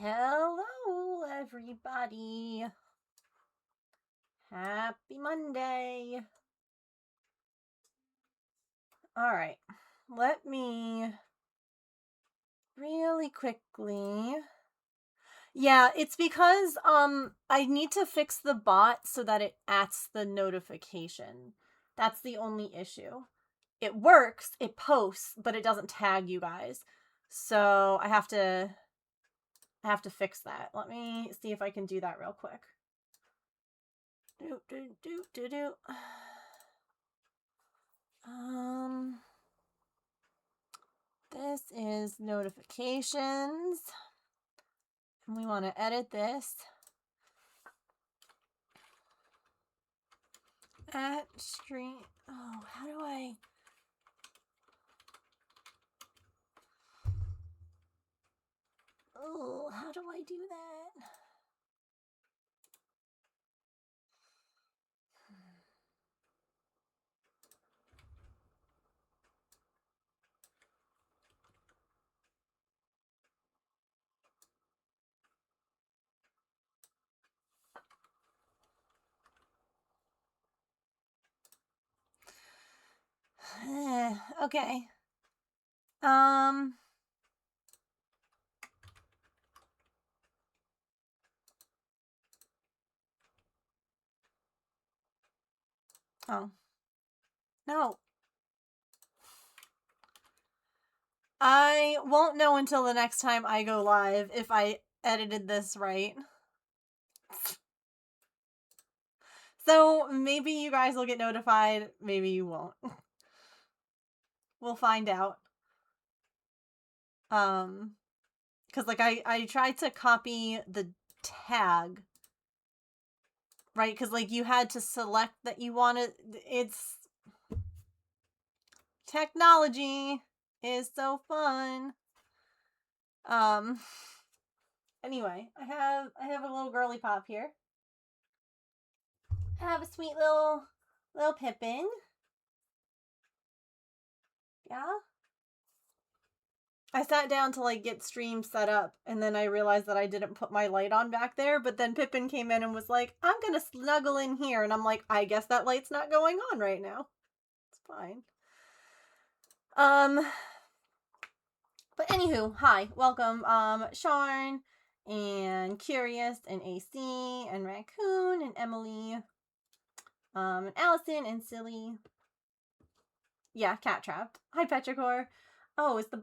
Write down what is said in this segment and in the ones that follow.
Hello, everybody. Happy Monday. All right, let me really quickly. Yeah, it's because I need to fix the bot so that it adds the notification. That's the only issue. It works, it posts, but it doesn't tag you guys. So I have to fix that. Let me see if I can do that real quick. This is notifications. And we want to edit this. At stream. Oh, how do I? Oh, how do I do that? Okay. Oh. No. I won't know until the next time I go live if I edited this right. So maybe you guys will get notified, maybe you won't. We'll find out. Because like I tried to copy the tag, right? Because like you had to select that you wanted. It's technology is so fun. Anyway, I have a little girly pop here. I have a sweet little Pippin. Yeah. I sat down to like get stream set up, and then I realized that I didn't put my light on back there, but then Pippin came in and was like, I'm gonna snuggle in here, and I'm like, I guess that light's not going on right now. It's fine. But anywho, hi, welcome, Sharn, and Curious, and AC, and Raccoon, and Emily, and Allison, and Silly. Yeah, Cat Trapped. Hi, Petrichor. Oh, is the...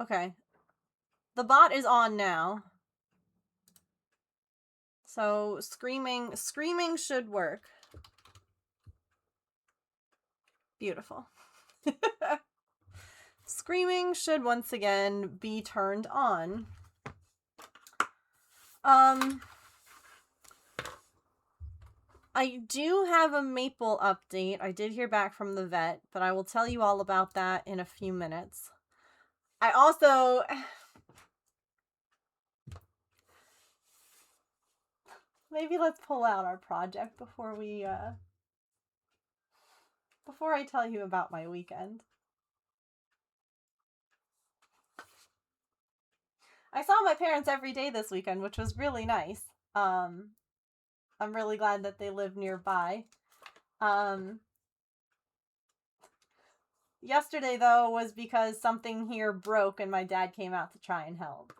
Okay. The bot is on now. So, screaming should work. Beautiful. Screaming should once again be turned on. I do have a Maple update. I did hear back from the vet, but I will tell you all about that in a few minutes. I also... Maybe let's pull out our project before we, before I tell you about my weekend. I saw my parents every day this weekend, which was really nice. I'm really glad that they live nearby. Yesterday, though, was because something here broke and my dad came out to try and help.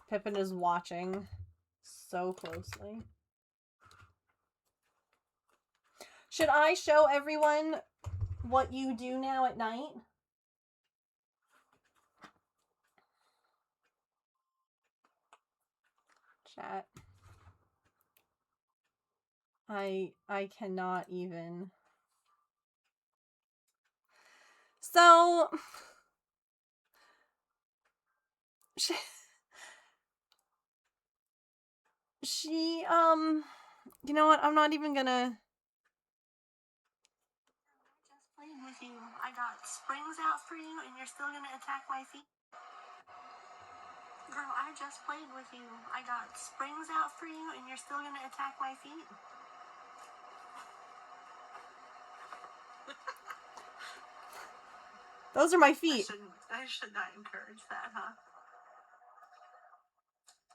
Pippin is watching so closely. Should I show everyone what you do now at night? Chat. I cannot even. So she, you know what? I'm not even gonna... I just played with you. I got springs out for you, and you're still gonna attack my feet? Girl, I just played with you. I got springs out for you, and you're still gonna attack my feet? Those are my feet. I should not encourage that, huh?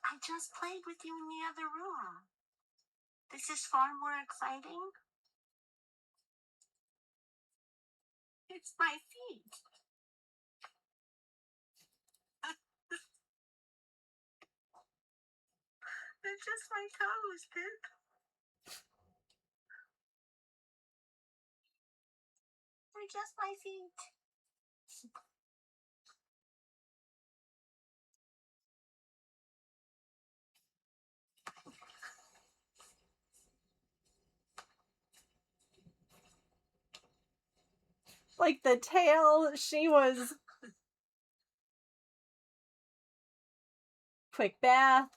I just played with you in the other room. This is far more exciting. It's my feet. They're just my toes, Pip. They're just my feet. Like the tail, she was... Quick bath.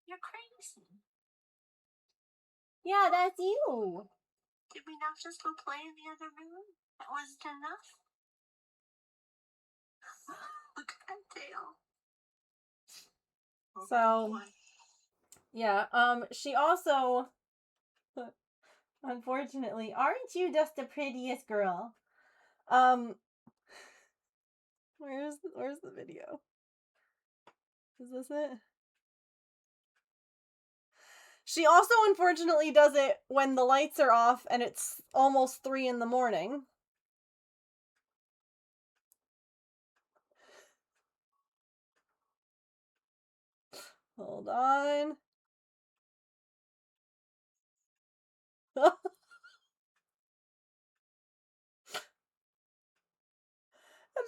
You're crazy. Yeah, that's you. Did we not just go play in the other room? That wasn't enough? Look at that tail. So, yeah, she also... Unfortunately, aren't you just the prettiest girl? Where's the video? Is this it? She also unfortunately does it when the lights are off and it's almost 3 in the morning. Hold on. And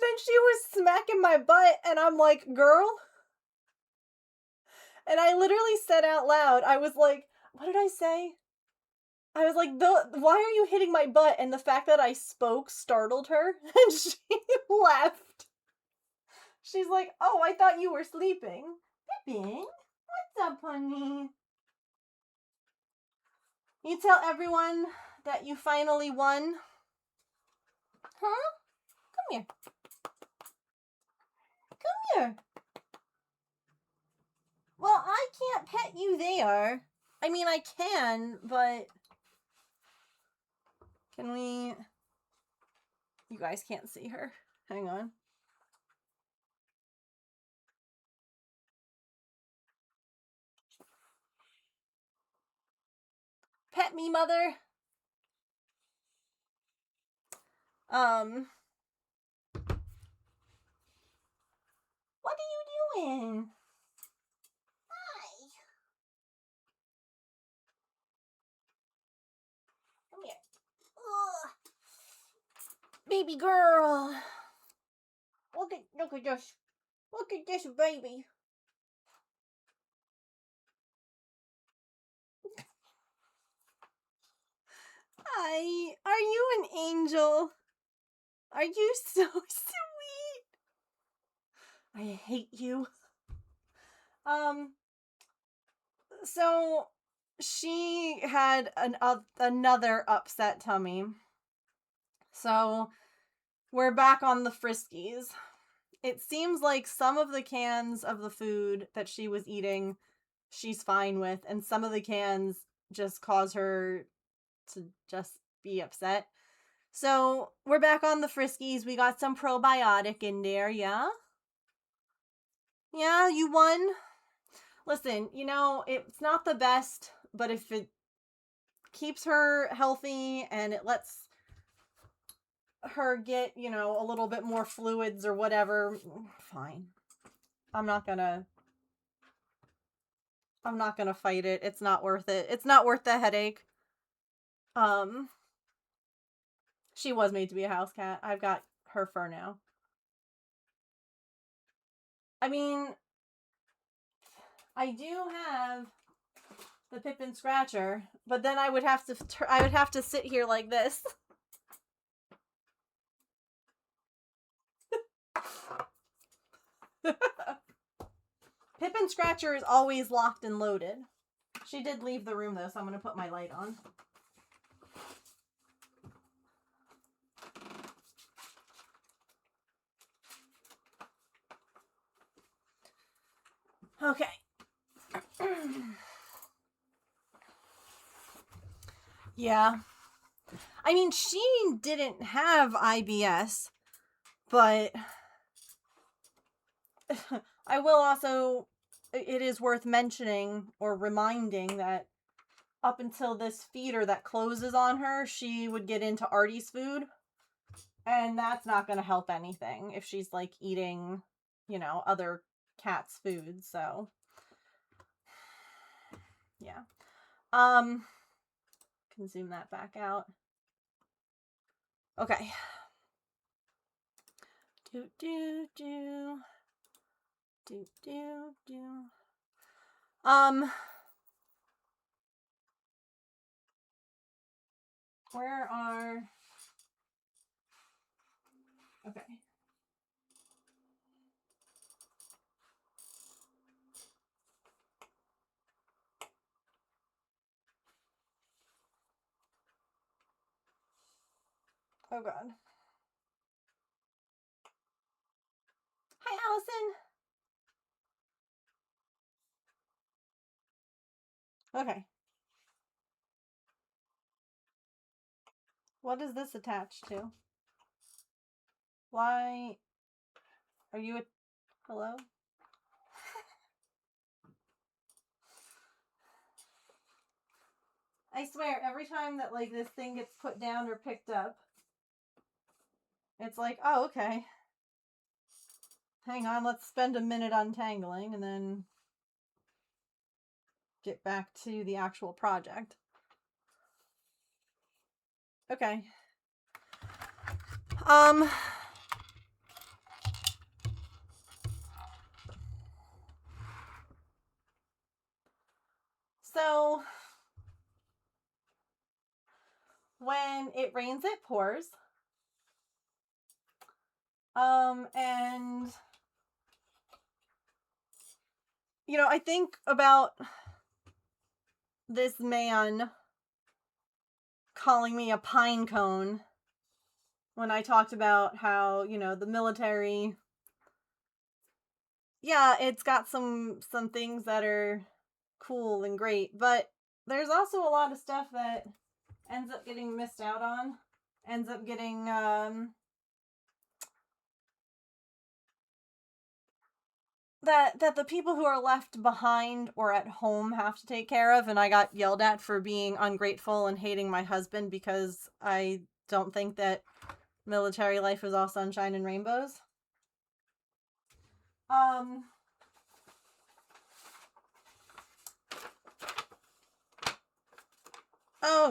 then she was smacking my butt, and I'm like, girl? And I literally said out loud, I was like, what did I say? I was like, why are you hitting my butt? And the fact that I spoke startled her, and she left. She's like, oh, I thought you were sleeping. Pippin, what's up, honey? You tell everyone that you finally won. Huh? Come here. Come here. Well, I can't pet you there. I mean, I can, but... Can we... You guys can't see her. Hang on. Pet me, mother. What are you doing? Hi. Come here. Ugh. Baby girl. Look at this. Look at this baby. Hi. Are you an angel? Are you so sweet? I hate you. So she had another upset tummy. So we're back on the Friskies. It seems like some of the cans of the food that she was eating, she's fine with, and some of the cans just cause her to just be upset. So we're back on the Friskies. We got some probiotic in there, yeah? Yeah, you won? Listen, you know, it's not the best, but if it keeps her healthy and it lets her get, you know, a little bit more fluids or whatever, fine. I'm not gonna fight it. It's not worth it. It's not worth the headache. She was made to be a house cat. I've got her fur now. I mean, I do have the Pippin Scratcher, but then I would have to sit here like this. Pippin Scratcher is always locked and loaded. She did leave the room though, so I'm going to put my light on. Okay. Yeah. I mean, she didn't have IBS, but I will also, it is worth mentioning or reminding that up until this feeder that closes on her, she would get into Artie's food, and that's not going to help anything if she's like eating, you know, other cats' food. So yeah. Can zoom that back out. Okay. Do do do do do do. Where are... Okay. Oh God. Hi, Allison. Okay. What is this attached to? Why are you a... Hello? I swear, every time that like this thing gets put down or picked up, it's like, oh, okay. Hang on, let's spend a minute untangling and then get back to the actual project. Okay. So when it rains, it pours. And you know, I think about this man calling me a pine cone when I talked about how, you know, the military, yeah, it's got some things that are cool and great, but there's also a lot of stuff that ends up getting missed out on, ends up getting that the people who are left behind or at home have to take care of. And I got yelled at for being ungrateful and hating my husband because I don't think that military life is all sunshine and rainbows. Oh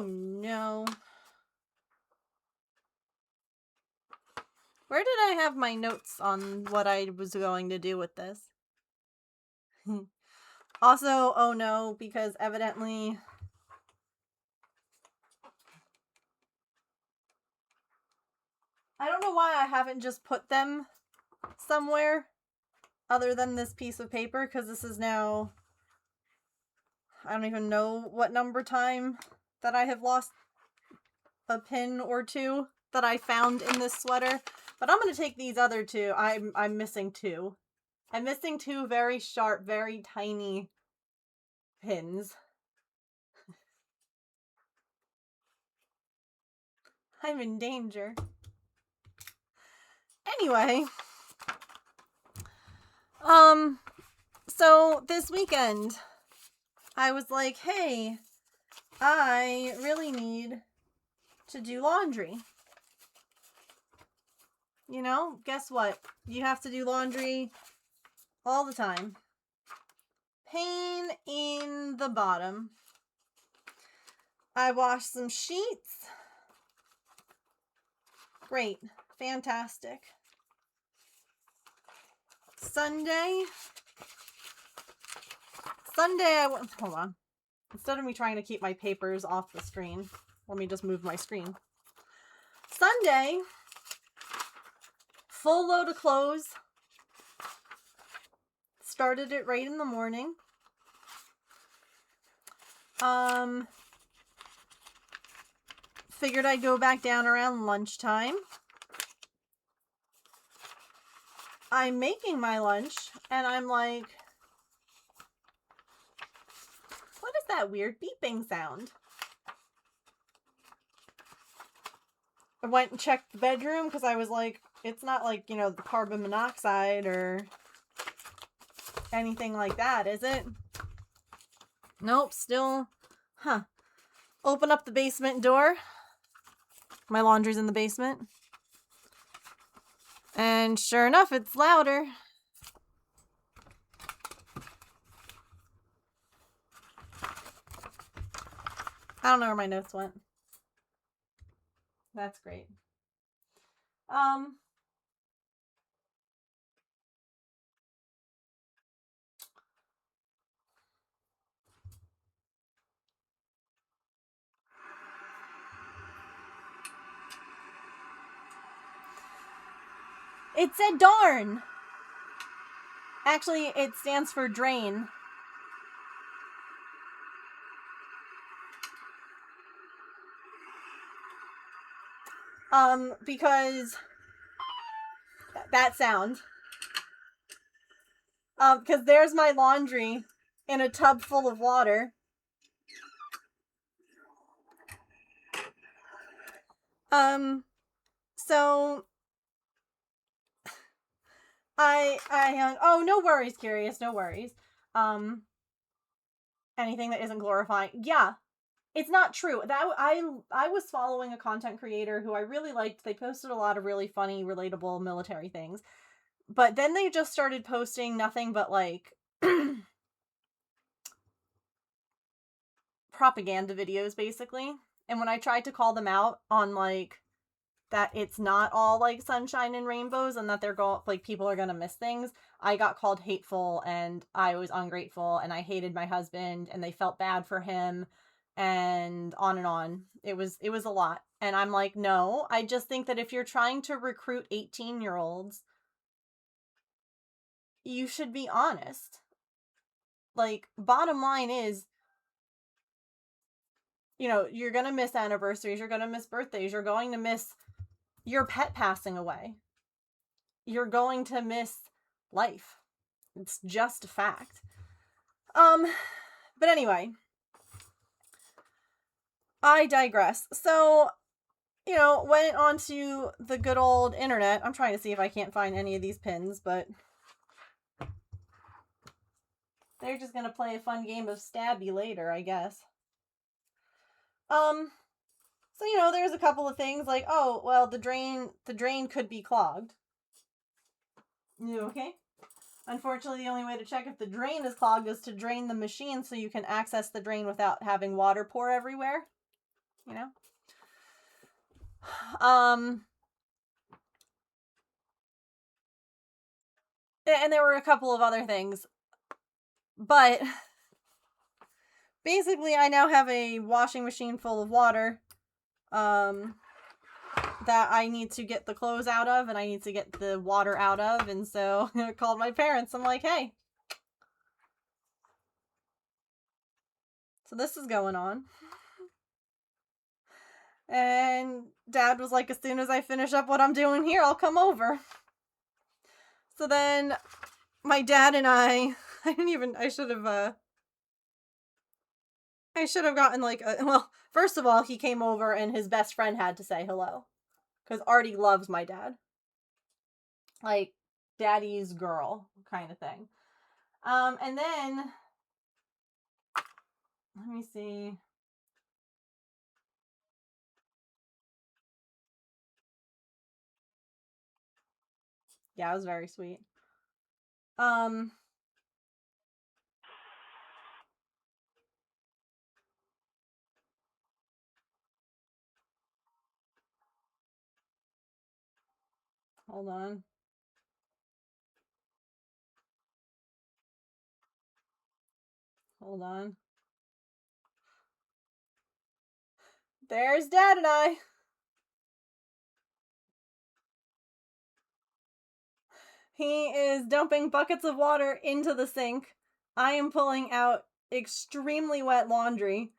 no. Where did I have my notes on what I was going to do with this? Also, oh no, because evidently I don't know why I haven't just put them somewhere other than this piece of paper, because this is now, I don't even know what number time that I have lost a pin or two that I found in this sweater. But I'm going to take these other two. I'm missing two. I'm missing two very sharp, very tiny pins. I'm in danger. Anyway. So this weekend, I was like, hey, I really need to do laundry. You know, guess what? You have to do laundry all the time. Pain in the bottom. I washed some sheets. Great. Fantastic. Sunday, I went, hold on. Instead of me trying to keep my papers off the screen, let me just move my screen. Sunday, full load of clothes. Started it right in the morning. Figured I'd go back down around lunchtime. I'm making my lunch, and I'm like, what is that weird beeping sound? I went and checked the bedroom because I was like, it's not like, you know, the carbon monoxide or anything like that, is it? Nope, still, Open up the basement door. My laundry's in the basement. And sure enough, it's louder. I don't know where my notes went. That's great. It said darn. Actually, it stands for drain. Because that sound. Because there's my laundry in a tub full of water. So oh, no worries, Curious, no worries. Anything that isn't glorifying, yeah, it's not true. That I was following a content creator who I really liked. They posted a lot of really funny, relatable military things, but then they just started posting nothing but like propaganda videos, basically. And when I tried to call them out on like that it's not all like sunshine and rainbows and that like people are gonna miss things, I got called hateful and I was ungrateful and I hated my husband and they felt bad for him and on and on. It was a lot. And I'm like, no, I just think that if you're trying to recruit 18-year-olds, you should be honest. Like, bottom line is, you know, you're gonna miss anniversaries, you're gonna miss birthdays, you're going to miss your pet passing away. You're going to miss life. It's just a fact. But anyway, I digress. So, you know, went onto the good old internet. I'm trying to see if I can't find any of these pins, but they're just gonna play a fun game of stabby later, I guess. So, you know, there's a couple of things like, oh, well, the drain could be clogged. You okay? Unfortunately, the only way to check if the drain is clogged is to drain the machine so you can access the drain without having water pour everywhere. You know? And there were a couple of other things. But basically, I now have a washing machine full of water that I need to get the clothes out of and I need to get the water out of. And so I called my parents. I'm like, hey, so this is going on. And Dad was like, as soon as I finish up what I'm doing here, I'll come over. So then my dad and I should have gotten like well, first of all, he came over and his best friend had to say hello. Because Artie loves my dad. Like, daddy's girl kind of thing. And then, let me see. Yeah, it was very sweet. Hold on. Hold on. There's Dad and I. He is dumping buckets of water into the sink. I am pulling out extremely wet laundry.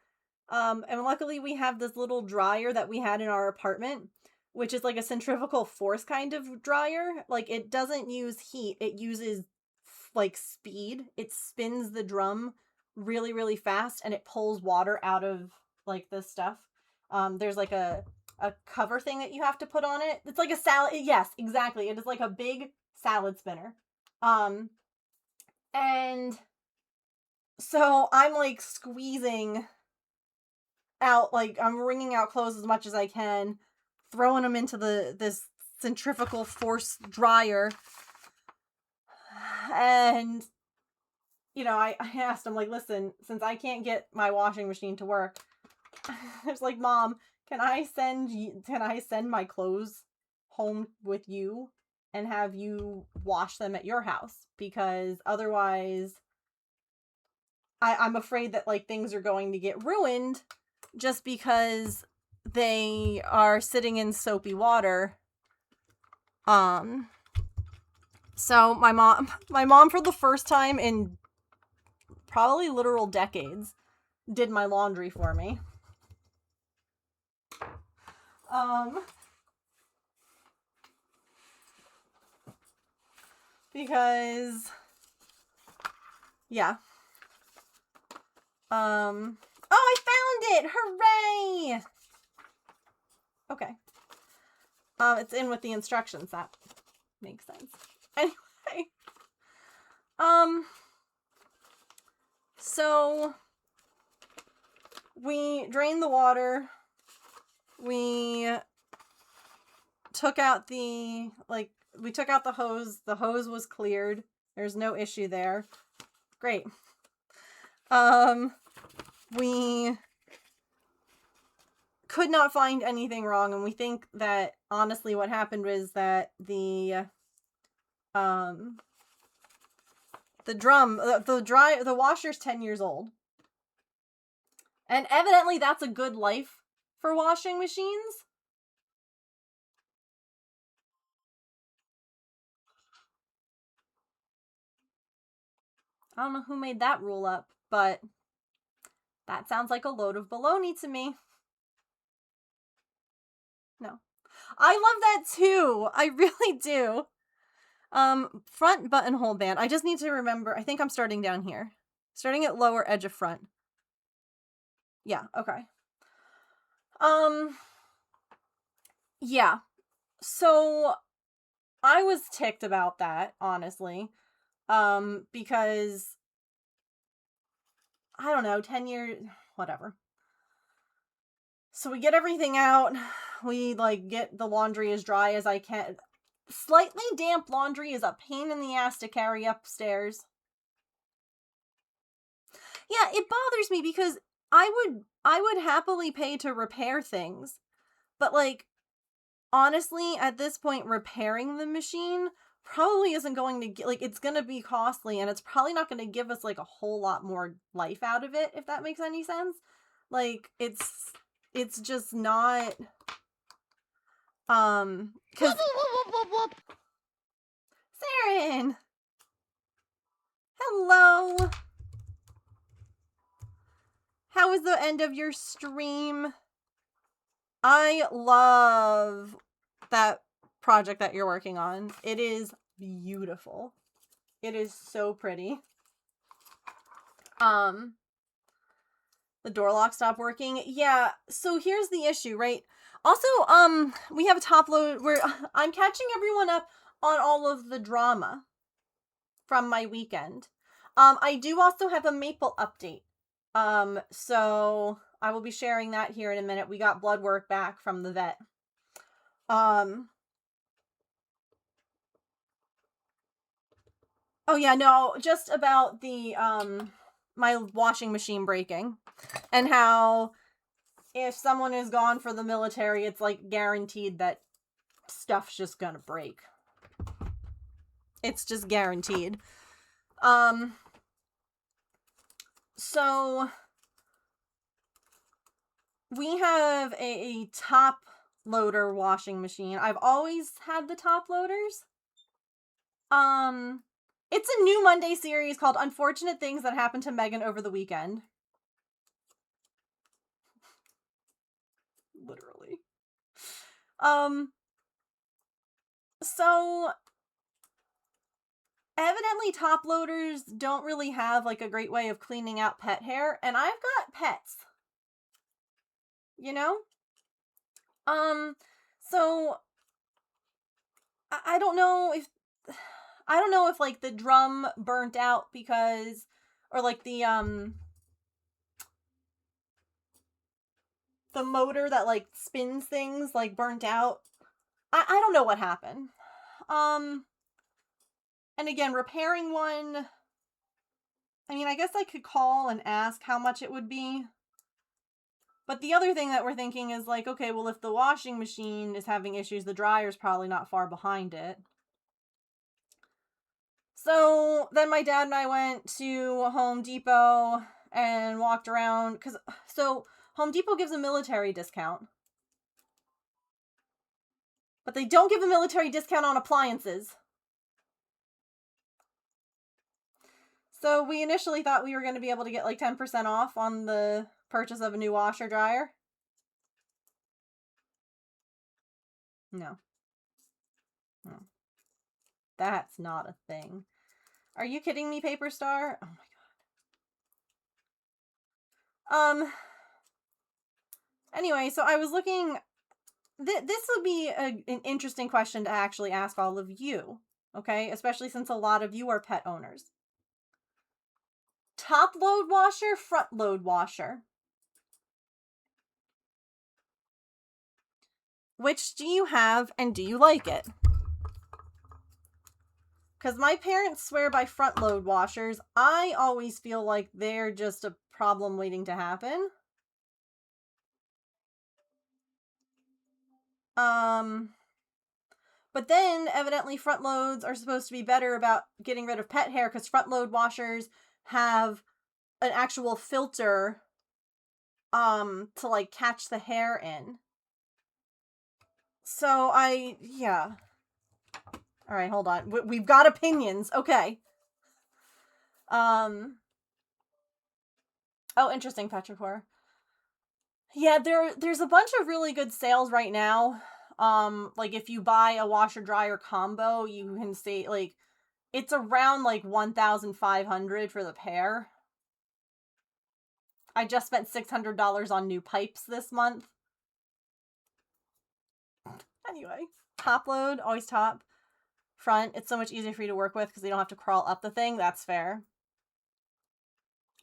And luckily we have this little dryer that we had in our apartment, which is like a centrifugal force kind of dryer. Like, it doesn't use heat, it uses like speed. It spins the drum really, really fast and it pulls water out of like this stuff. There's like a cover thing that you have to put on it. It's like a salad. Yes, exactly. It is like a big salad spinner. And so I'm like squeezing out, like I'm wringing out clothes as much as I can, throwing them into this centrifugal force dryer. And you know, I asked him, like, listen, since I can't get my washing machine to work, I was like, Mom, can I send my clothes home with you and have you wash them at your house? Because otherwise I'm afraid that like things are going to get ruined just because they are sitting in soapy water. So my mom for the first time in probably literal decades did my laundry for me. Because yeah. Oh, I found it! Hooray! Okay. It's in with the instructions. That makes sense. Anyway. So we drained the water. We took out the hose. The hose was cleared. There's no issue there. Great. We could not find anything wrong, and we think that honestly what happened was that the washer's 10 years old. And evidently that's a good life for washing machines. I don't know who made that rule up, but that sounds like a load of baloney to me. No. I love that too. I really do. Front buttonhole band. I just need to remember. I think I'm starting down here. Starting at lower edge of front. Yeah, okay. Yeah. So I was ticked about that, honestly. Because I don't know, 10 years, whatever. So we get everything out. We like get the laundry as dry as I can. Slightly damp laundry is a pain in the ass to carry upstairs. Yeah, it bothers me because I would happily pay to repair things. But like honestly, at this point repairing the machine probably isn't going to get, like, it's going to be costly and it's probably not going to give us like a whole lot more life out of it, if that makes any sense. Like it's just not cuz Saren, hello. How was the end of your stream? I love that project that you're working on. It is beautiful. It is so pretty. The door lock stopped working. Yeah, so here's the issue, right? Also, we have a top load where I'm catching everyone up on all of the drama from my weekend. I do also have a Maple update. So I will be sharing that here in a minute. We got blood work back from the vet. Oh yeah, no, just about the my washing machine breaking and how if someone is gone for the military, it's like guaranteed that stuff's just gonna break. It's just guaranteed. So we have a top loader washing machine. I've always had the top loaders. It's a new Monday series called Unfortunate Things That Happened to Megan Over the Weekend. Literally. So evidently top loaders don't really have like a great way of cleaning out pet hair, and I've got pets. You know? So I don't know if like the drum burnt out because, or like the motor that like spins things like burnt out. I don't know what happened. And again, repairing one, I mean, I guess I could call and ask how much it would be. But the other thing that we're thinking is like, okay, well, if the washing machine is having issues, the dryer's probably not far behind it. So then my dad and I went to Home Depot and walked around so Home Depot gives a military discount. But they don't give a military discount on appliances. So we initially thought we were going to be able to get like 10% off on the purchase of a new washer dryer. No. That's not a thing. Are you kidding me, Paper Star? Oh my god. Anyway, so I was looking. This would be an interesting question to actually ask all of you, okay? Especially since a lot of you are pet owners. Top load washer, front load washer. Which do you have and do you like it? Because my parents swear by front load washers. I always feel like they're just a problem waiting to happen. But then evidently front loads are supposed to be better about getting rid of pet hair because front load washers have an actual filter to like catch the hair in. So yeah. All right, hold on. We've got opinions. Okay. Oh, interesting, Petrichor. Yeah, there's a bunch of really good sales right now. Like if you buy a washer dryer combo, you can see like it's around like 1,500 for the pair. I just spent $600 on new pipes this month. Anyway, top load, always top. Front, it's so much easier for you to work with because you don't have to crawl up the thing. That's fair.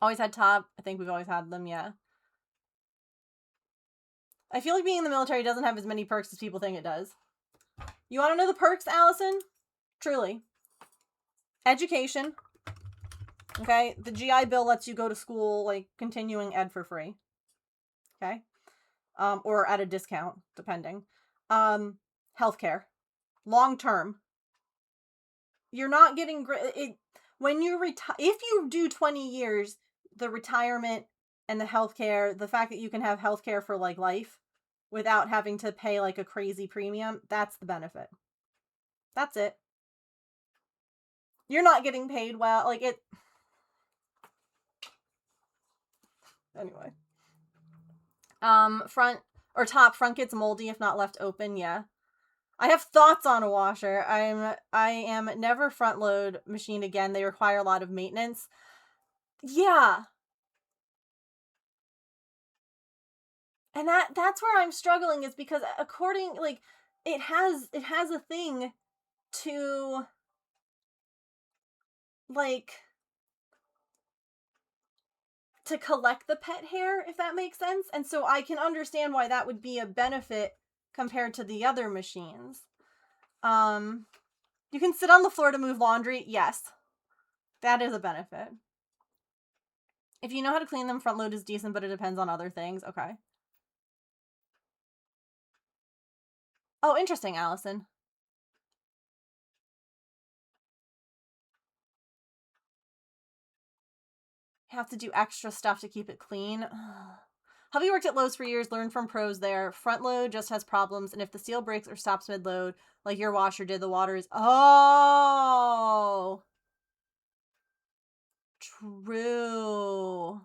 Always had top. I think we've always had them, yeah. I feel like being in the military doesn't have as many perks as people think it does. You want to know the perks, Allison? Truly. Education. Okay? The GI Bill lets you go to school, like, continuing ed for free. Okay? Or at a discount, depending. Healthcare. Long term. You're not getting... When you retire... If you do 20 years, the retirement and the healthcare, the fact that you can have healthcare for, like, life without having to pay, like, a crazy premium, that's the benefit. That's it. You're not getting paid well. Like, it... Anyway. Front... Or top, front gets moldy if not left open, yeah. I have thoughts on a washer. I am never front load machine again. They require a lot of maintenance. Yeah. And that's where I'm struggling is because according like it has a thing to like to collect the pet hair, if that makes sense. And so I can understand why that would be a benefit compared to the other machines. You can sit on the floor to move laundry. Yes. That is a benefit. If you know how to clean them, front load is decent, but it depends on other things. Okay. Oh, interesting, Allison. You have to do extra stuff to keep it clean. Hubby worked at Lowe's for years, learned from pros there. Front load just has problems, and if the seal breaks or stops mid-load, like your washer did, the water is... Oh! True.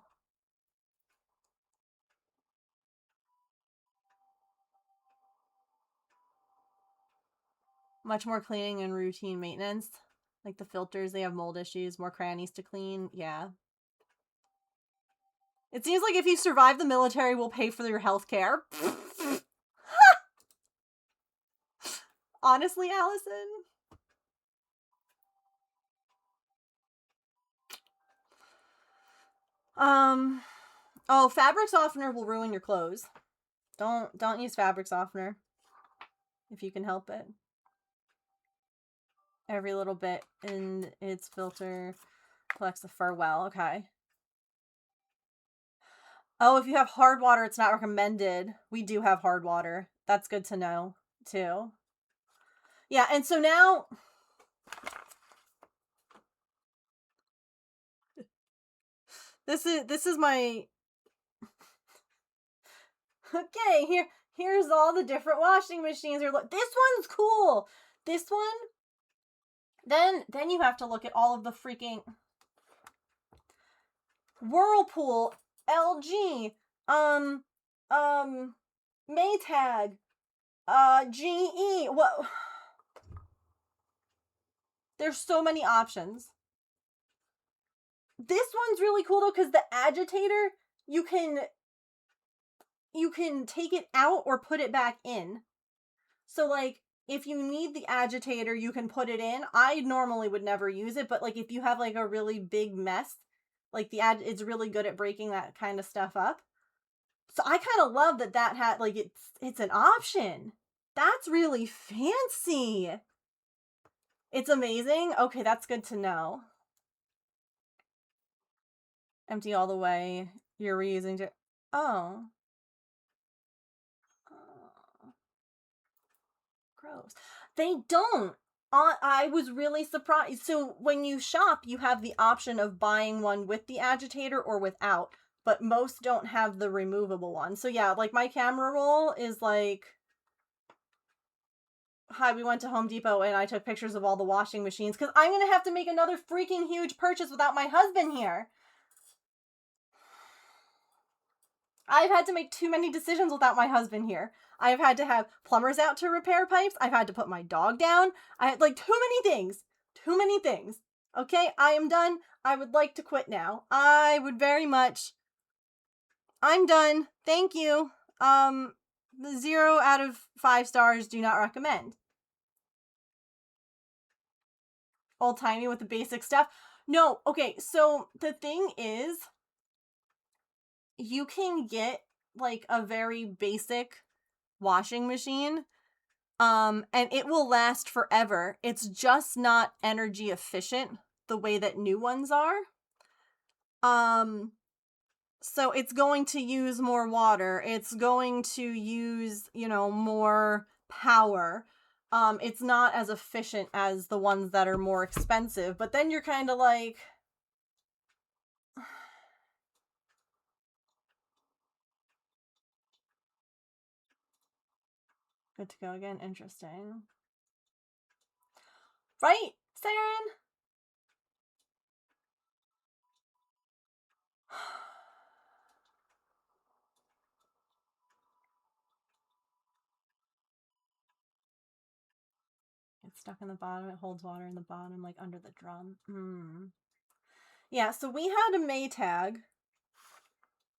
Much more cleaning and routine maintenance. Like the filters, they have mold issues, more crannies to clean. Yeah. It seems like if you survive the military, we'll pay for your health care. Honestly, Allison. Oh, fabric softener will ruin your clothes. Don't use fabric softener if you can help it. Every little bit in its filter collects the fur well. Okay. Oh, if you have hard water, it's not recommended. We do have hard water. That's good to know, too. Yeah, and so now... This is my... Okay, here's all the different washing machines. This one's cool. This one... Then you have to look at all of the freaking... Whirlpool, LG, Maytag, GE. What? There's so many options. This one's really cool though, because the agitator, you can take it out or put it back in. So like, if you need the agitator, you can put it in. I normally would never use it, but like if you have like a really big mess, like it's really good at breaking that kind of stuff up. So I kind of love that had like it's an option. That's really fancy. It's amazing. Okay, that's good to know. Empty all the way. You're reusing it. Oh. Gross. They don't. I was really surprised. So when you shop, you have the option of buying one with the agitator or without, but most don't have the removable one. So yeah, like my camera roll is like... Hi, we went to Home Depot and I took pictures of all the washing machines because I'm going to have to make another freaking huge purchase without my husband here. I've had to make too many decisions without my husband here. I've had to have plumbers out to repair pipes. I've had to put my dog down. I had like too many things. Too many things. Okay, I am done. I would like to quit now. I would very much. I'm done. Thank you. The 0 out of 5 stars, do not recommend. Old timey with the basic stuff. No, okay, so the thing is, you can get like a very basic washing machine, and it will last forever. It's just not energy efficient the way that new ones are. So it's going to use more water. It's going to use, more power. It's not as efficient as the ones that are more expensive. But then you're kind of like... Good to go again. Interesting. Right, Saren? It's stuck in the bottom. It holds water in the bottom, like under the drum. Yeah, so we had a Maytag,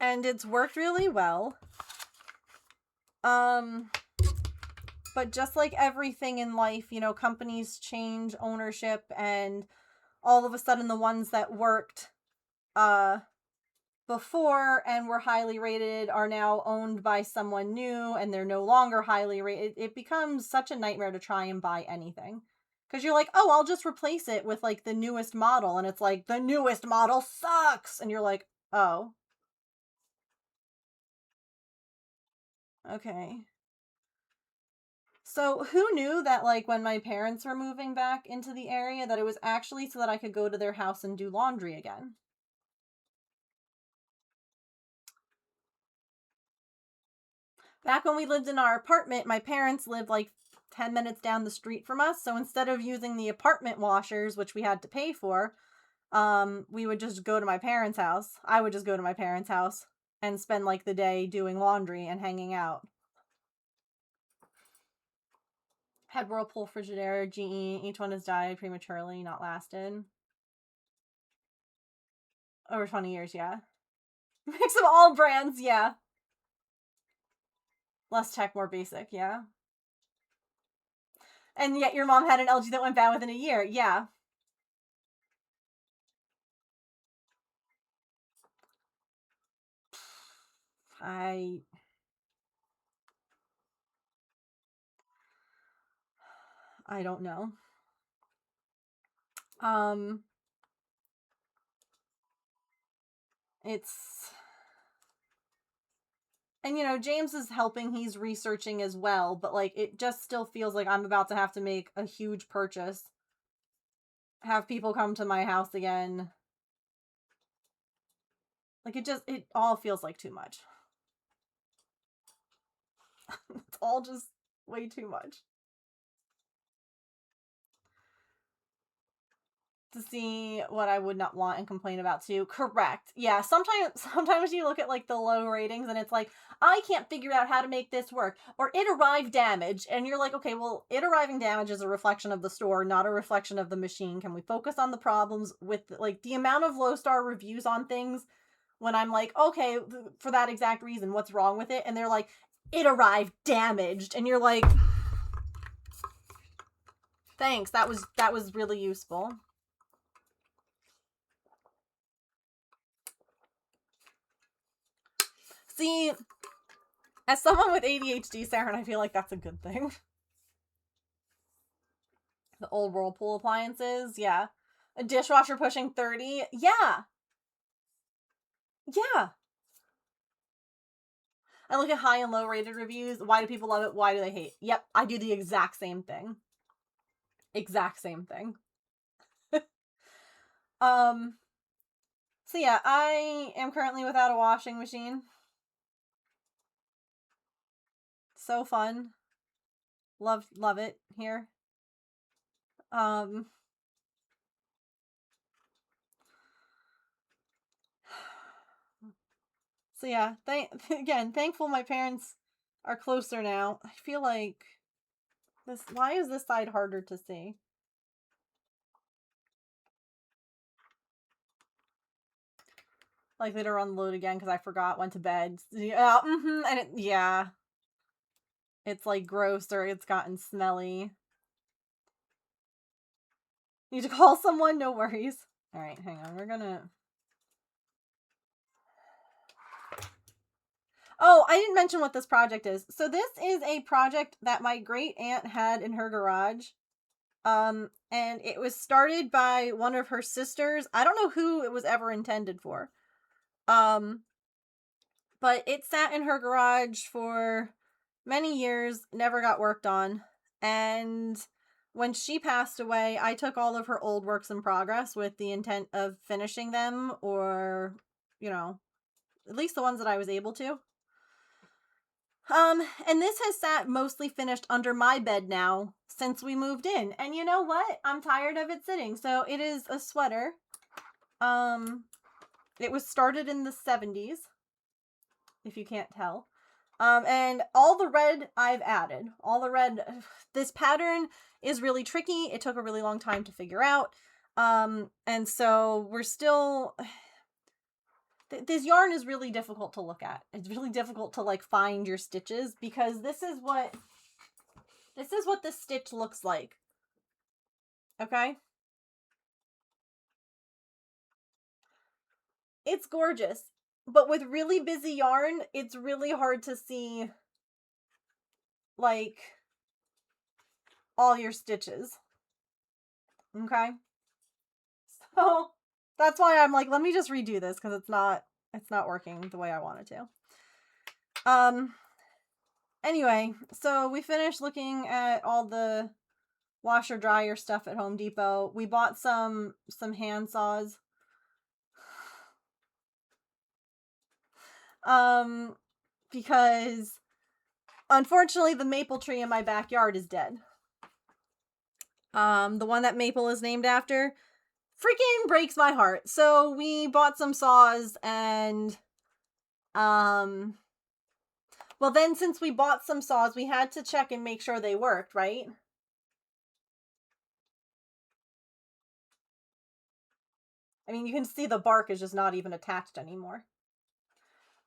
and it's worked really well. But just like everything in life, companies change ownership, and all of a sudden the ones that worked before and were highly rated are now owned by someone new, and they're no longer highly rated. It becomes such a nightmare to try and buy anything. Because you're like, oh, I'll just replace it with like the newest model, and it's like, the newest model sucks! And you're like, oh. Okay. So who knew that like when my parents were moving back into the area that it was actually so that I could go to their house and do laundry again? Back when we lived in our apartment, my parents lived like 10 minutes down the street from us. So instead of using the apartment washers, which we had to pay for, we would just go to my parents' house. I would just go to my parents' house and spend like the day doing laundry and hanging out. Had Whirlpool, Frigidaire, GE. Each one has died prematurely, not lasted. Over 20 years, yeah. Mix of all brands, yeah. Less tech, more basic, yeah. And yet your mom had an LG that went bad within a year, yeah. I don't know. It's, and you know, James is helping, he's researching as well, but like it just still feels like I'm about to have to make a huge purchase. Have people come to my house again. Like it all feels like too much. It's all just way too much. To see what I would not want and complain about too. Correct. Yeah, sometimes you look at like the low ratings and it's like, I can't figure out how to make this work. Or it arrived damaged. And you're like, okay, well, it arriving damaged is a reflection of the store, not a reflection of the machine. Can we focus on the problems with like the amount of low star reviews on things when I'm like, okay, for that exact reason, what's wrong with it? And they're like, it arrived damaged. And you're like, thanks, that was really useful. See, as someone with ADHD, Sarah, I feel like that's a good thing. The old Whirlpool appliances, yeah. A dishwasher pushing 30, yeah. Yeah. I look at high and low rated reviews. Why do people love it? Why do they hate? Yep, I do the exact same thing. Exact same thing. So yeah, I am currently without a washing machine. So fun. Love it here. So yeah, again, thankful my parents are closer now. I feel like why is this side harder to see? Like they don't unload again because I forgot, went to bed. Yeah, and yeah. It's like gross or it's gotten smelly. Need to call someone? No worries. Alright, hang on. We're gonna... Oh, I didn't mention what this project is. So this is a project that my great aunt had in her garage. And it was started by one of her sisters. I don't know who it was ever intended for. But it sat in her garage for many years, never got worked on. And when she passed away, I took all of her old works in progress with the intent of finishing them, or, you know, at least the ones that I was able to. And this has sat mostly finished under my bed now since we moved in. And you know what? I'm tired of it sitting. So it is a sweater. It was started in the 70s, if you can't tell. And all the red I've added. All the red. This pattern is really tricky. It took a really long time to figure out. And so we're still... This yarn is really difficult to look at. It's really difficult to like find your stitches because this is what this stitch looks like. Okay? It's gorgeous. But with really busy yarn, it's really hard to see like all your stitches. Okay? So that's why I'm like, let me just redo this because it's not working the way I wanted to. Anyway, so we finished looking at all the washer dryer stuff at Home Depot. We bought some hand saws. Because Unfortunately, the maple tree in my backyard is dead. The one that Maple is named after freaking breaks my heart. So we bought some saws and well, then since we bought some saws, we had to check and make sure they worked, right? I mean, you can see the bark is just not even attached anymore.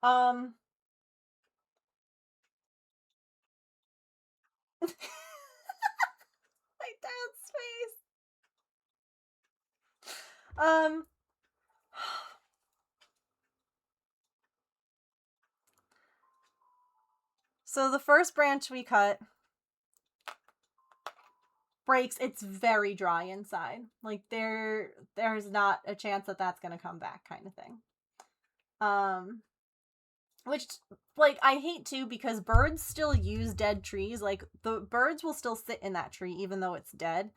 My dad's face. So the first branch we cut breaks. It's very dry inside. Like there's not a chance that that's gonna come back, kind of thing. Which, like, I hate too because birds still use dead trees. Like the birds will still sit in that tree even though it's dead.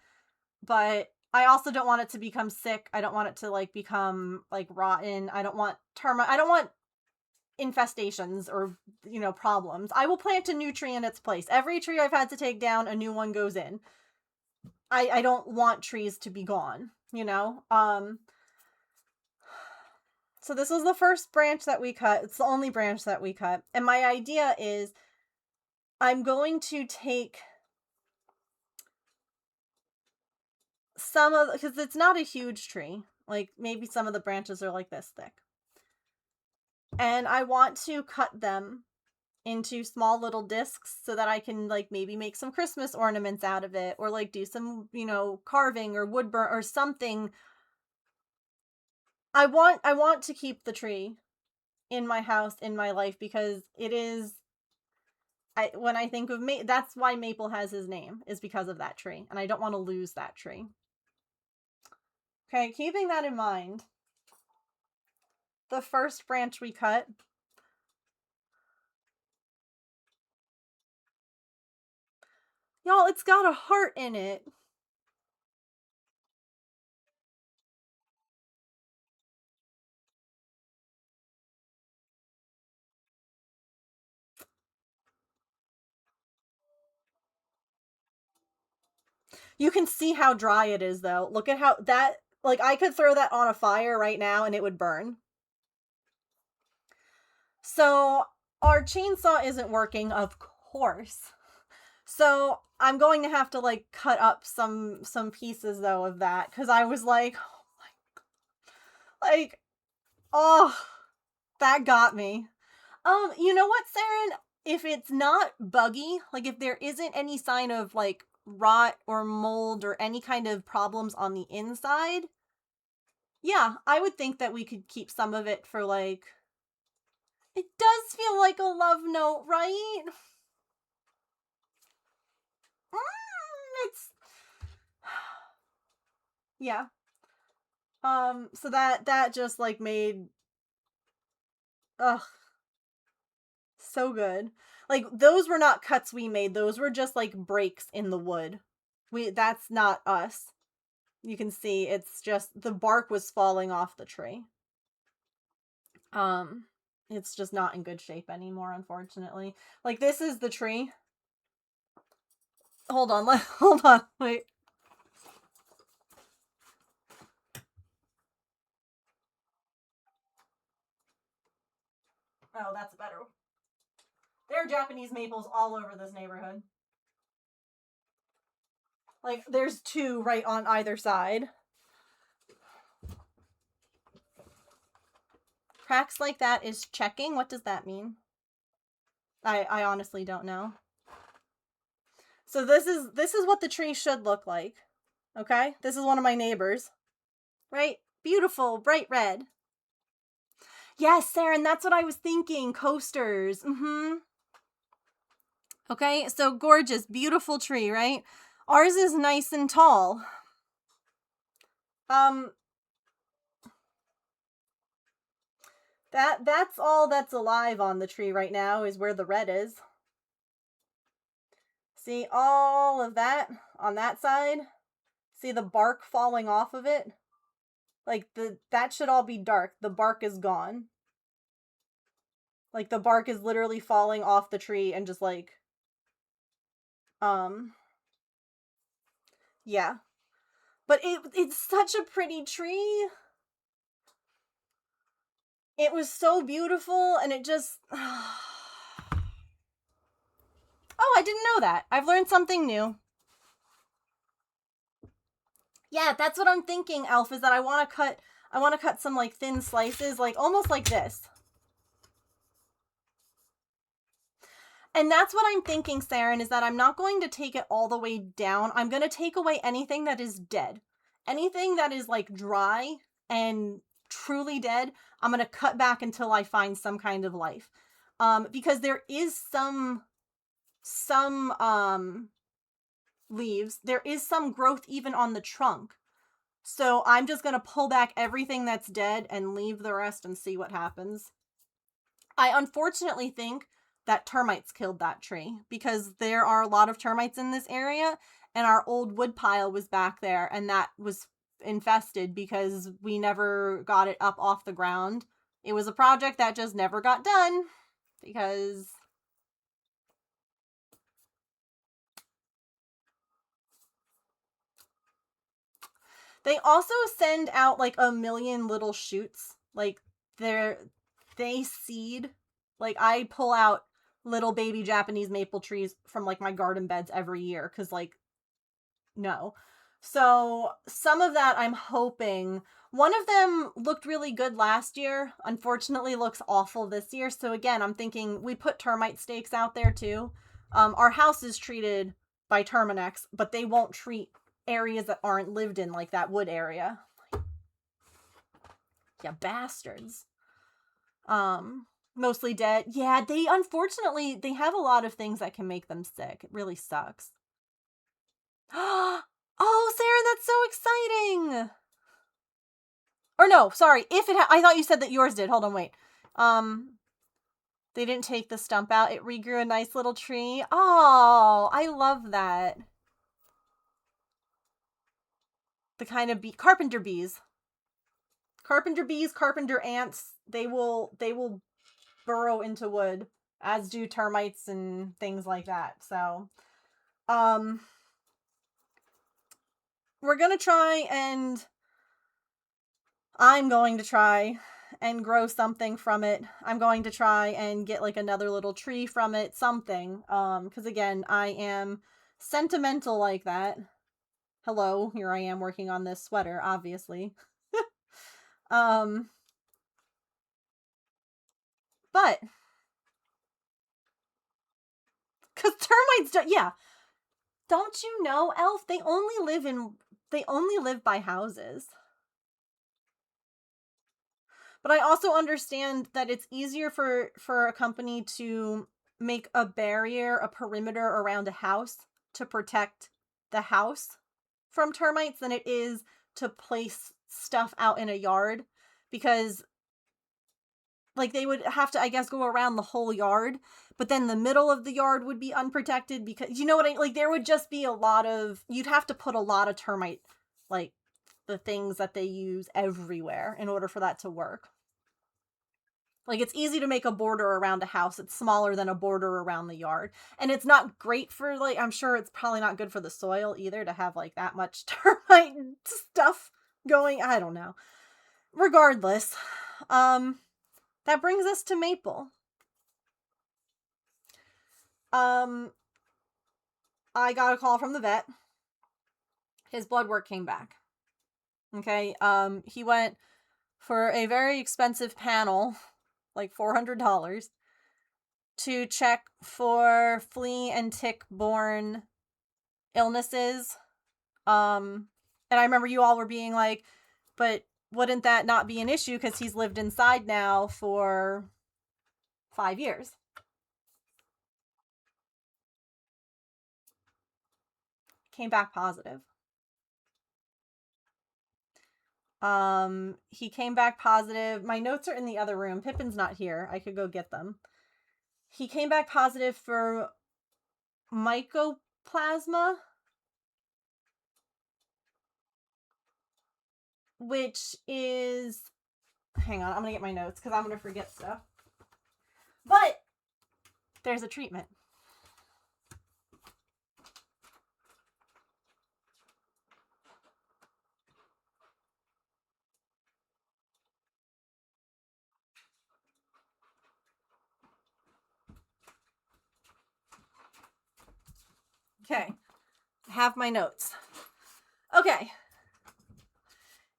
But I also don't want it to become sick. I don't want it to like become like rotten. I don't want termite. I don't want infestations or problems. I will plant a new tree in its place. Every tree I've had to take down, a new one goes in. I don't want trees to be gone, so this was the first branch that we cut. It's the only branch that we cut. And my idea is I'm going to take some of, because it's not a huge tree. Like maybe some of the branches are like this thick. And I want to cut them into small little discs so that I can like maybe make some Christmas ornaments out of it or like do some, carving or wood burn or something. I want to keep the tree in my house, in my life, because it is when I think of that's why Maple has his name, is because of that tree, and I don't want to lose that tree. Okay, keeping that in mind, the first branch we cut, y'all, it's got a heart in it. You can see how dry it is, though. Look at how that, like, I could throw that on a fire right now and it would burn. So, our chainsaw isn't working, of course. So, I'm going to have to, like, cut up some pieces, though, of that. Because I was like, oh my God. Like, oh, that got me. You know what, Saren? If it's not buggy, like, if there isn't any sign of, like, rot or mold or any kind of problems on the inside, yeah, I would think that we could keep some of it for, like, it does feel like a love note, right? It's yeah. So that just like made ugh so good. Like those were not cuts we made. Those were just like breaks in the wood. That's not us. You can see it's just the bark was falling off the tree. Um it's just not in good shape anymore, unfortunately. Like this is the tree. Hold on, hold on. Wait. Oh, that's better. There are Japanese maples all over this neighborhood. Like, there's two right on either side. Cracks like that is checking? What does that mean? I honestly don't know. So this is what the tree should look like. Okay? This is one of my neighbors. Right? Beautiful, bright red. Yes, Saren, that's what I was thinking. Coasters. Mm-hmm. Okay, so gorgeous, beautiful tree, right? Ours is nice and tall. That's all that's alive on the tree right now is where the red is. See all of that on that side? See the bark falling off of it? Like that should all be dark. The bark is gone. Like the bark is literally falling off the tree and just like Yeah. But it's such a pretty tree. It was so beautiful, and it just... Oh, I didn't know that. I've learned something new. Yeah, that's what I'm thinking, Elf, is that I want to cut some, like, thin slices, like, almost like this. And that's what I'm thinking, Saren, is that I'm not going to take it all the way down. I'm going to take away anything that is dead. Anything that is, like, dry and truly dead, I'm going to cut back until I find some kind of life. Because there is some leaves. There is some growth even on the trunk. So I'm just going to pull back everything that's dead and leave the rest and see what happens. I unfortunately think that termites killed that tree because there are a lot of termites in this area, and our old wood pile was back there, and that was infested because we never got it up off the ground. It was a project that just never got done because... They also send out like a million little shoots. Like they seed. Like I pull out little baby Japanese maple trees from like my garden beds every year because like no. So some of that I'm hoping. One of them looked really good last year. Unfortunately looks awful this year. So again, I'm thinking we put termite stakes out there too. Our house is treated by Terminex, but they won't treat areas that aren't lived in, like that wood area. Yeah, bastards. Mostly dead. Yeah, they unfortunately they have a lot of things that can make them sick. It really sucks. Oh, Sarah, that's so exciting. Or no, sorry. If it I thought you said that yours did. Hold on, wait. They didn't take the stump out. It regrew a nice little tree. Oh, I love that. The kind of carpenter bees. Carpenter bees, carpenter ants, they will burrow into wood, as do termites and things like that. So, we're gonna try and I'm going to try and grow something from it. I'm going to try and get like another little tree from it, something. Because again, I am sentimental like that. Hello, here I am working on this sweater, obviously. But because termites don't, yeah. Don't you know, Elf? They only live by houses. But I also understand that it's easier for a company to make a barrier, a perimeter around a house to protect the house from termites than it is to place stuff out in a yard, because like they would have to, I guess, go around the whole yard, but then the middle of the yard would be unprotected because you know what I like. There would just be a lot of, you'd have to put a lot of termite, like the things that they use everywhere in order for that to work. Like it's easy to make a border around a house. It's smaller than a border around the yard. And it's not great for like, I'm sure it's probably not good for the soil either to have like that much termite stuff going. I don't know. Regardless, that brings us to Maple. I got a call from the vet. His blood work came back. Okay. He went for a very expensive panel, like $400, to check for flea and tick-borne illnesses. And I remember you all were being like, but wouldn't that not be an issue because he's lived inside now for 5 years? Came back positive. He came back positive. My notes are in the other room. Pippin's not here. I could go get them. He came back positive for mycoplasma, which is... Hang on, I'm gonna get my notes because I'm gonna forget stuff. But there's a treatment. Okay. I have my notes. Okay.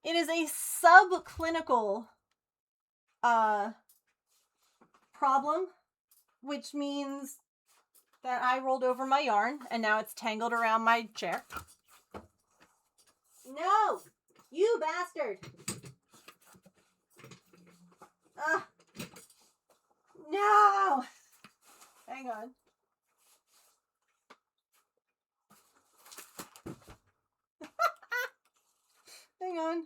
It is a subclinical problem, which means that I rolled over my yarn and now it's tangled around my chair. No! You bastard! No! Hang on. Hang on.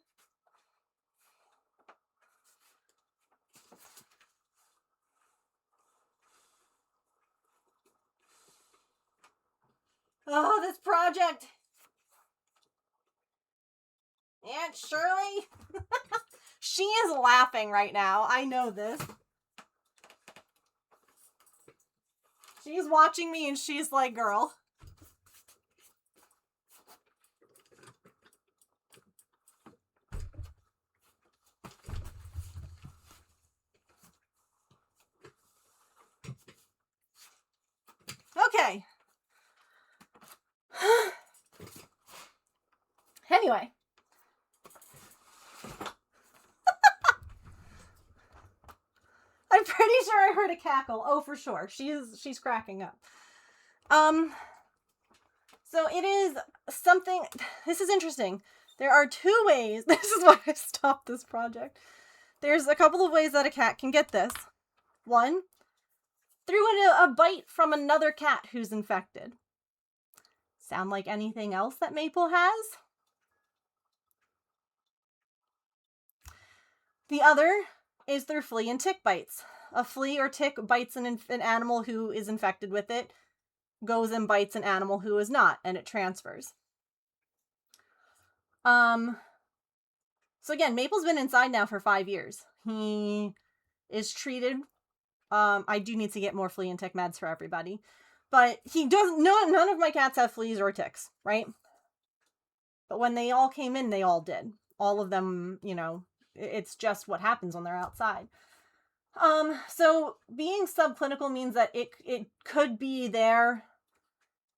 Oh, this project. Aunt Shirley? She is laughing right now. I know this. She's watching me and she's like, girl. Okay. Anyway. I'm pretty sure I heard a cackle. Oh, for sure. She's cracking up. So it is something, this is interesting. There are two ways, this is why I stopped this project. There's a couple of ways that a cat can get this. One, through a bite from another cat who's infected. Sound like anything else that Maple has? The other is through flea and tick bites. A flea or tick bites an animal who is infected with it, goes and bites an animal who is not, and it transfers. So again, Maple's been inside now for 5 years. He is treated. I do need to get more flea and tick meds for everybody. But he doesn't, none of my cats have fleas or ticks, right? But when they all came in, they all did. All of them, you know, it's just what happens when they're outside. So being subclinical means that it could be there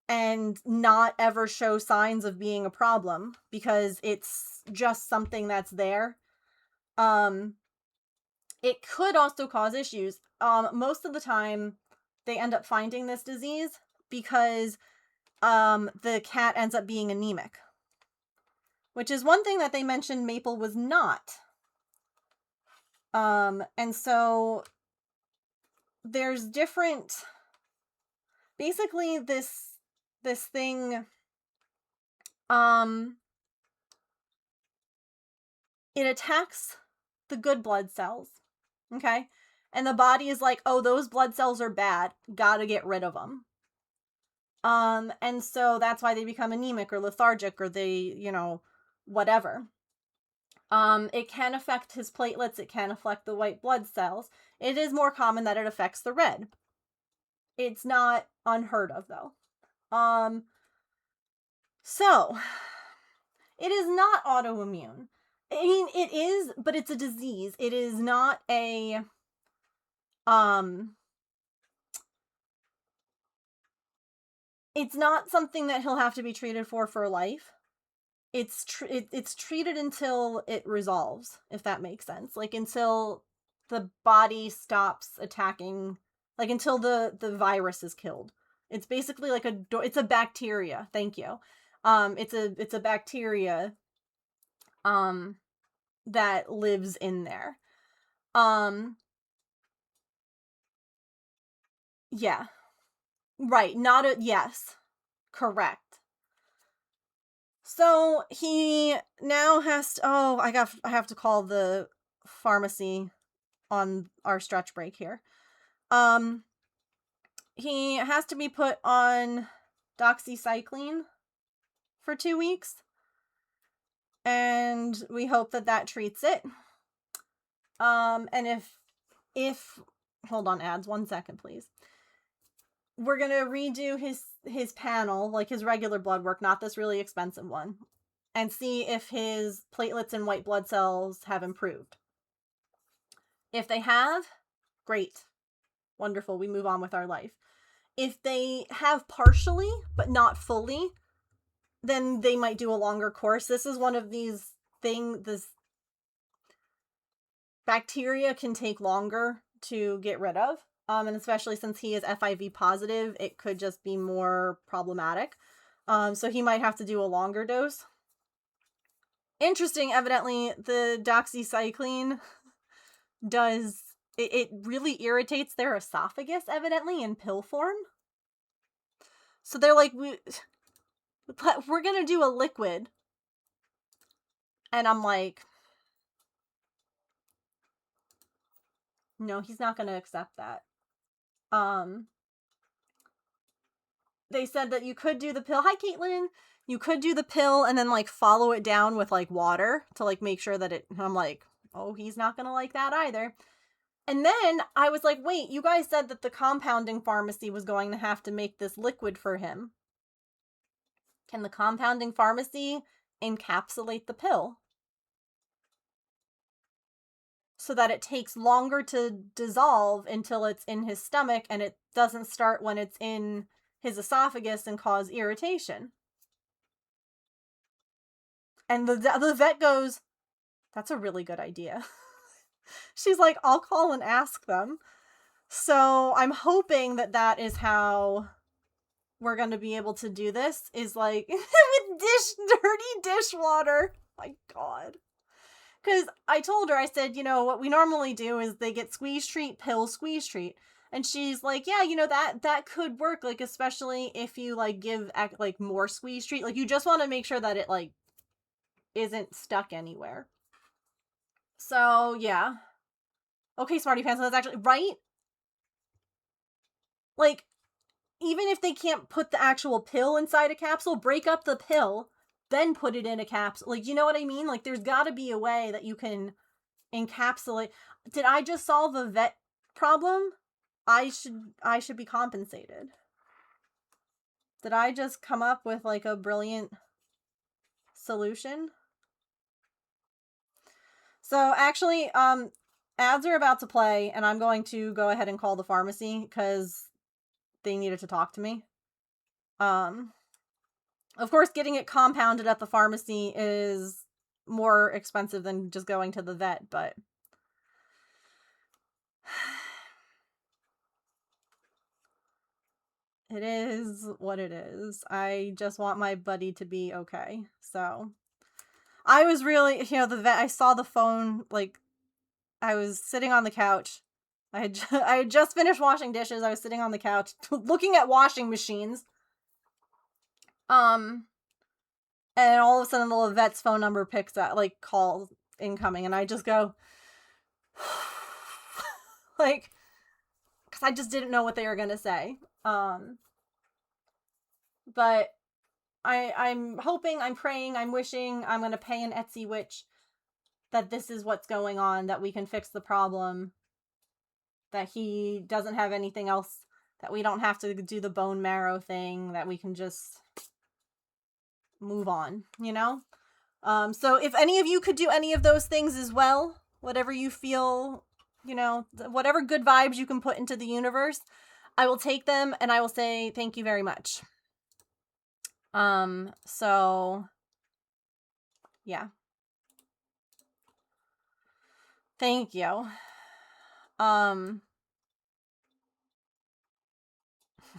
and not ever show signs of being a problem because it's just something that's there. It could also cause issues. Most of the time they end up finding this disease because the cat ends up being anemic, which is one thing that they mentioned Maple was not. And so there's different, basically this thing, it attacks the good blood cells, okay? And the body is like, oh, those blood cells are bad, gotta get rid of them. And so that's why they become anemic or lethargic or they, you know, whatever. It can affect his platelets, it can affect the white blood cells. It is more common that it affects the red. It's not unheard of though. So it is not autoimmune. I mean, it is, but it's a disease. It is not a, it's not something that he'll have to be treated for life. It's treated until it resolves, if that makes sense. Like until the body stops attacking, like until the virus is killed. It's basically like it's a bacteria. Thank you. It's a bacteria that lives in there. Yeah. Right, not a yes. Correct. So he now has to, oh, I have to call the pharmacy on our stretch break here. He has to be put on doxycycline for 2 weeks. And we hope that that treats it. And if hold on, ads, 1 second, please. We're going to redo his panel, like his regular blood work, not this really expensive one, and see if his platelets and white blood cells have improved. If they have, great. Wonderful. We move on with our life. If they have partially, but not fully, then they might do a longer course. This is one of these things, this bacteria can take longer to get rid of. And especially since he is FIV positive, it could just be more problematic. So he might have to do a longer dose. Interesting, evidently, the doxycycline does, it really irritates their esophagus, evidently, in pill form. So they're like, we're gonna do a liquid. And I'm like, no, he's not gonna accept that. They said that you could do the pill. Hi, Caitlin. You could do the pill and then, like, follow it down with, like, water to, like, make sure that it, I'm like, oh, he's not gonna like that either. And then I was like, wait, you guys said that the compounding pharmacy was going to have to make this liquid for him. Can the compounding pharmacy encapsulate the pill so that it takes longer to dissolve until it's in his stomach and it doesn't start when it's in his esophagus and cause irritation? And the vet goes, that's a really good idea. She's like, I'll call and ask them. So I'm hoping that that is how we're going to be able to do this, is like with dirty dishwater. My God. Because I told her, I said, you know, what we normally do is they get squeeze treat, pill, squeeze treat. And she's like, yeah, you know, that could work, like, especially if you, like, give, like, more squeeze treat. Like, you just want to make sure that it, like, isn't stuck anywhere. So, yeah. Okay, Smarty Pants, that's actually, right? Like, even if they can't put the actual pill inside a capsule, break up the pill, then put it in a capsule. Like, you know what I mean? Like, there's got to be a way that you can encapsulate. Did I just solve a vet problem? I should be compensated. Did I just come up with, like, a brilliant solution? So, actually, ads are about to play, and I'm going to go ahead and call the pharmacy, because they needed to talk to me. Of course, getting it compounded at the pharmacy is more expensive than just going to the vet, but it is what it is. I just want my buddy to be okay. So I was really, you know, the vet, I saw the phone, like, I was sitting on the couch. I had just finished washing dishes. I was sitting on the couch looking at washing machines. And all of a sudden the vet's phone number picks up, like, calls incoming, and I just go, like, because I just didn't know what they were gonna say. But I'm hoping, I'm praying, I'm wishing, I'm gonna pay an Etsy witch that this is what's going on, that we can fix the problem, that he doesn't have anything else, that we don't have to do the bone marrow thing, that we can just move on, you know? So if any of you could do any of those things as well, whatever you feel, you know, whatever good vibes you can put into the universe, I will take them and I will say thank you very much. So yeah. Thank you.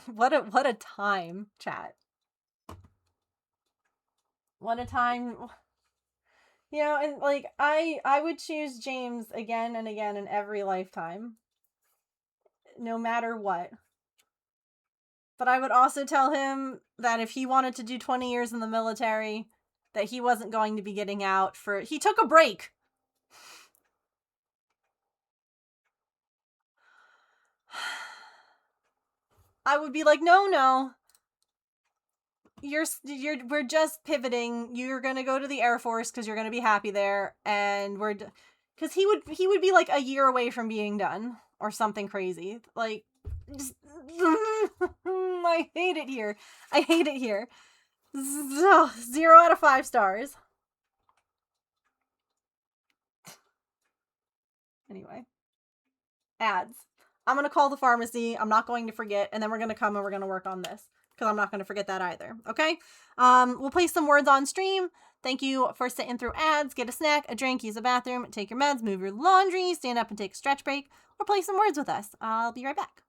What a time, chat. What a time. You know, and, like, I would choose James again and again in every lifetime, no matter what. But I would also tell him that if he wanted to do 20 years in the military, that he wasn't going to be getting out for... He took a break. I would be like, no. We're just pivoting. You're gonna go to the Air Force because you're gonna be happy there, and because he would be like a year away from being done or something crazy. Like, just, I hate it here. I hate it here. 0 out of 5 stars. Anyway, ads. I'm going to call the pharmacy. I'm not going to forget. And then we're going to come and we're going to work on this because I'm not going to forget that either. Okay. We'll place some words on stream. Thank you for sitting through ads. Get a snack, a drink, use a bathroom, take your meds, move your laundry, stand up and take a stretch break, or play some words with us. I'll be right back.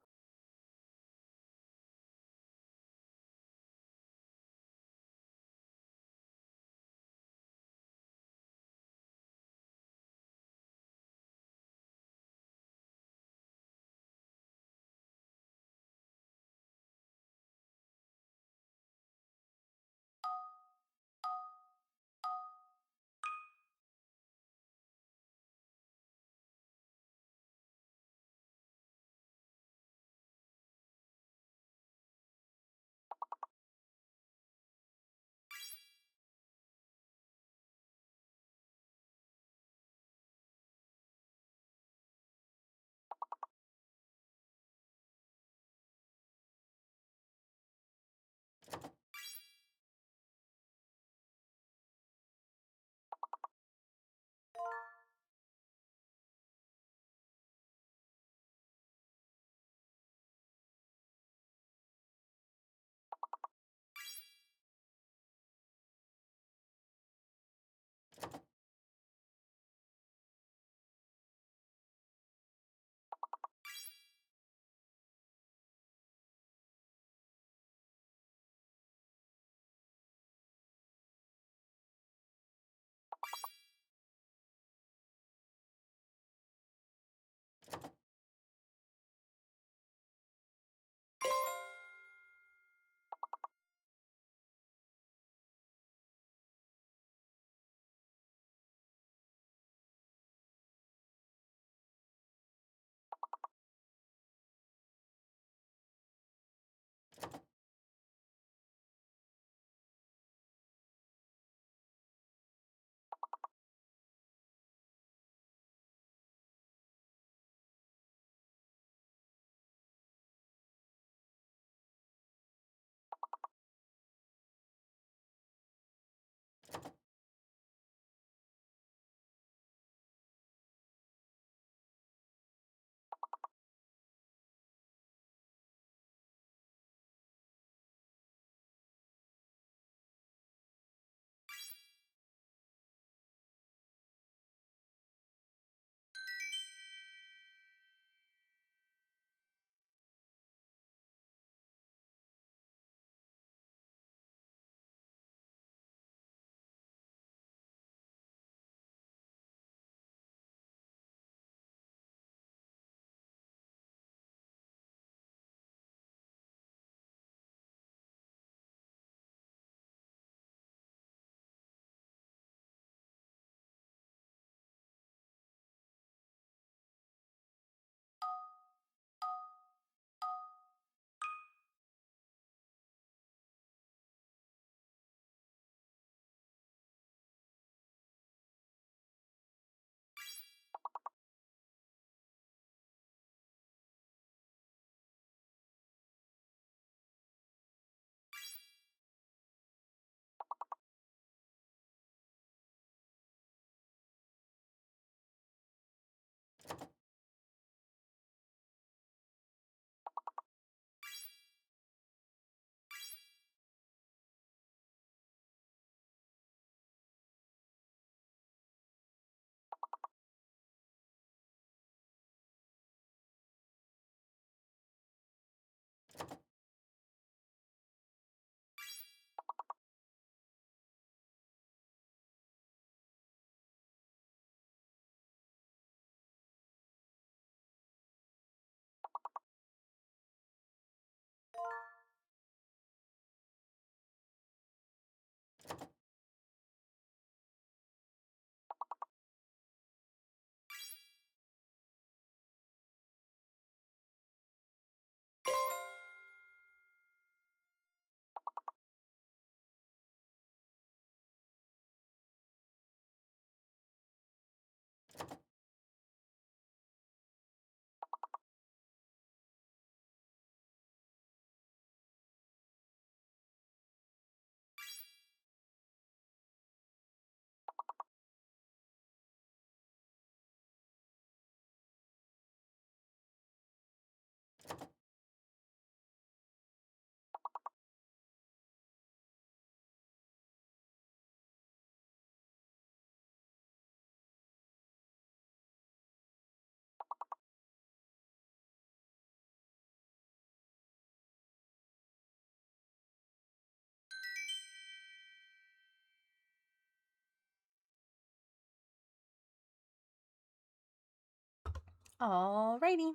Alrighty.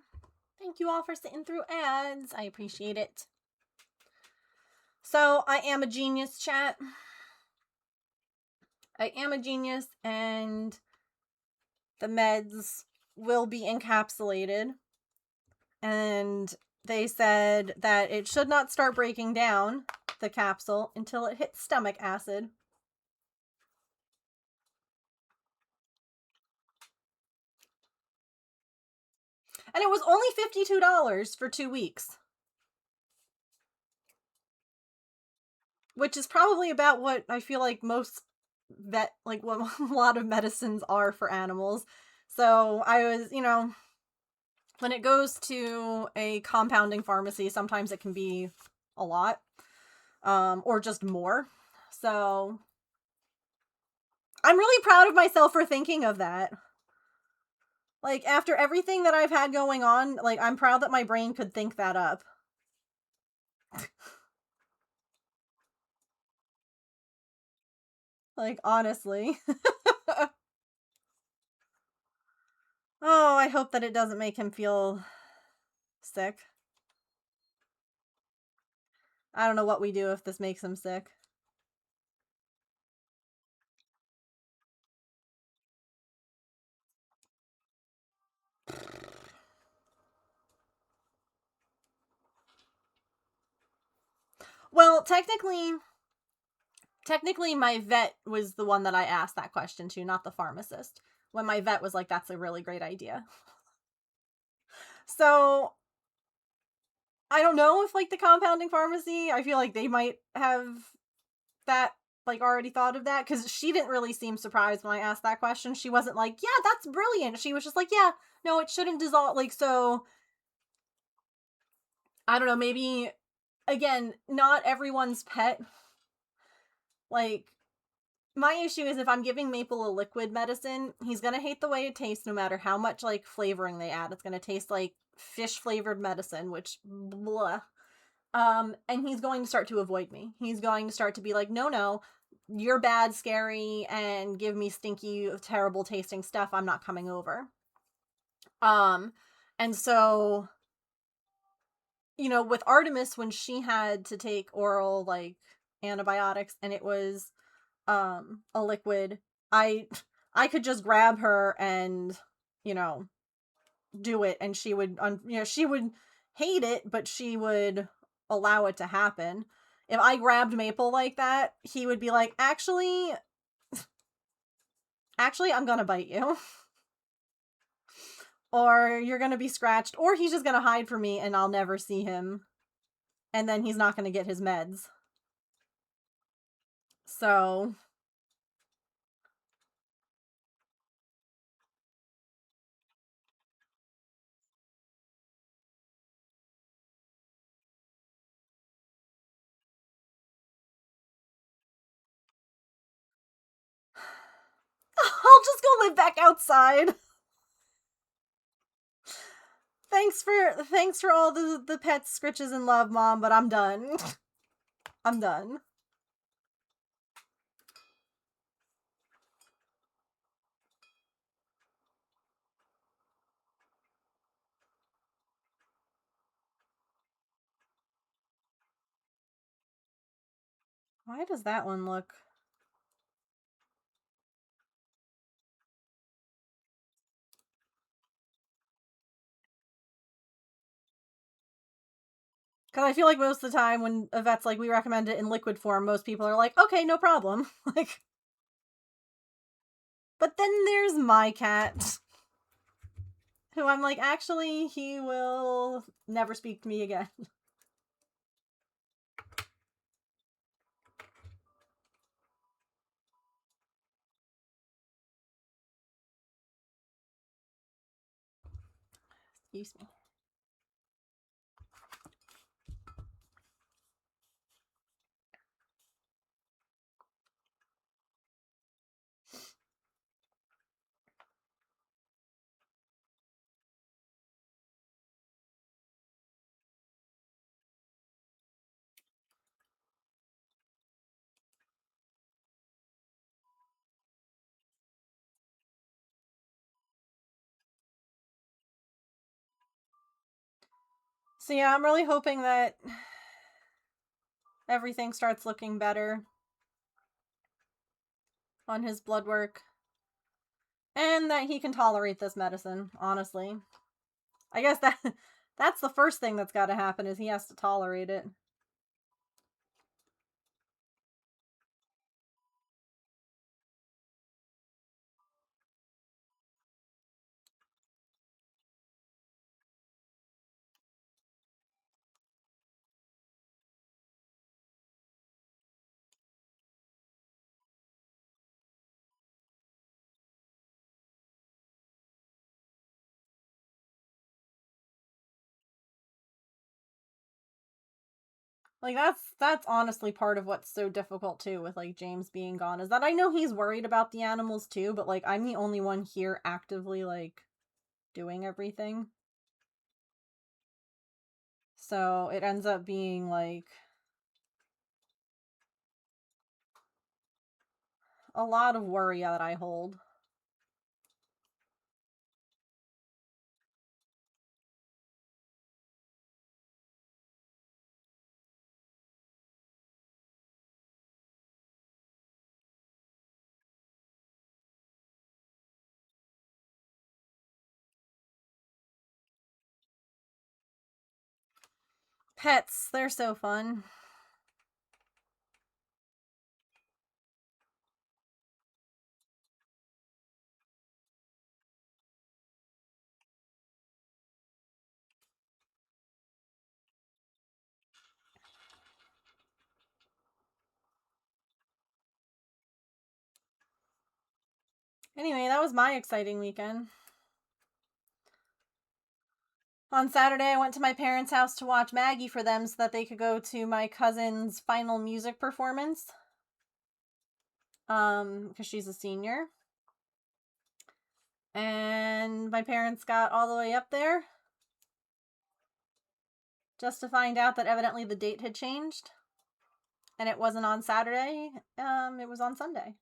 Thank you all for sitting through ads. I appreciate it. So, I am a genius, chat. I am a genius, and the meds will be encapsulated. And they said that it should not start breaking down, the capsule, until it hits stomach acid. And it was only $52 for 2 weeks. Which is probably about what I feel like most what a lot of medicines are for animals. So I was, when it goes to a compounding pharmacy, sometimes it can be a lot, or just more. So I'm really proud of myself for thinking of that. Like, after everything that I've had going on, like, I'm proud that my brain could think that up. Like, honestly. Oh, I hope that it doesn't make him feel sick. I don't know what we do if this makes him sick. Well, technically my vet was the one that I asked that question to, not the pharmacist. When my vet was like, that's a really great idea. So I don't know if like the compounding pharmacy, I feel like they might have that like already thought of that, because she didn't really seem surprised when I asked that question. She wasn't like, yeah, that's brilliant. She was just like, yeah, no, it shouldn't dissolve. Like, so I don't know, maybe again, not everyone's pet. Like, my issue is if I'm giving Maple a liquid medicine, he's gonna hate the way it tastes no matter how much like flavoring they add. It's gonna taste like fish flavored medicine, which blah. And he's going to start to avoid me. He's going to start to be like, no, you're bad, scary, and give me stinky, terrible tasting stuff. I'm not coming over. And so, with Artemis, when she had to take oral like antibiotics and it was a liquid, I could just grab her and, do it, and she would she would hate it, but she would allow it to happen. If I grabbed Maple like that, he would be like, actually I'm gonna bite you. Or you're gonna be scratched, or he's just gonna hide from me and I'll never see him, and then he's not gonna get his meds. So I'll just go live back outside. Thanks for all the pets, scritches, and love, Mom, but I'm done. I'm done. Why does that one look? Because I feel like most of the time when a vet's like, we recommend it in liquid form, most people are like, okay, no problem. Like, but then there's my cat, who I'm like, actually, he will never speak to me again. Excuse me. So yeah, I'm really hoping that everything starts looking better on his blood work and that he can tolerate this medicine, honestly. I guess that's the first thing that's got to happen is he has to tolerate it. Like that's honestly part of what's so difficult too with like James being gone is that I know he's worried about the animals too, but like I'm the only one here actively like doing everything. So it ends up being like a lot of worry that I hold. Pets, they're so fun. Anyway, that was my exciting weekend. On Saturday, I went to my parents' house to watch Maggie for them so that they could go to my cousin's final music performance. Because she's a senior. And my parents got all the way up there just to find out that evidently the date had changed. And it wasn't on Saturday, it was on Sunday.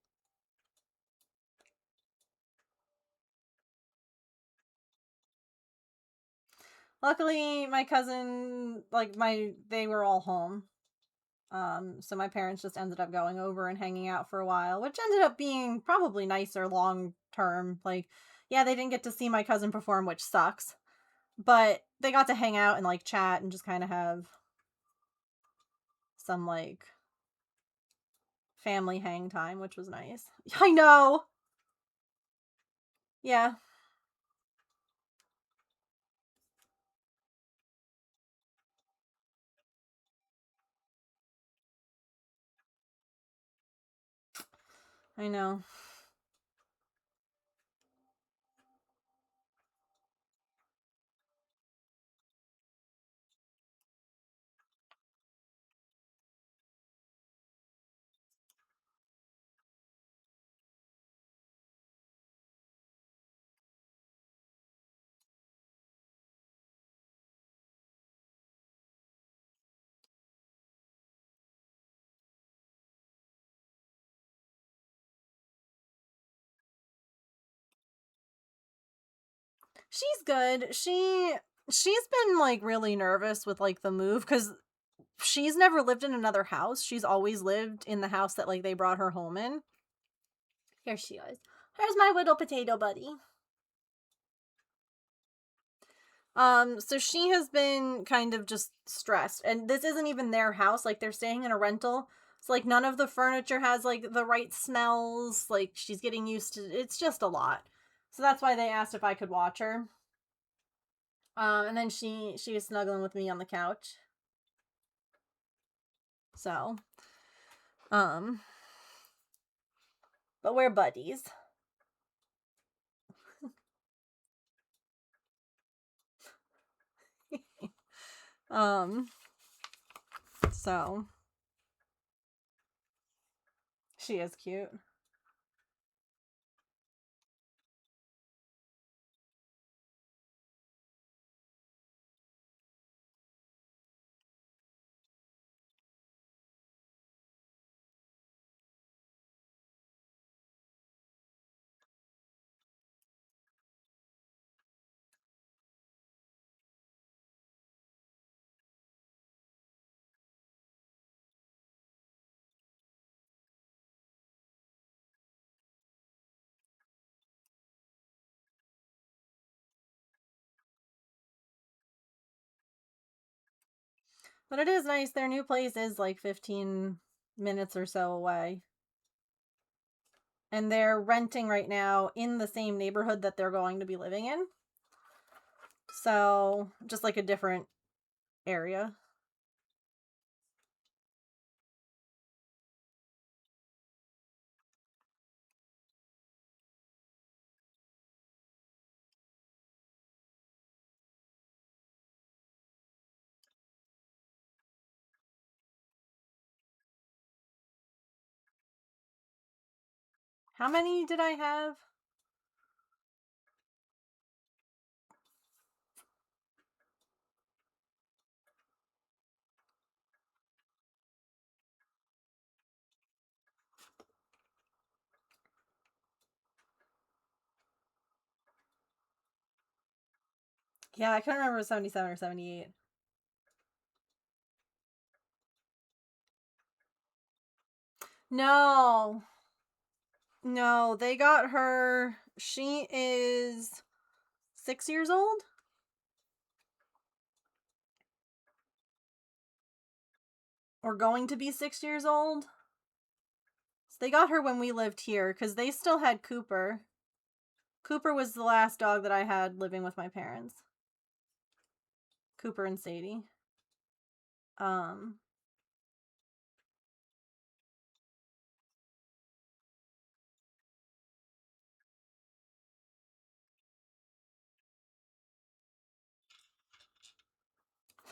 Luckily, my cousin, they were all home. So my parents just ended up going over and hanging out for a while, which ended up being probably nicer long term. Like, yeah, they didn't get to see my cousin perform, which sucks, but they got to hang out and like chat and just kind of have some like family hang time, which was nice. I know. Yeah. I know. She's good. She's been like really nervous with like the move cuz she's never lived in another house. She's always lived in the house that like they brought her home in. Here she is. Here's my little potato buddy. So she has been kind of just stressed. And this isn't even their house, like they're staying in a rental. So like none of the furniture has like the right smells. Like she's getting used to it's just a lot. So that's why they asked if I could watch her. And then she was snuggling with me on the couch. So, um but we're buddies. um so she is cute. But it is nice. Their new place is like 15 minutes or so away. And they're renting right now in the same neighborhood that they're going to be living in. So, just like a different area. How many did I have? Yeah, I couldn't remember 77 or 78. No. No, they got her. She is 6 years old? Or going to be 6 years old? So they got her when we lived here because they still had Cooper. Cooper was the last dog that I had living with my parents. Cooper and Sadie.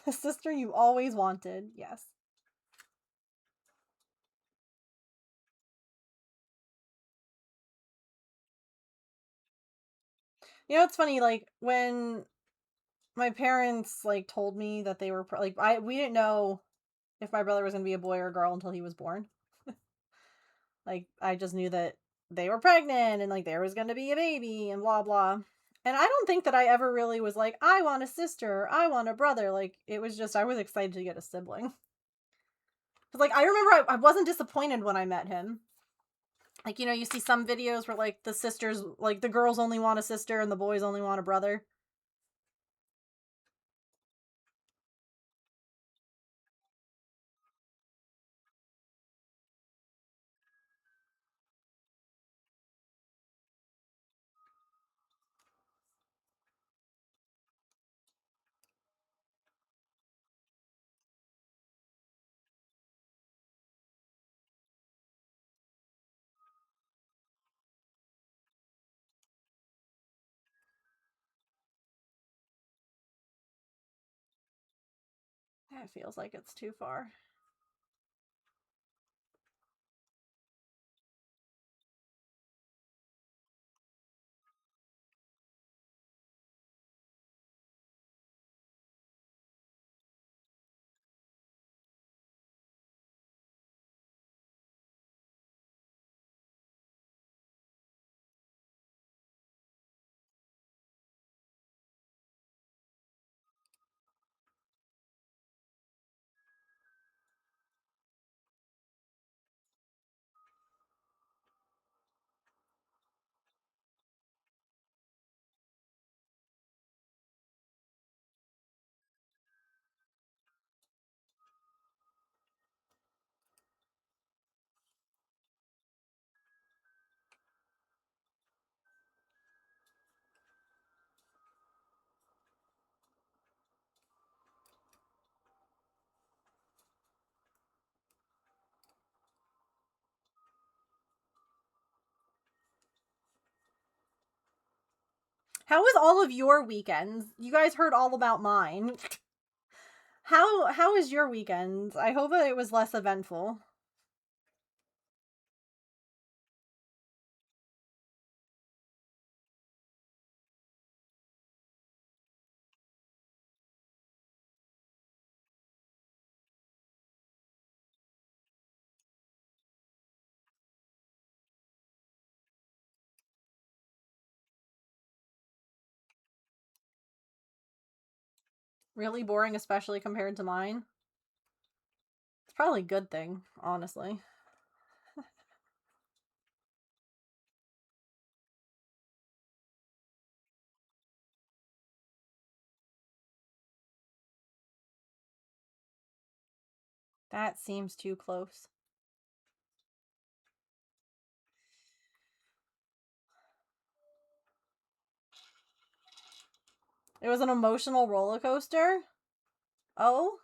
The sister you always wanted, yes. You know, it's funny, like, when my parents, like, told me that they were, we didn't know if my brother was gonna be a boy or a girl until he was born. Like, I just knew that they were pregnant and, like, there was gonna be a baby and blah, blah. And I don't think that I ever really was like, I want a sister, I want a brother. Like, it was just, I was excited to get a sibling. Like, I remember I wasn't disappointed when I met him. Like, you know, you see some videos where, like, the sisters, like, the girls only want a sister and the boys only want a brother. It feels like it's too far. How was all of your weekends? You guys heard all about mine. How was your weekend? I hope that it was less eventful. Really boring, especially compared to mine. It's probably a good thing, honestly. That seems too close. It was an emotional roller coaster? Oh?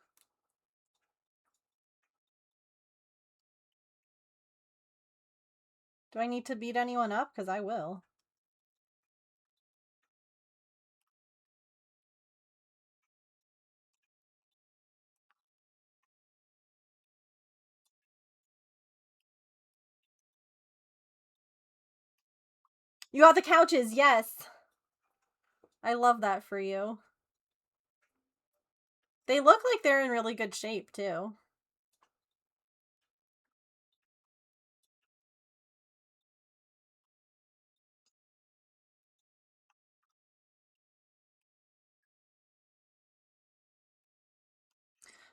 Do I need to beat anyone up? Because I will. You got the couches, yes! I love that for you. They look like they're in really good shape, too.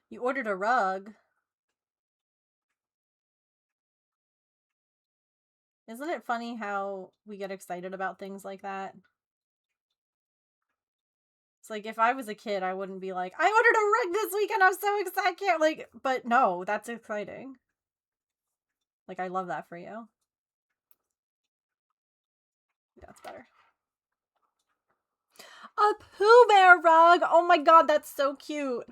You ordered a rug. Isn't it funny how we get excited about things like that? It's like, if I was a kid, I wouldn't be like, I ordered a rug this weekend, I'm so excited, like, but no, that's exciting. Like, I love that for you. Yeah, that's better. A Pooh Bear rug! Oh my god, that's so cute!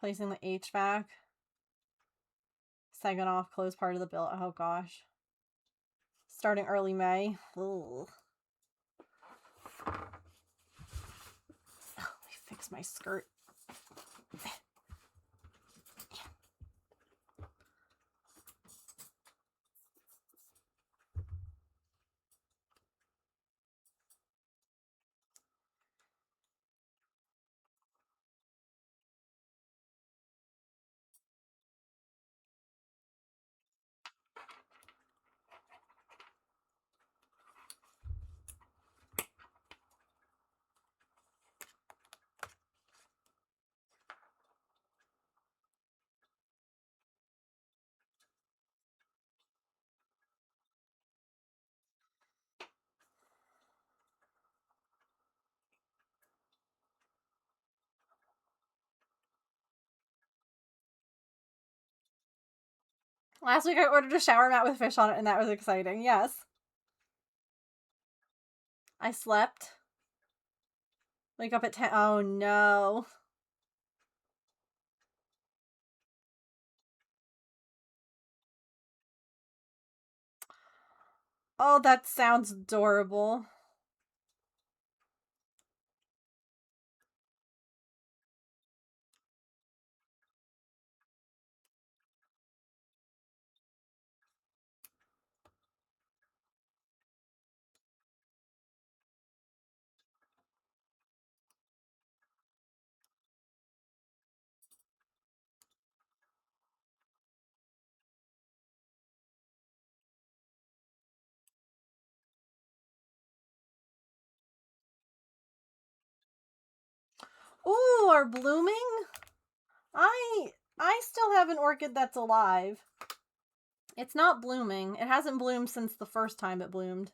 Placing the HVAC. Second off, close part of the bill. Oh gosh. Starting early May. Ugh. Let me fix my skirt. Last week I ordered a shower mat with fish on it, and that was exciting. Yes. I slept. Wake up at 10. Oh no. Oh, that sounds adorable. Ooh, are blooming? I still have an orchid that's alive. It's not blooming. It hasn't bloomed since the first time it bloomed.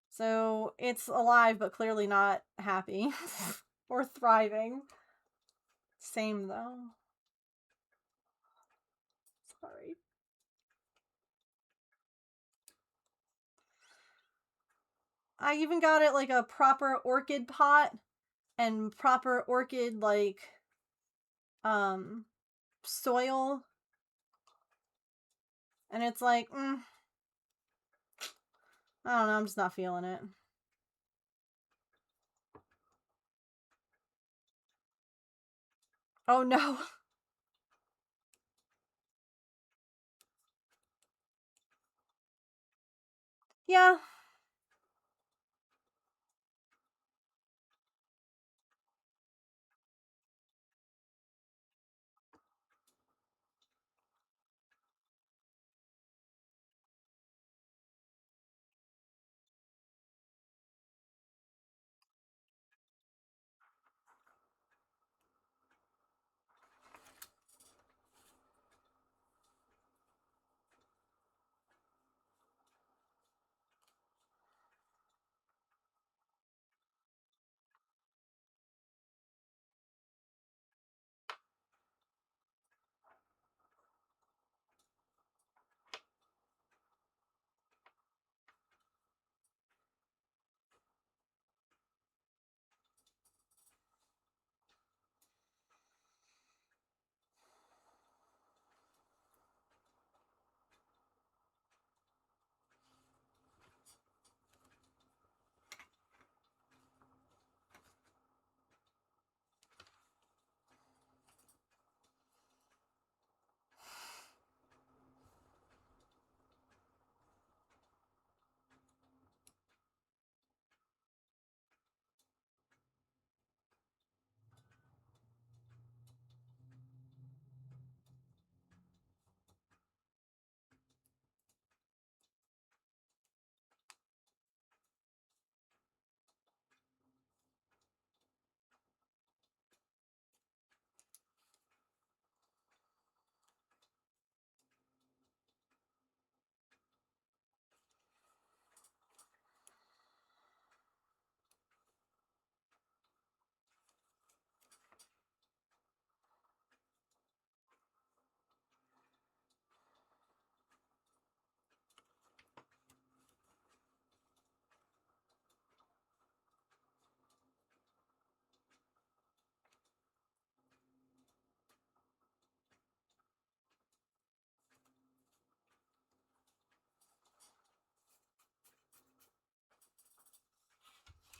So it's alive, but clearly not happy or thriving. Same though. Sorry. I even got it like a proper orchid pot and proper orchid like soil. And it's like, I don't know, I'm just not feeling it. Oh no. Yeah.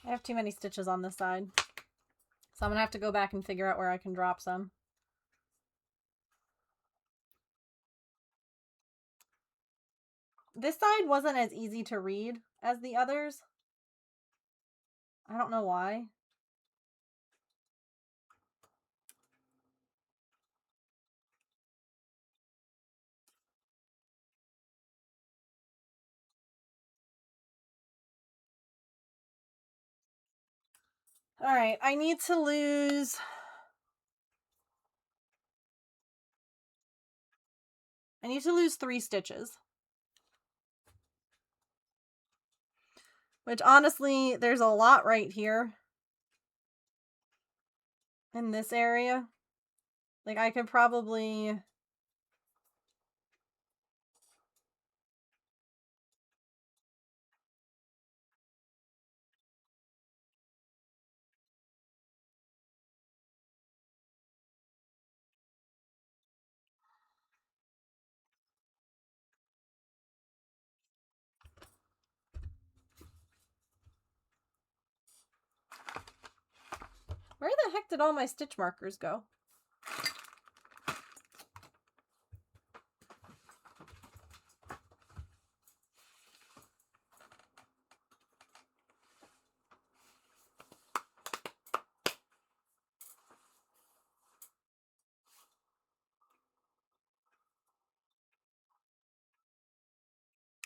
I have too many stitches on this side. So I'm going to have to go back and figure out where I can drop some. This side wasn't as easy to read as the others. I don't know why. All right, I need to lose... I need to lose 3 stitches. Which, honestly, there's a lot right here. In this area. Like, I could probably... Where the heck did all my stitch markers go?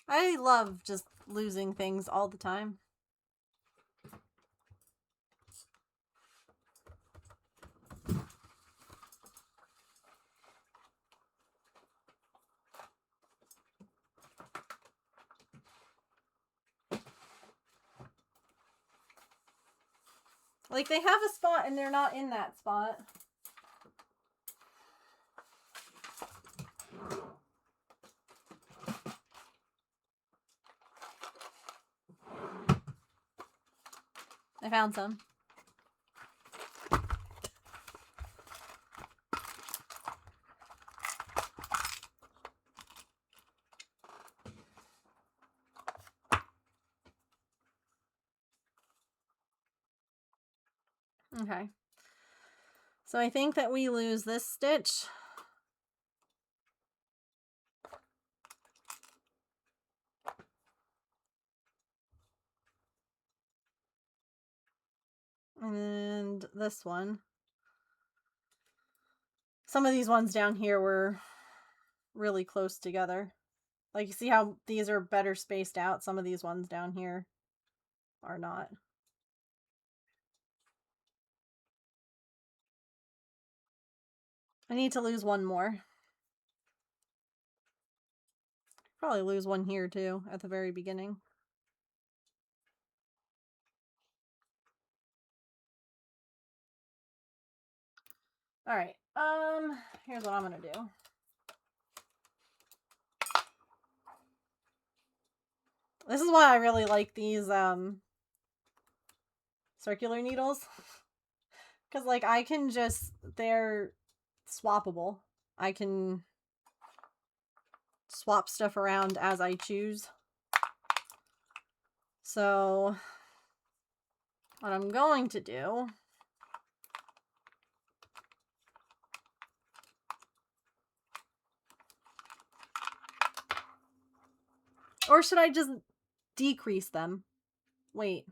I love just losing things all the time. Like, they have a spot and they're not in that spot. I found some. Okay. So I think that we lose this stitch. And this one. Some of these ones down here were really close together. Like, you see how these are better spaced out? Some of these ones down here are not. I need to lose one more. Probably lose one here too at the very beginning. All right. Here's what I'm going to do. This is why I really like these circular needles. Cuz like I can just, they're swappable. I can swap stuff around as I choose. So what I'm going to do or should I just decrease them? Wait.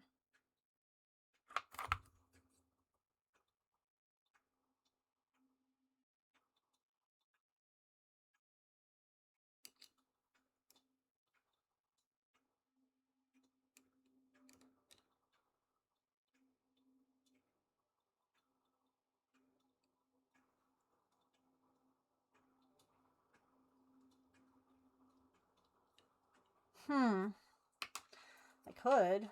I could.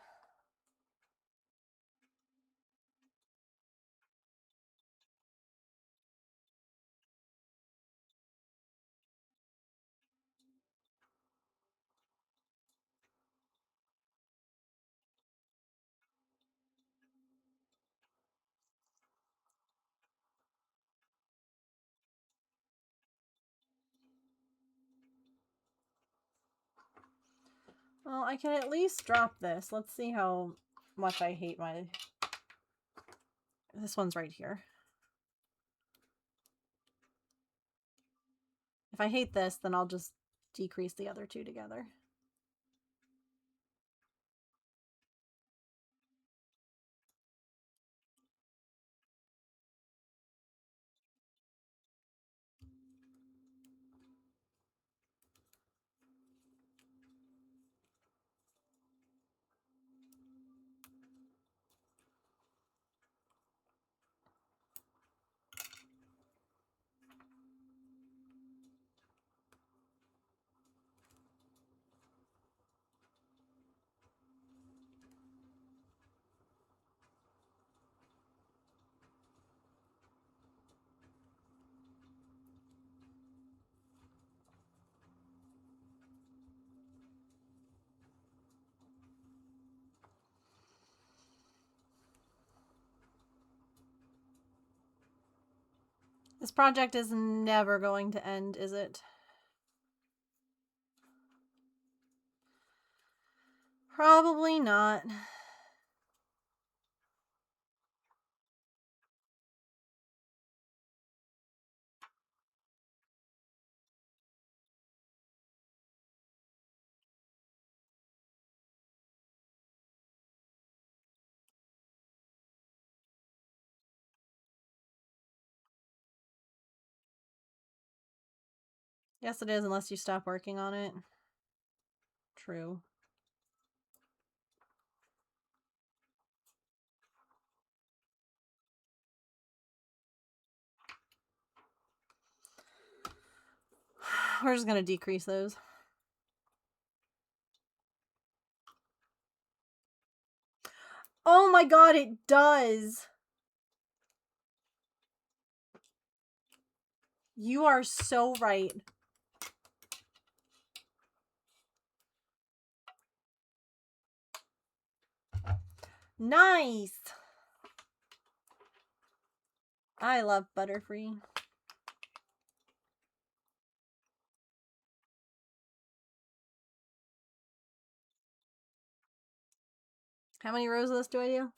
Well, I can at least drop this. Let's see how much I hate my... This one's right here. If I hate this, then I'll just decrease the other two together. This project is never going to end, is it? Probably not. Yes, it is, unless you stop working on it. True. We're just going to decrease those. Oh my god, it does! You are so right. Nice! I love Butterfree. How many rows of this do I do?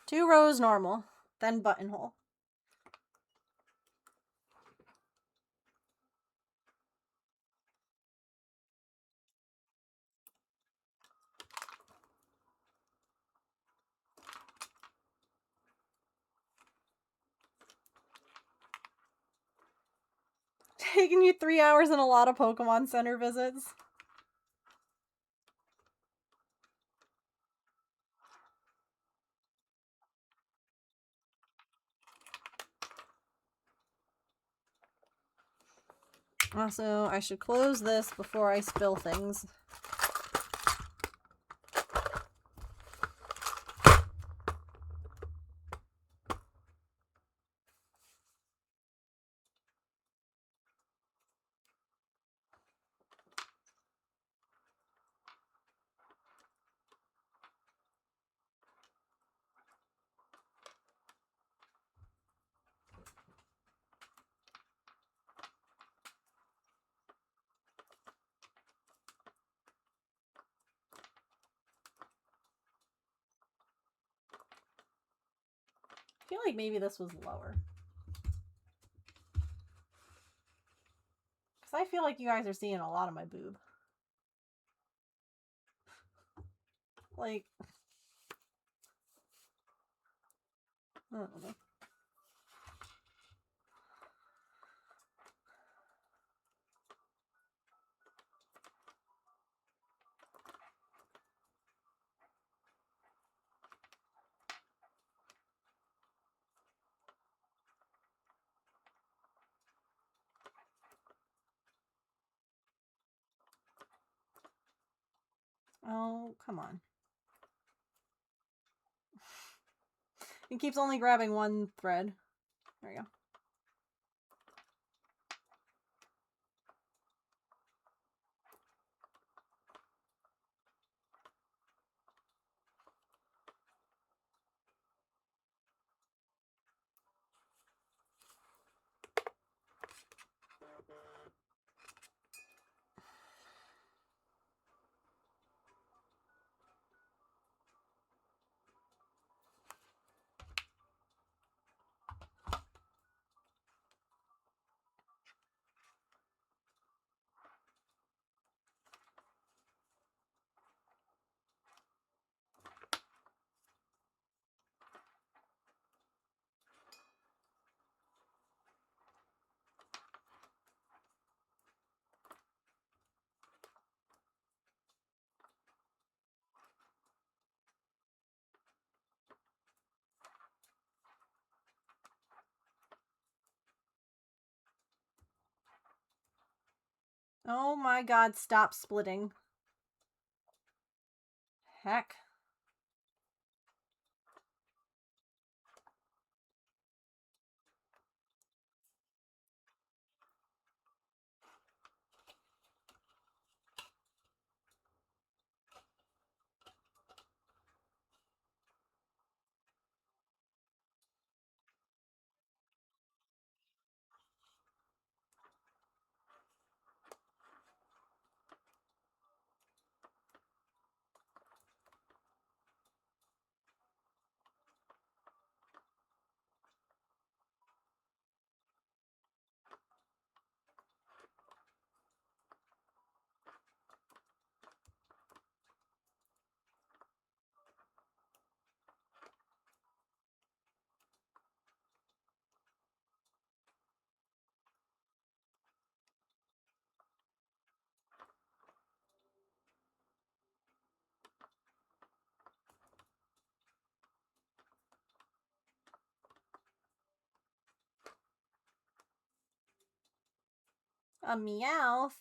Two rows normal, then buttonhole. Taking you 3 hours and a lot of Pokemon Center visits. Also, I should close this before I spill things. I feel like maybe this was lower. Because I feel like you guys are seeing a lot of my boob. Like, I don't know. Oh, come on. It keeps only grabbing one thread. There you go. Oh my god, stop splitting. Heck. A Meowth.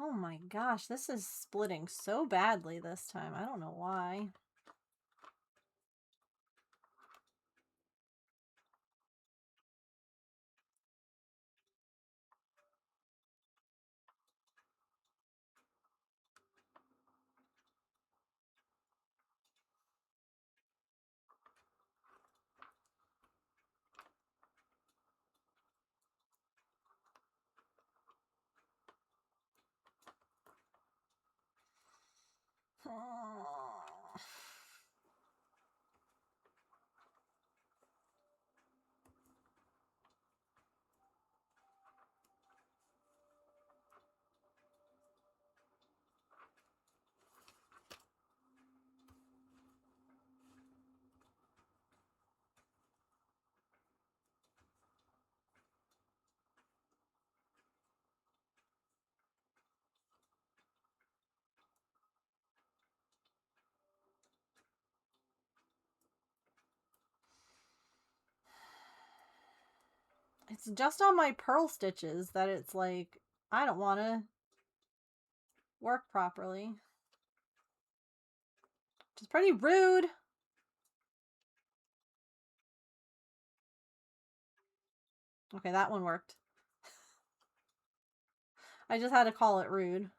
Oh my gosh, this is splitting so badly this time. I don't know why. It's just on my pearl stitches that it's like, I don't want to work properly. Which is pretty rude. Okay, that one worked. I just had to call it rude.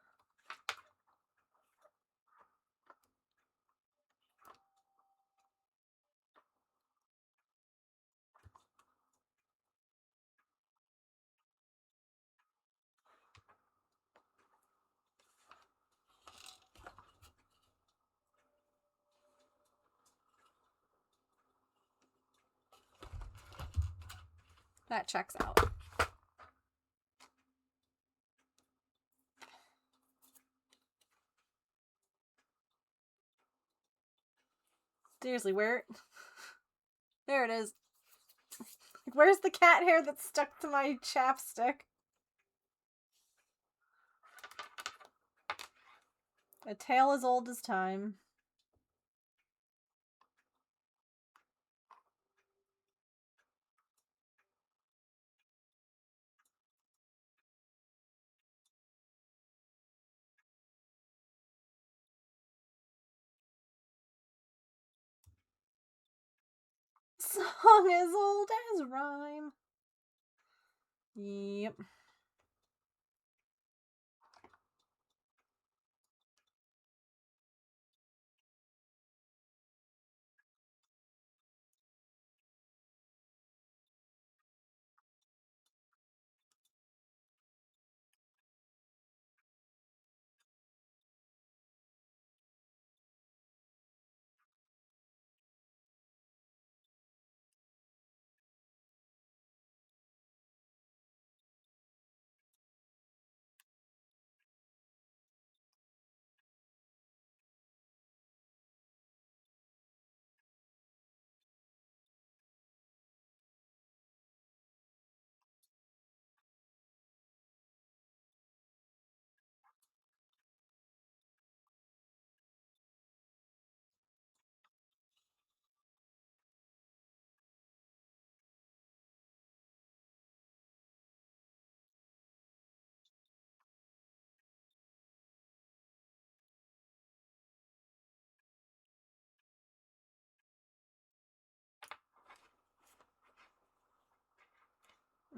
That checks out. Seriously, where? There it is. Where's the cat hair that's stuck to my chapstick? A tale as old as time. Song as old as rhyme. Yep.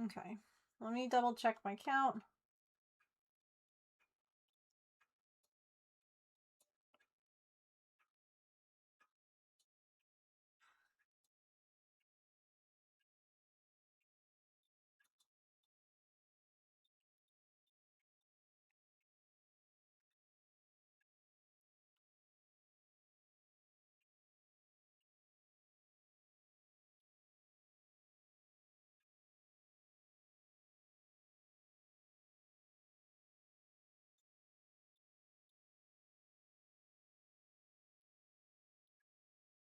Okay. Let me double check my count.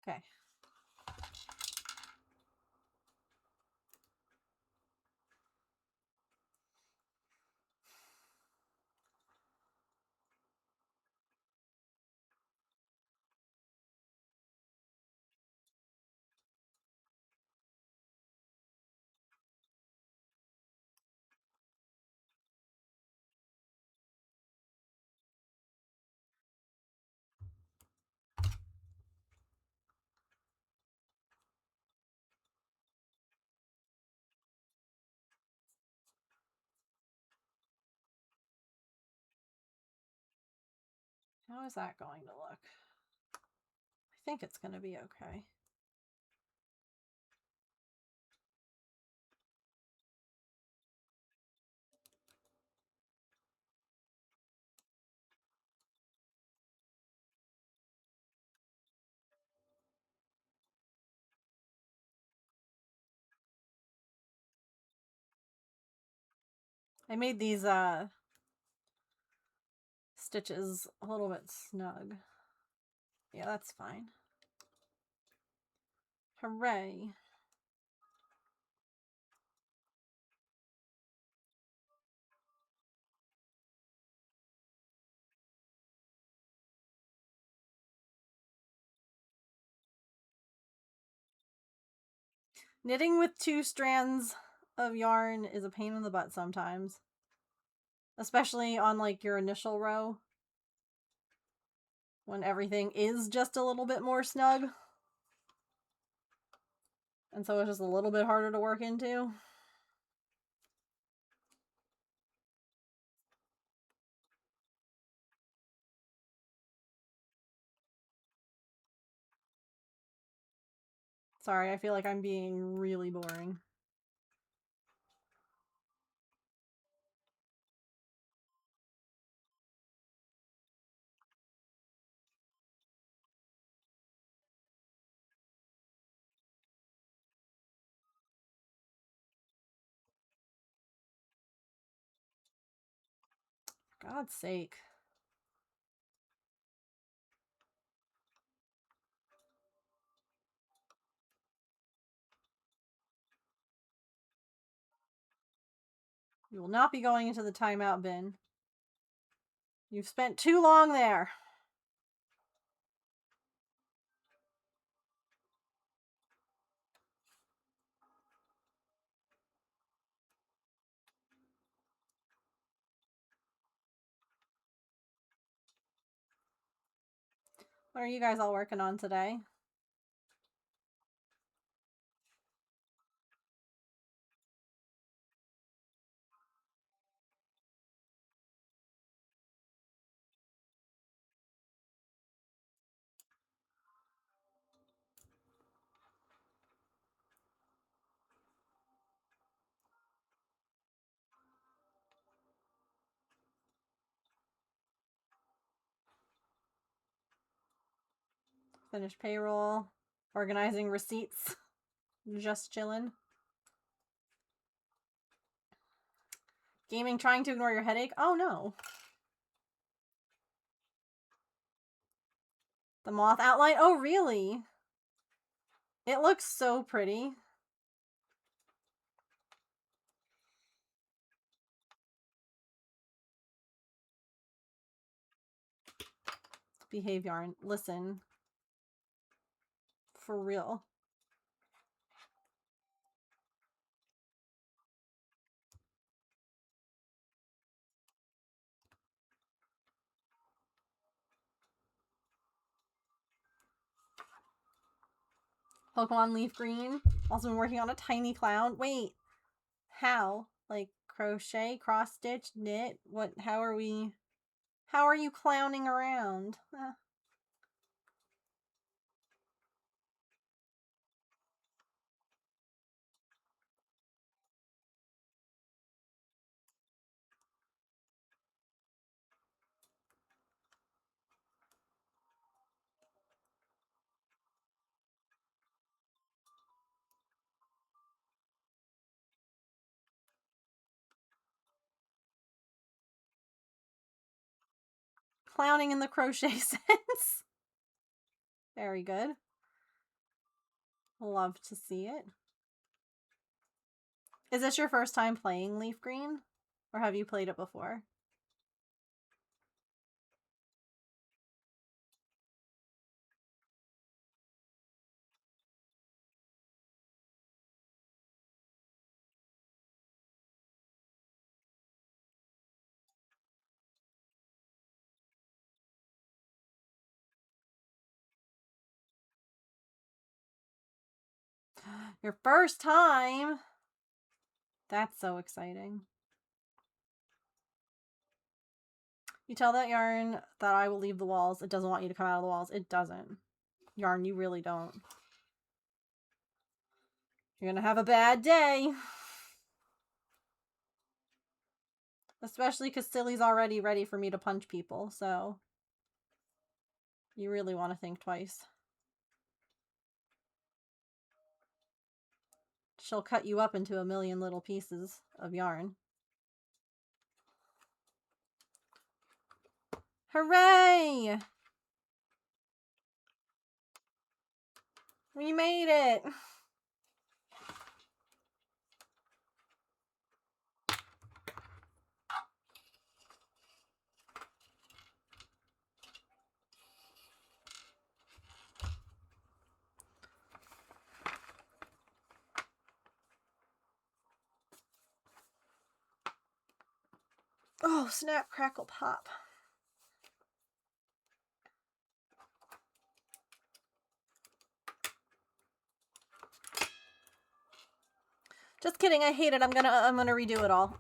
Okay. How is that going to look? I think it's going to be okay. I made these stitches a little bit snug. Yeah, that's fine. Hooray. Knitting with 2 strands of yarn is a pain in the butt sometimes. Especially on like your initial row. When everything is just a little bit more snug. And so it's just a little bit harder to work into. Sorry, I feel like I'm being really boring. For God's sake. You will not be going into the timeout bin. You've spent too long there. What are you guys all working on today? Finish payroll. Organizing receipts. Just chilling. Gaming trying to ignore your headache? Oh no. The moth outline? Oh really? It looks so pretty. Behave, yarn. Listen. For real. Pokemon Leaf Green. Also been working on a tiny clown. Wait. How? Like crochet, cross stitch, knit? What? How are you clowning around? Clowning in the crochet sense. Very good. Love to see it. Is this your first time playing Leaf Green? Or have you played it before? Your first time? That's so exciting. You tell that yarn that I will leave the walls. It doesn't want you to come out of the walls. It doesn't. Yarn, you really don't. You're gonna have a bad day. Especially because Silly's already ready for me to punch people, so you really want to think twice. She'll cut you up into a million little pieces of yarn. Hooray! We made it! Oh, snap, crackle, pop. Just kidding, I hate it. I'm gonna redo it all.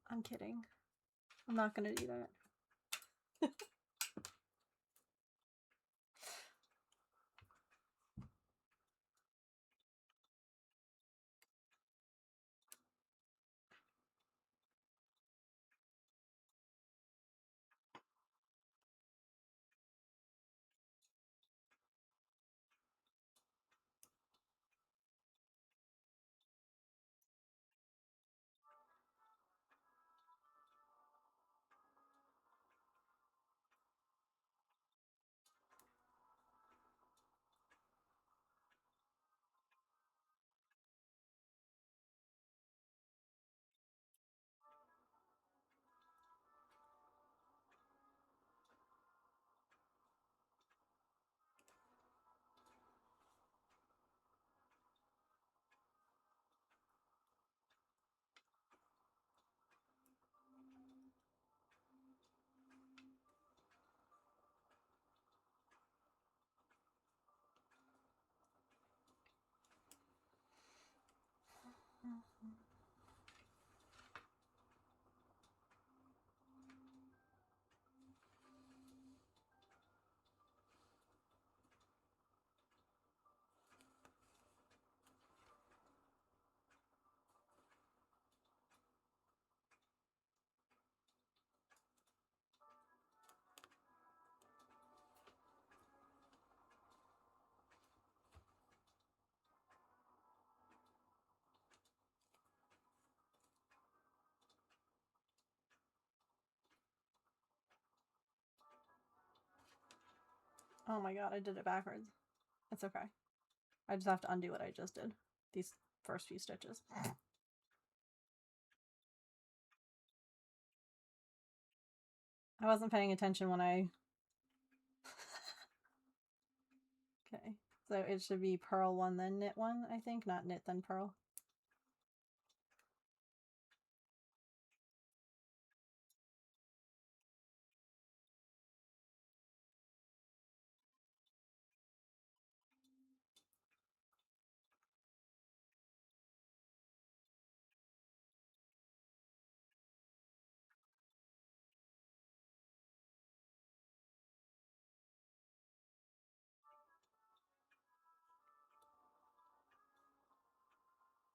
I'm kidding. I'm not gonna do that. Oh my god, I did it backwards. It's okay. I just have to undo what I just did. These first few stitches. I wasn't paying attention when I... Okay. So it should be purl one, then knit one, I think. Not knit, then purl.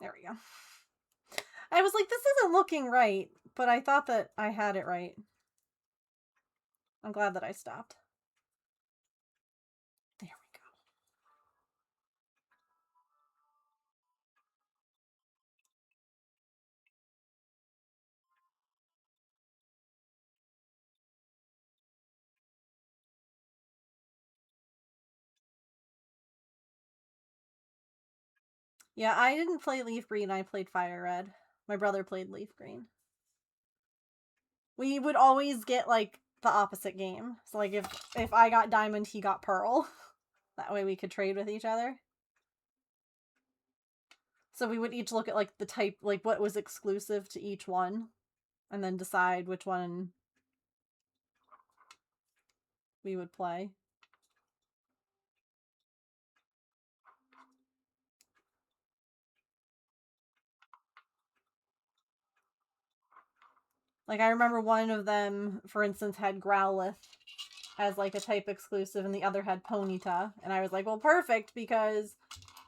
There we go. I was like, this isn't looking right, but I thought that I had it right. I'm glad that I stopped. There we go. Yeah, I didn't play Leaf Green, I played Fire Red. My brother played Leaf Green. We would always get, like, the opposite game. So, like, if I got Diamond, he got Pearl. That way we could trade with each other. So we would each look at, like, the type, like, what was exclusive to each one. And then decide which one we would play. Like, I remember one of them, for instance, had Growlithe as, like, a type exclusive, and the other had Ponyta. And I was like, well, perfect, because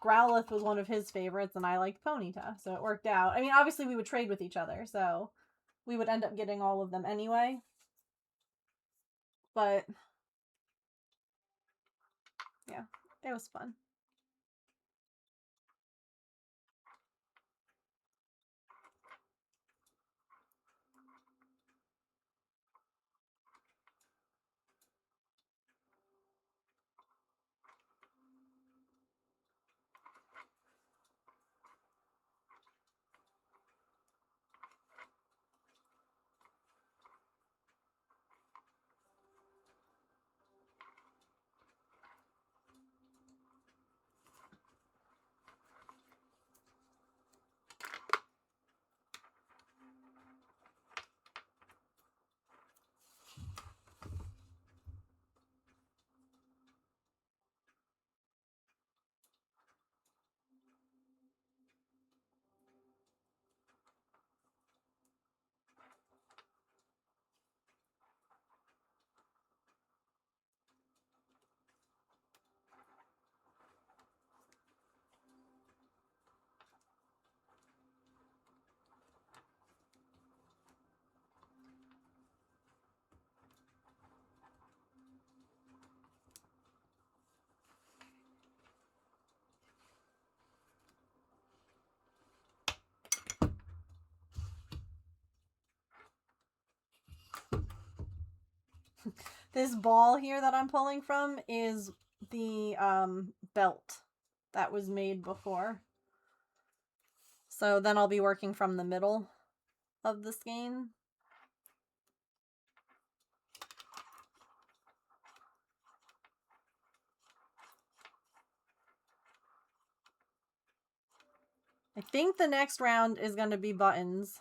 Growlithe was one of his favorites, and I liked Ponyta, so it worked out. I mean, obviously, we would trade with each other, so we would end up getting all of them anyway. But, yeah, it was fun. This ball here that I'm pulling from is the belt that was made before. So then I'll be working from the middle of the skein. I think the next round is going to be buttons.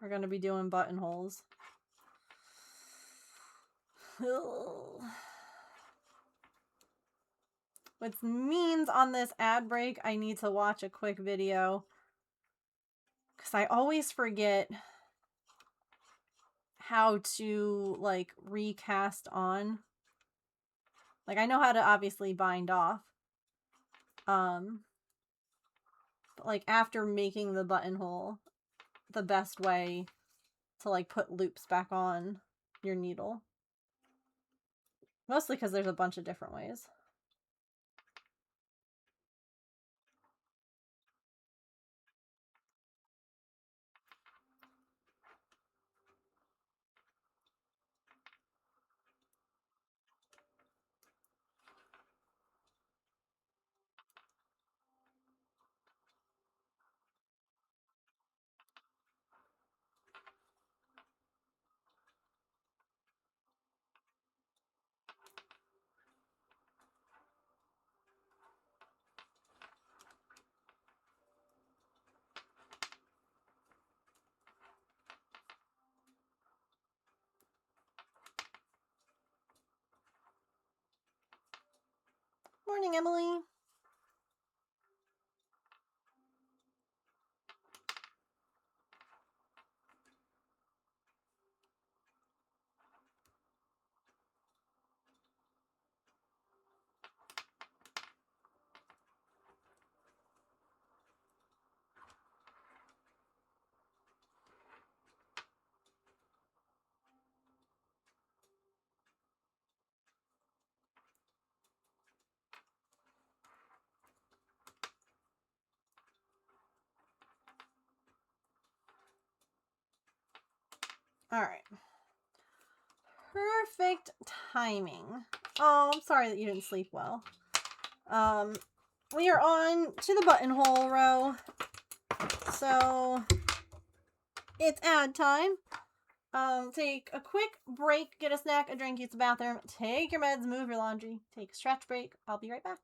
We're going to be doing buttonholes. Which means on this ad break, I need to watch a quick video. Because I always forget how to, like, recast on. Like, I know how to obviously bind off. But, like, after making the buttonhole, the best way to, like, put loops back on your needle. Mostly because there's a bunch of different ways. Morning, Emily. All right. Perfect timing. Oh, I'm sorry that you didn't sleep well. We are on to the buttonhole row. So it's ad time. Take a quick break, get a snack, a drink, use the bathroom, take your meds, move your laundry, take a stretch break. I'll be right back.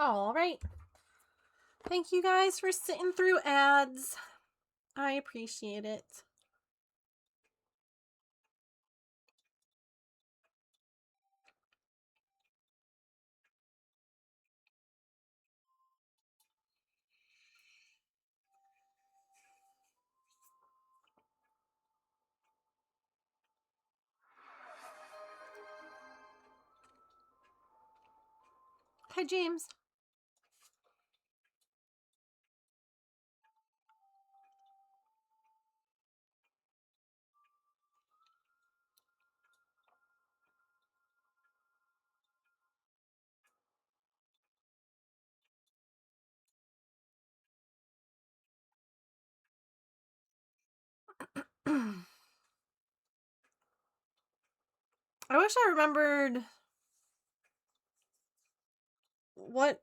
All right. Thank you guys for sitting through ads. I appreciate it. Hi, James. I wish I remembered what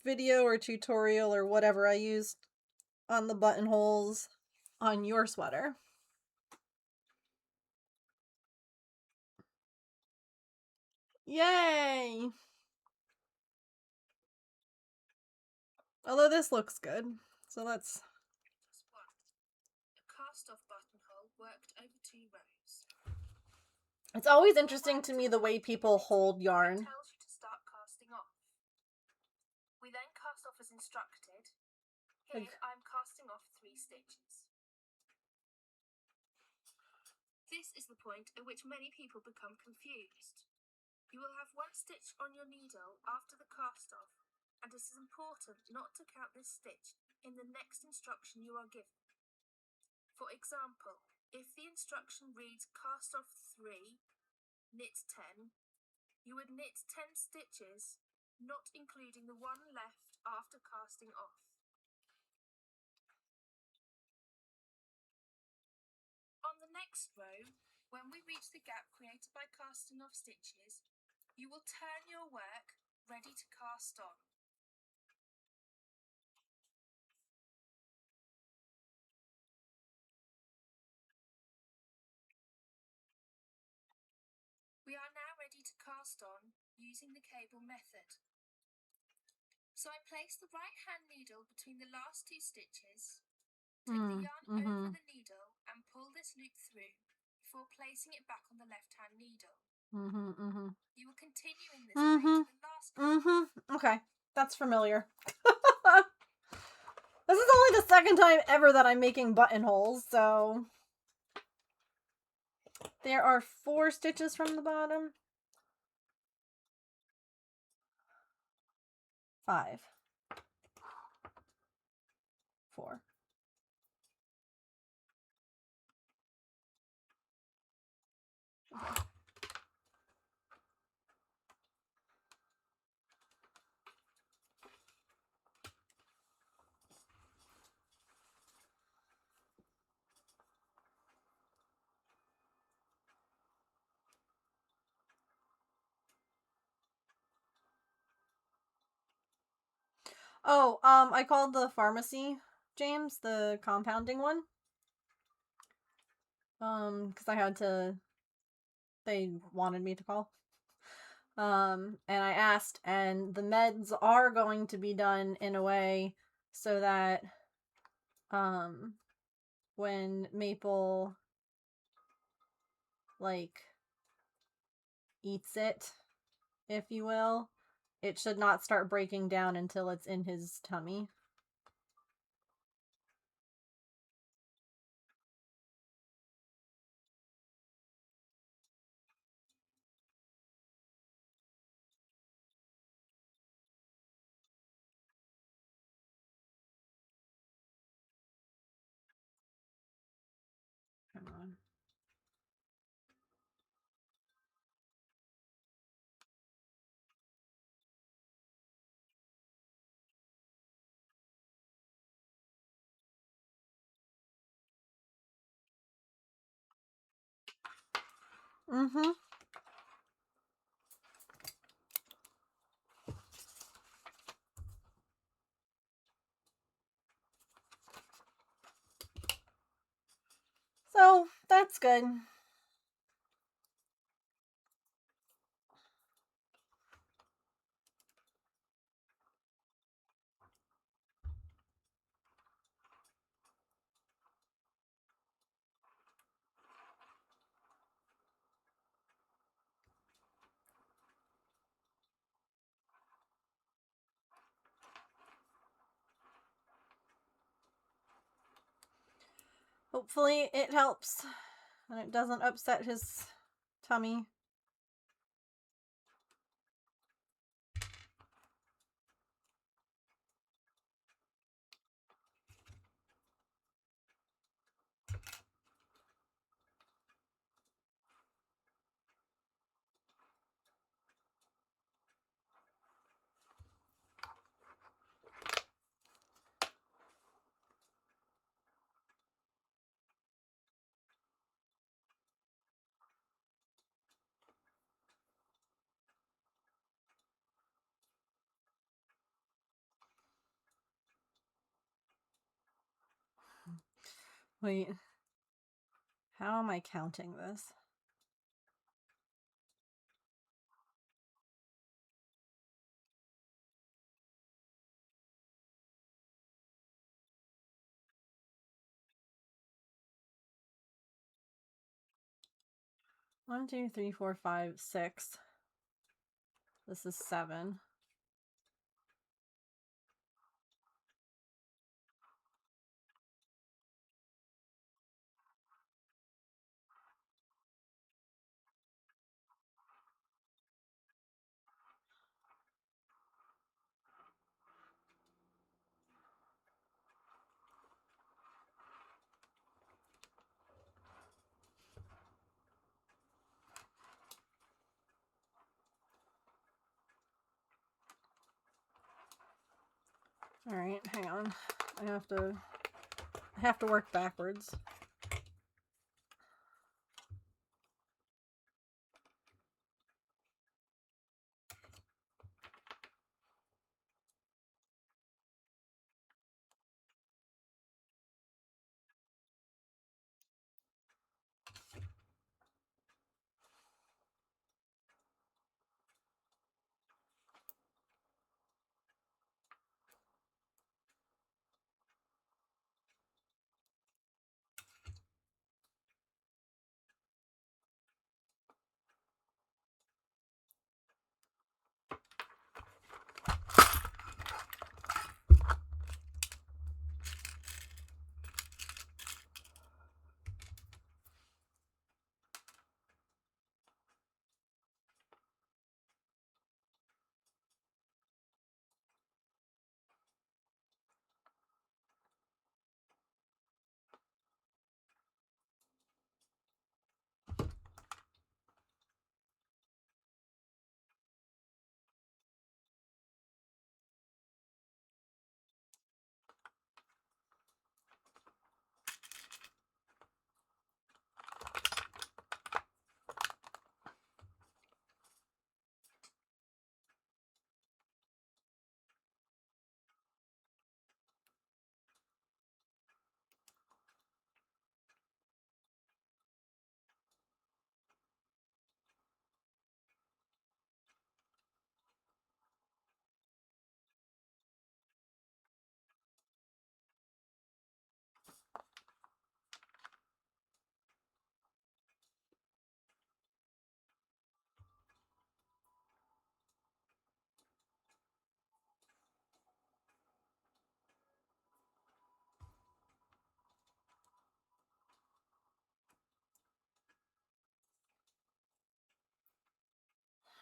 video or tutorial or whatever I used on the buttonholes on your sweater. Yay! Although this looks good, so let's... A cast-off buttonhole worked over 2 rows. It's always interesting to me the way people hold yarn. It tells you to start casting off. We then cast off as instructed. Here I'm casting off 3 stitches. This is the point at which many people become confused. You will have 1 stitch on your needle after the cast off, and it is important not to count this stitch in the next instruction you are given. For example, if the instruction reads cast off 3, knit 10, you would knit 10 stitches, not including the 1 left after casting off. On the next row, when we reach the gap created by casting off stitches, you will turn your work ready to cast on. We are now ready to cast on using the cable method. So I place the right hand needle between the last 2 stitches, take the yarn over the needle and pull this loop through before placing it back on the left hand needle. You will continue in this way to the last. Okay, that's familiar. This is only the second time ever that I'm making buttonholes, so... There are 4 stitches from the bottom. 5. 4. Okay. Oh, I called the pharmacy, James, the compounding one. Because I had to... They wanted me to call. And I asked, and the meds are going to be done in a way so that, when Maple, like, eats it, if you will, it should not start breaking down until it's in his tummy. Come on. So, that's good. Hopefully it helps and it doesn't upset his tummy. Wait, how am I counting this? One, two, three, four, five, six. This is 7. All right, hang on. I have to work backwards.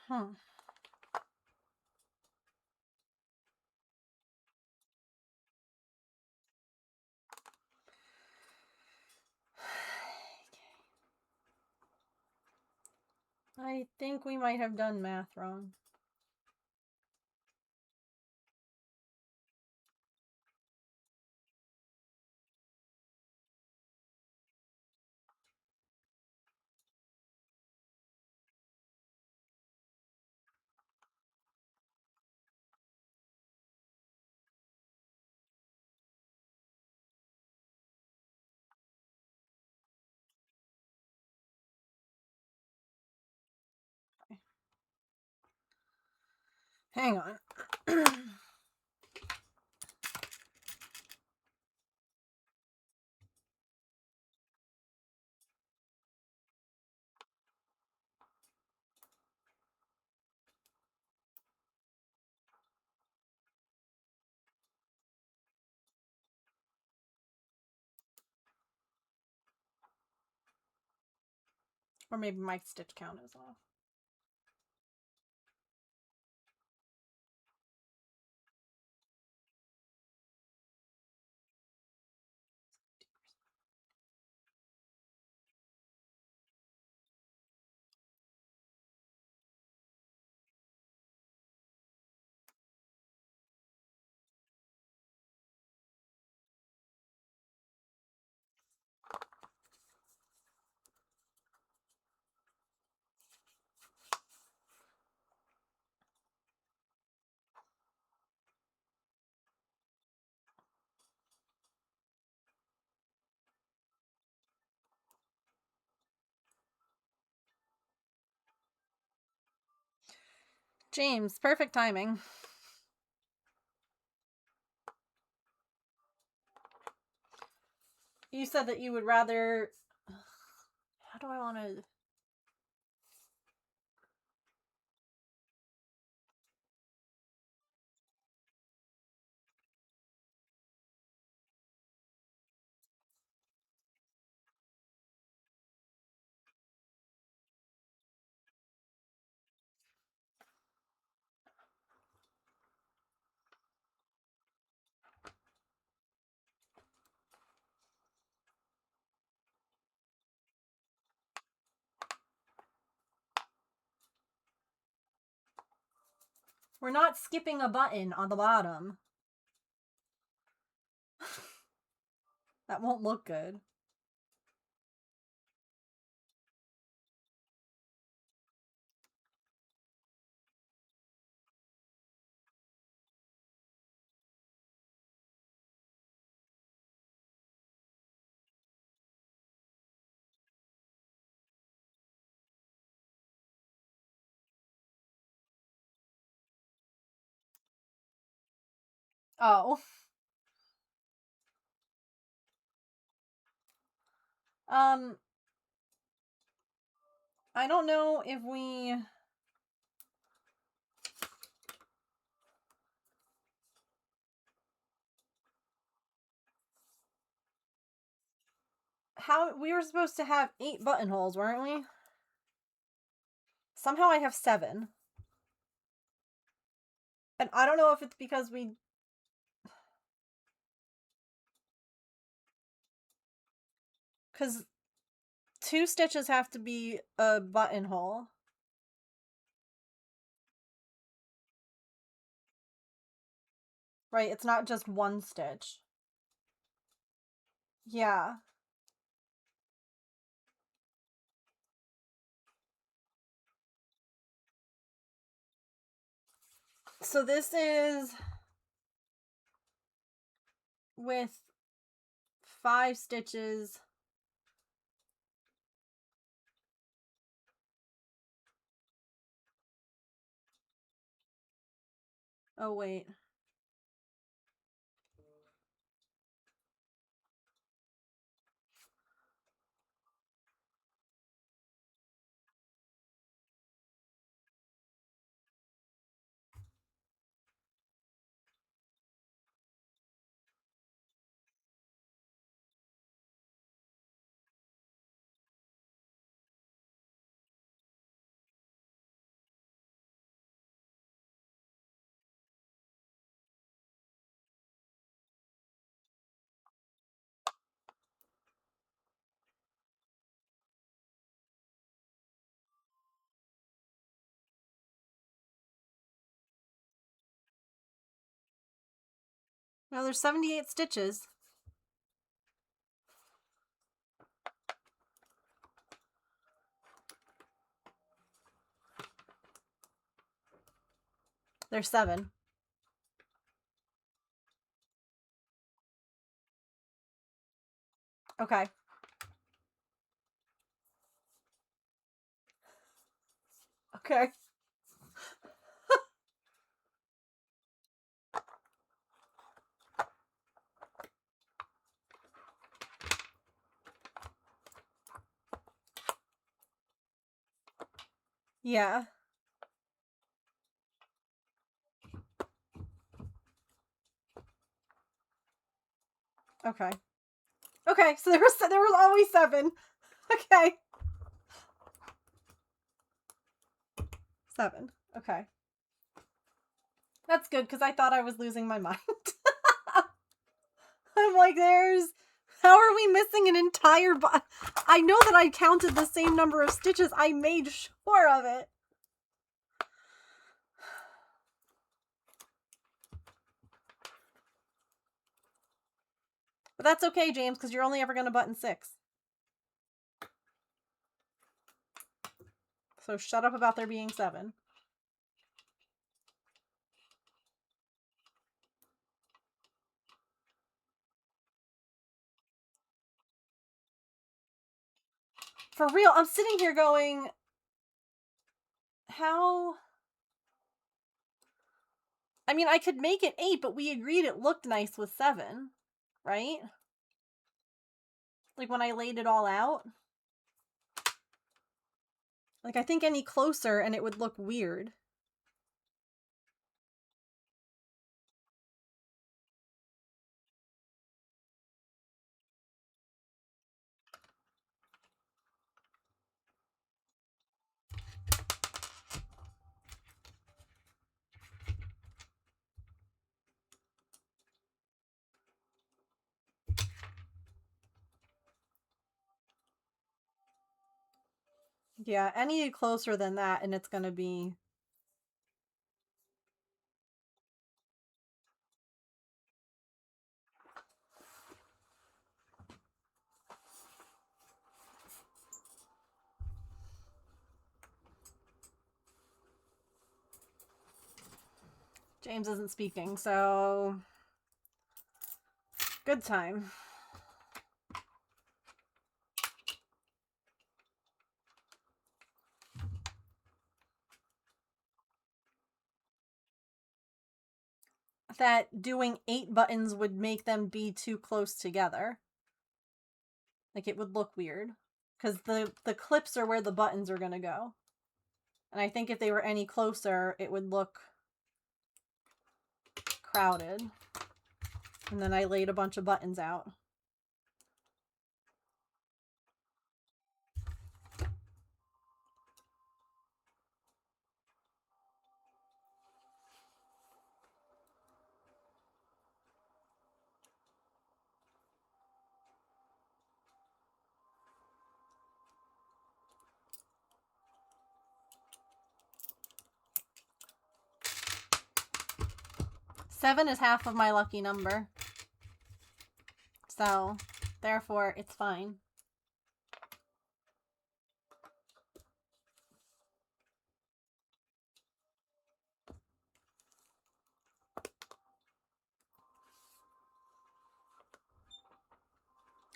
Huh. I think we might have done math wrong. Hang on. Or maybe my stitch count is off. James, perfect timing. You said that you would rather... How do I want to... We're not skipping a button on the bottom. That won't look good. Oh. I don't know if we... How... We were supposed to have 8 buttonholes, weren't we? Somehow I have 7. And I don't know if it's because we... Because 2 stitches have to be a buttonhole. Right, it's not just 1 stitch. Yeah. So this is with 5 stitches. Oh, wait. Well, there's 78 stitches. There's 7. Okay. Okay. Yeah. Okay. Okay, so there was always 7. Okay. 7. Okay. That's good, because I thought I was losing my mind. I'm like, how are we missing an entire I know that I counted the same number of stitches. I made sure of it. But that's okay, James, because you're only ever going to button 6. So shut up about there being 7. For real, I'm sitting here going, how... I mean, I could make it 8, but we agreed it looked nice with 7, right? Like, when I laid it all out. Like, I think any closer and it would look weird. Yeah, any closer than that and it's gonna be... James isn't speaking, so... Good time. That doing 8 buttons would make them be too close together. Like, it would look weird. Because the clips are where the buttons are gonna go. And I think if they were any closer, it would look crowded. And then I laid a bunch of buttons out. Seven is half of my lucky number. So, therefore, it's fine.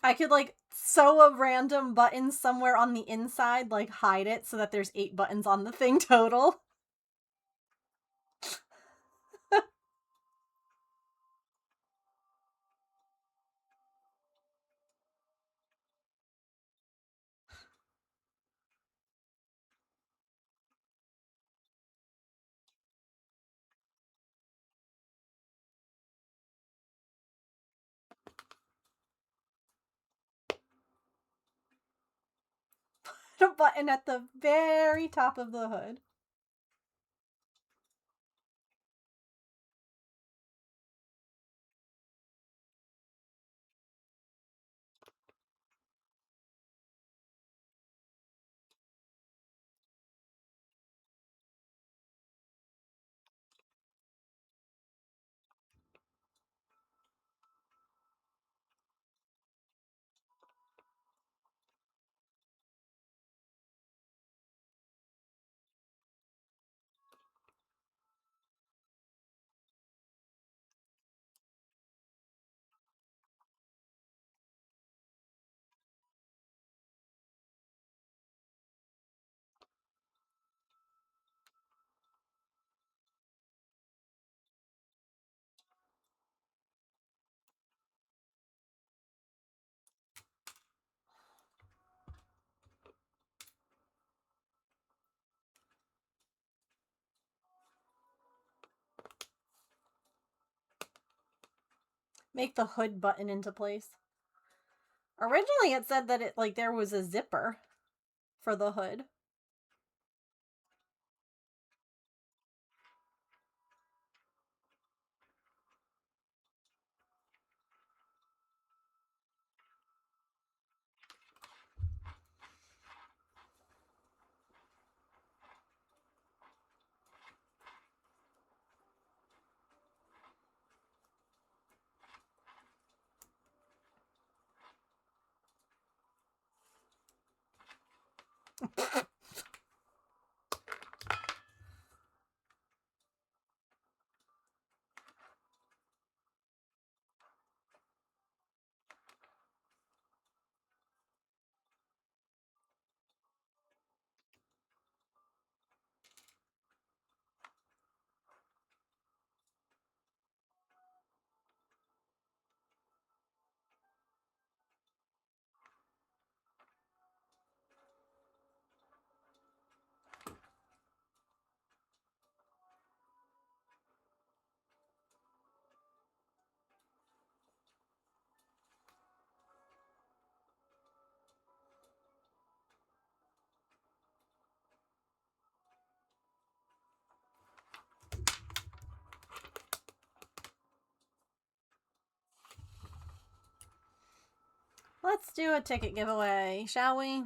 I could, like, sew a random button somewhere on the inside, like, hide it so that there's 8 buttons on the thing total. A button at the very top of the hood. Make the hood button into place. Originally it said that it, like, there was a zipper for the hood. Let's do a ticket giveaway, shall we?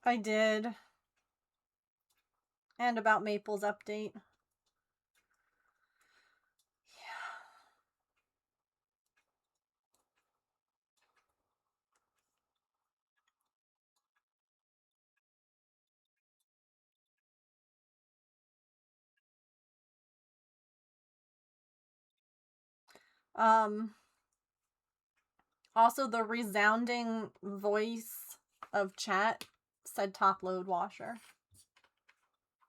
I did. And about Maple's update. Also, the resounding voice of chat said top load washer.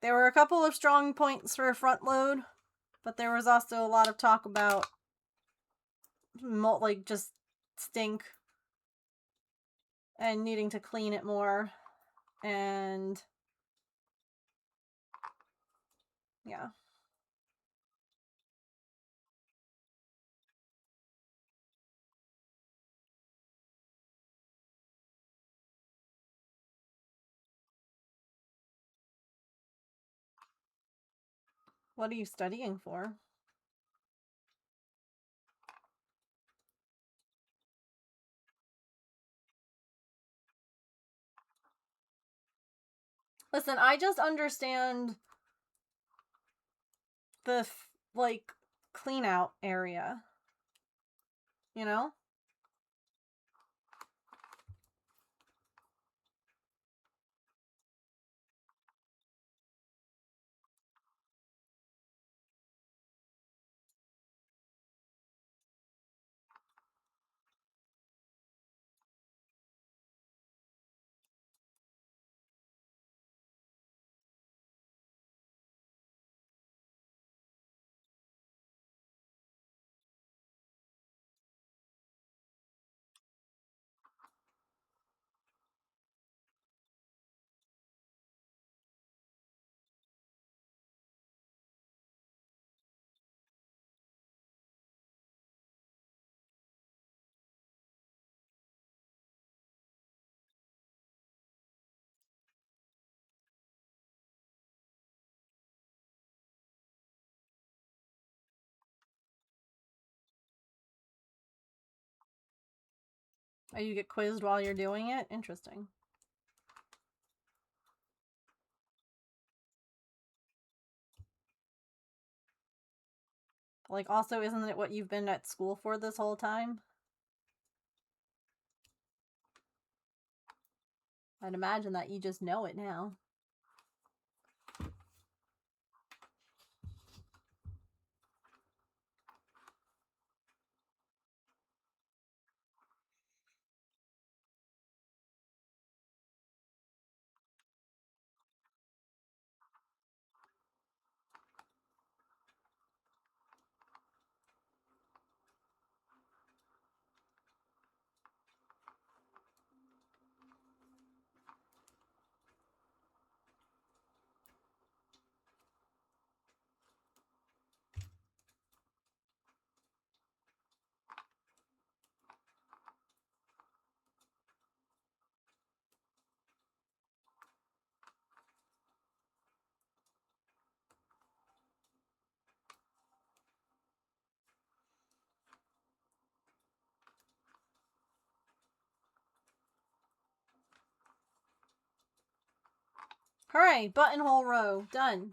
There were a couple of strong points for front load, but there was also a lot of talk about like just stink and needing to clean it more, and yeah. What are you studying for? Listen, I just understand the like clean out area. You know? Oh, you get quizzed while you're doing it? Interesting. Like, also, isn't it what you've been at school for this whole time? I'd imagine that you just know it now. Hooray! Buttonhole row. Done.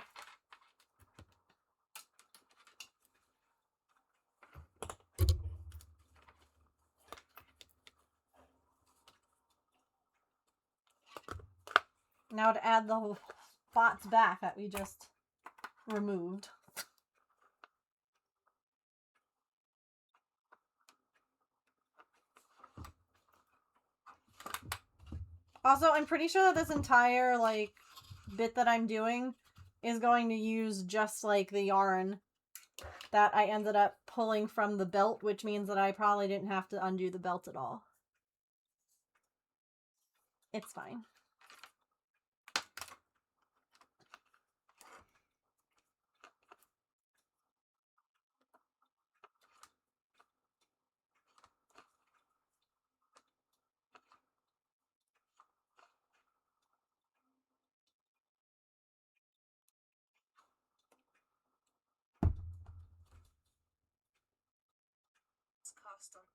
Now to add the spots back that we just removed. Also, I'm pretty sure that this entire, like, bit that I'm doing is going to use just, like, the yarn that I ended up pulling from the belt, which means that I probably didn't have to undo the belt at all. It's fine. Cast on.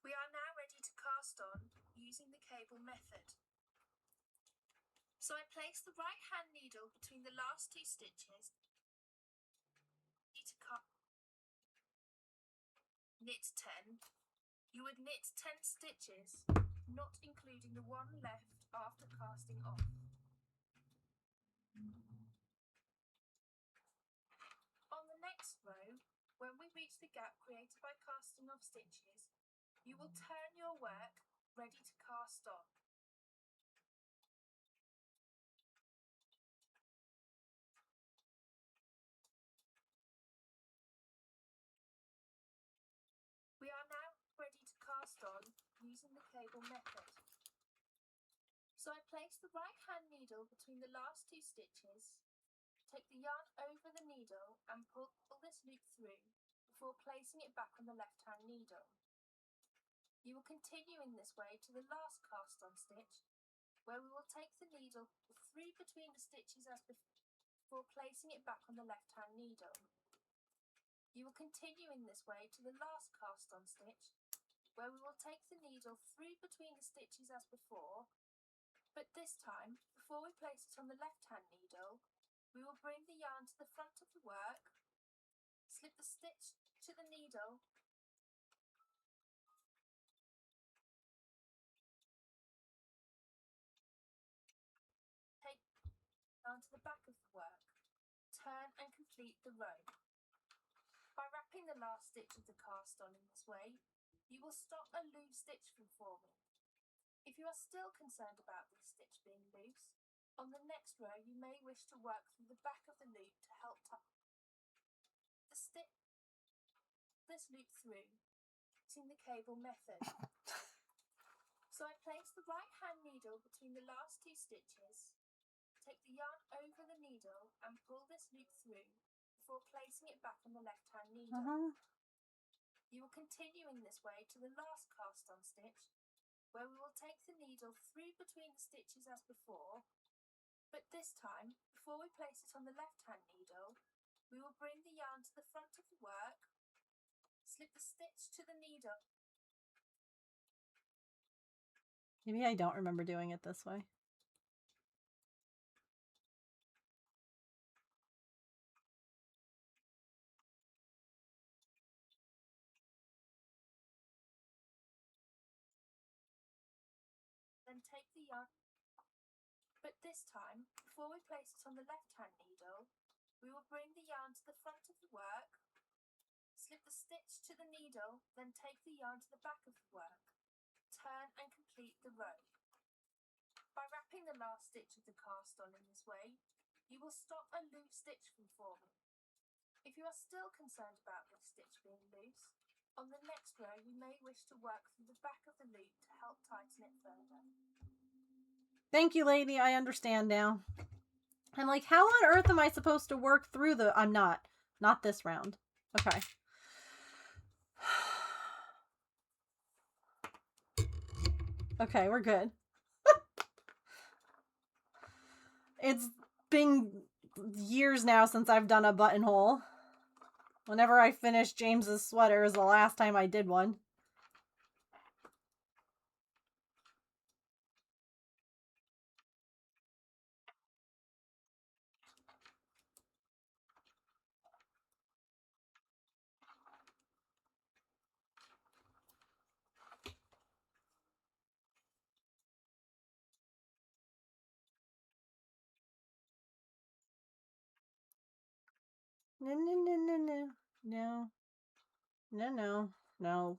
We are now ready to cast on using the cable method. So I place the right hand needle between the last two stitches. Knit 10. You would knit 10 stitches, not including the one left after casting off. On the next row, when we reach the gap created by casting off stitches, you will turn your work ready to cast on. We are now ready to cast on using the cable method. So I place the right hand needle between the last two stitches, take the yarn over the needle and pull this loop through before placing it back on the left hand needle. You will continue in this way to the last cast on stitch, where we will take the needle through between the stitches as before placing it back on the left hand needle. You will continue in this way to the last cast on stitch, where we will take the needle through between the stitches as before, but this time, before we place it on the left hand needle, we will bring the yarn to the front of the work, slip the stitch to the needle, take the yarn to the back of the work, turn and complete the row. By wrapping the last stitch of the cast on in this way, you will stop a loose stitch from forming. If you are still concerned about this stitch being loose, on the next row you may wish to work through the back of the loop to help tuck this loop through, using the cable method. So I place the right hand needle between the last two stitches, take the yarn over the needle and pull this loop through before placing it back on the left hand needle. You will continue in this way to the last cast on stitch, where we will take the needle through between the stitches as before, but this time, before we place it on the left hand needle, we will bring the yarn to the front of the work, slip the stitch to the needle. Maybe I don't remember doing it this way. then take the yarn. But this time, before we place it on the left-hand needle, we will bring the yarn to the front of the work, slip the stitch to the needle, then take the yarn to the back of the work, turn and complete the row. By wrapping the last stitch of the cast on in this way, you will stop a loose stitch from forming. If you are still concerned about this stitch being loose, on the next row you may wish to work through the back of the loop to help tighten it further. Thank you, lady. I understand now. I'm like, how on earth am I supposed to work through the... I'm not. Not this round. Okay. Okay, we're good. It's been years now since I've done a buttonhole. Whenever I finished James's sweater is the last time I did one. No, no, no, no, no. No. No, no. No.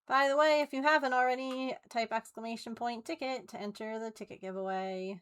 By the way, if you haven't already, type !ticket to enter the ticket giveaway.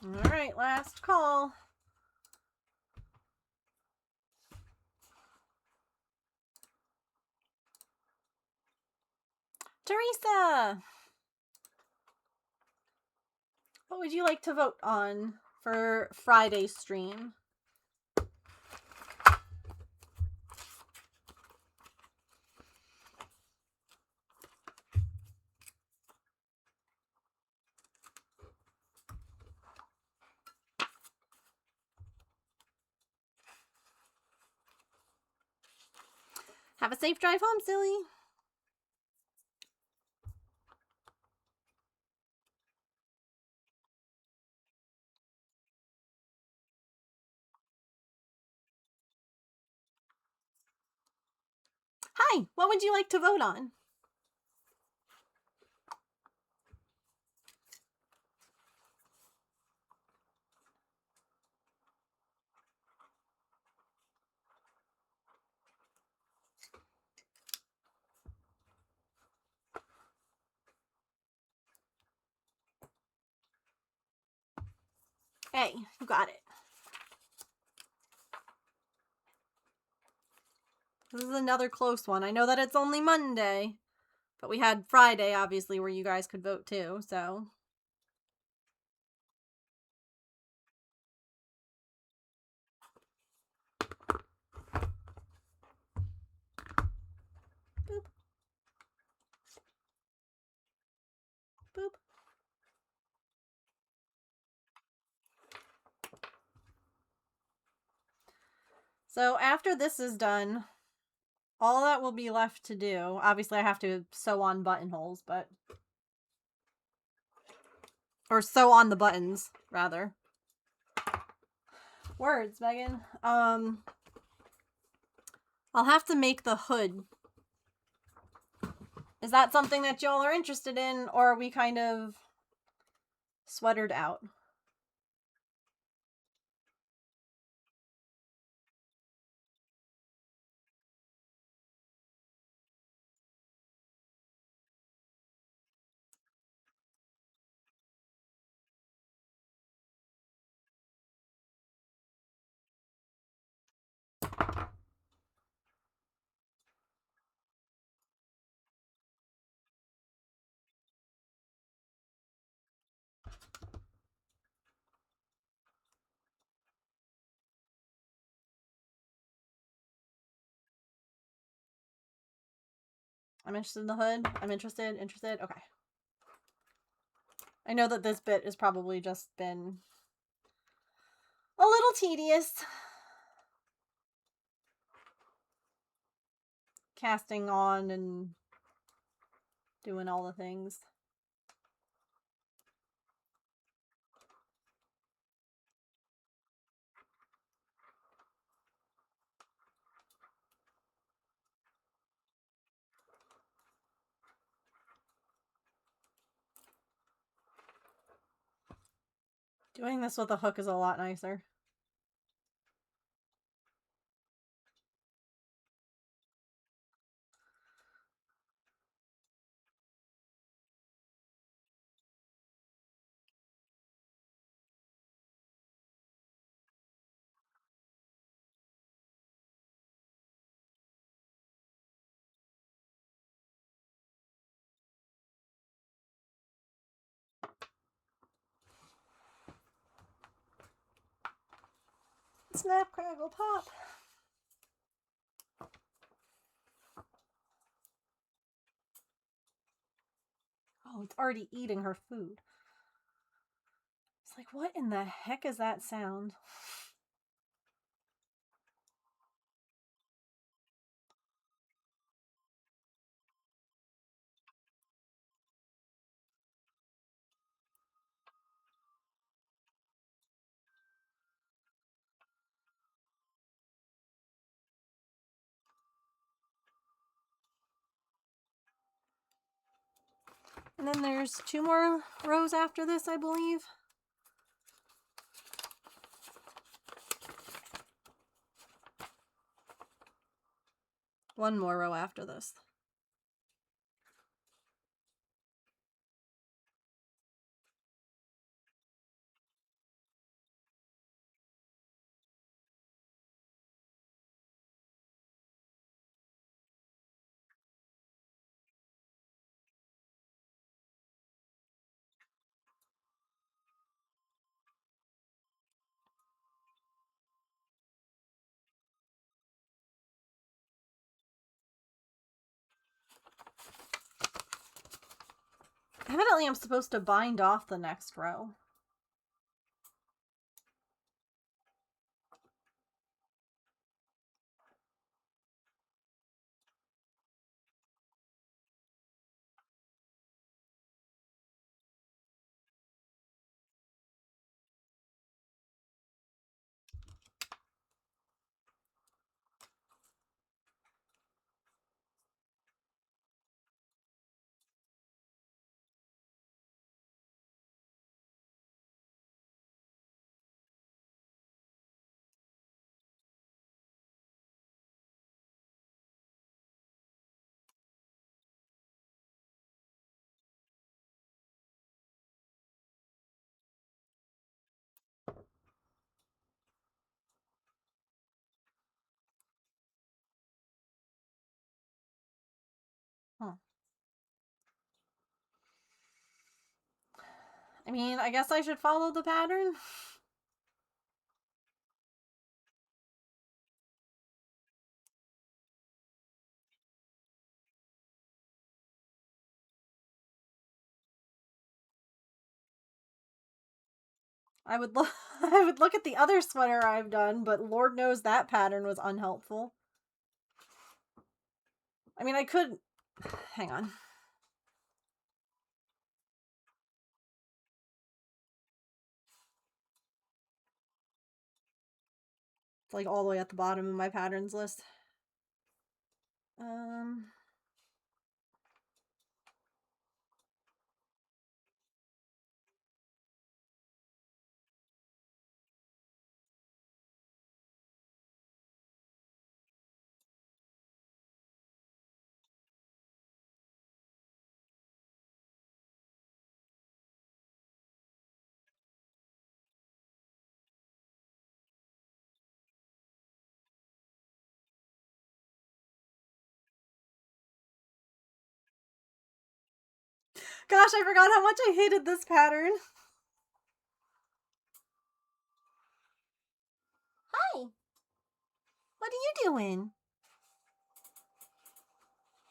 Alright, last call. Teresa! What would you like to vote on for Friday's stream? Have a safe drive home, silly. Hi, what would you like to vote on? Hey, you got it. This is another close one. I know that it's only Monday, but we had Friday, obviously, where you guys could vote too, so... Boop. Boop. So after this is done, all that will be left to do, obviously I have to sew on buttonholes, but... Or sew on the buttons, rather. Words, Megan. I'll have to make the hood. Is that something that y'all are interested in, or are we kind of sweatered out? I'm interested in the hood. I'm interested. Okay. I know that this bit has probably just been a little tedious. Casting on and doing all the things. Doing this with a hook is a lot nicer. Snap, crackle, pop. Oh, it's already eating her food. It's like, what in the heck is that sound? And then there's 2 more rows after this, I believe. One more row after this. Evidently, I'm supposed to bind off the next row. Huh. I mean, I guess I should follow the pattern. I would look I would look at the other sweater I've done, but Lord knows that pattern was unhelpful. I mean, I could hang on. It's like all the way at the bottom of my patterns list. Gosh, I forgot how much I hated this pattern. Hi. What are you doing?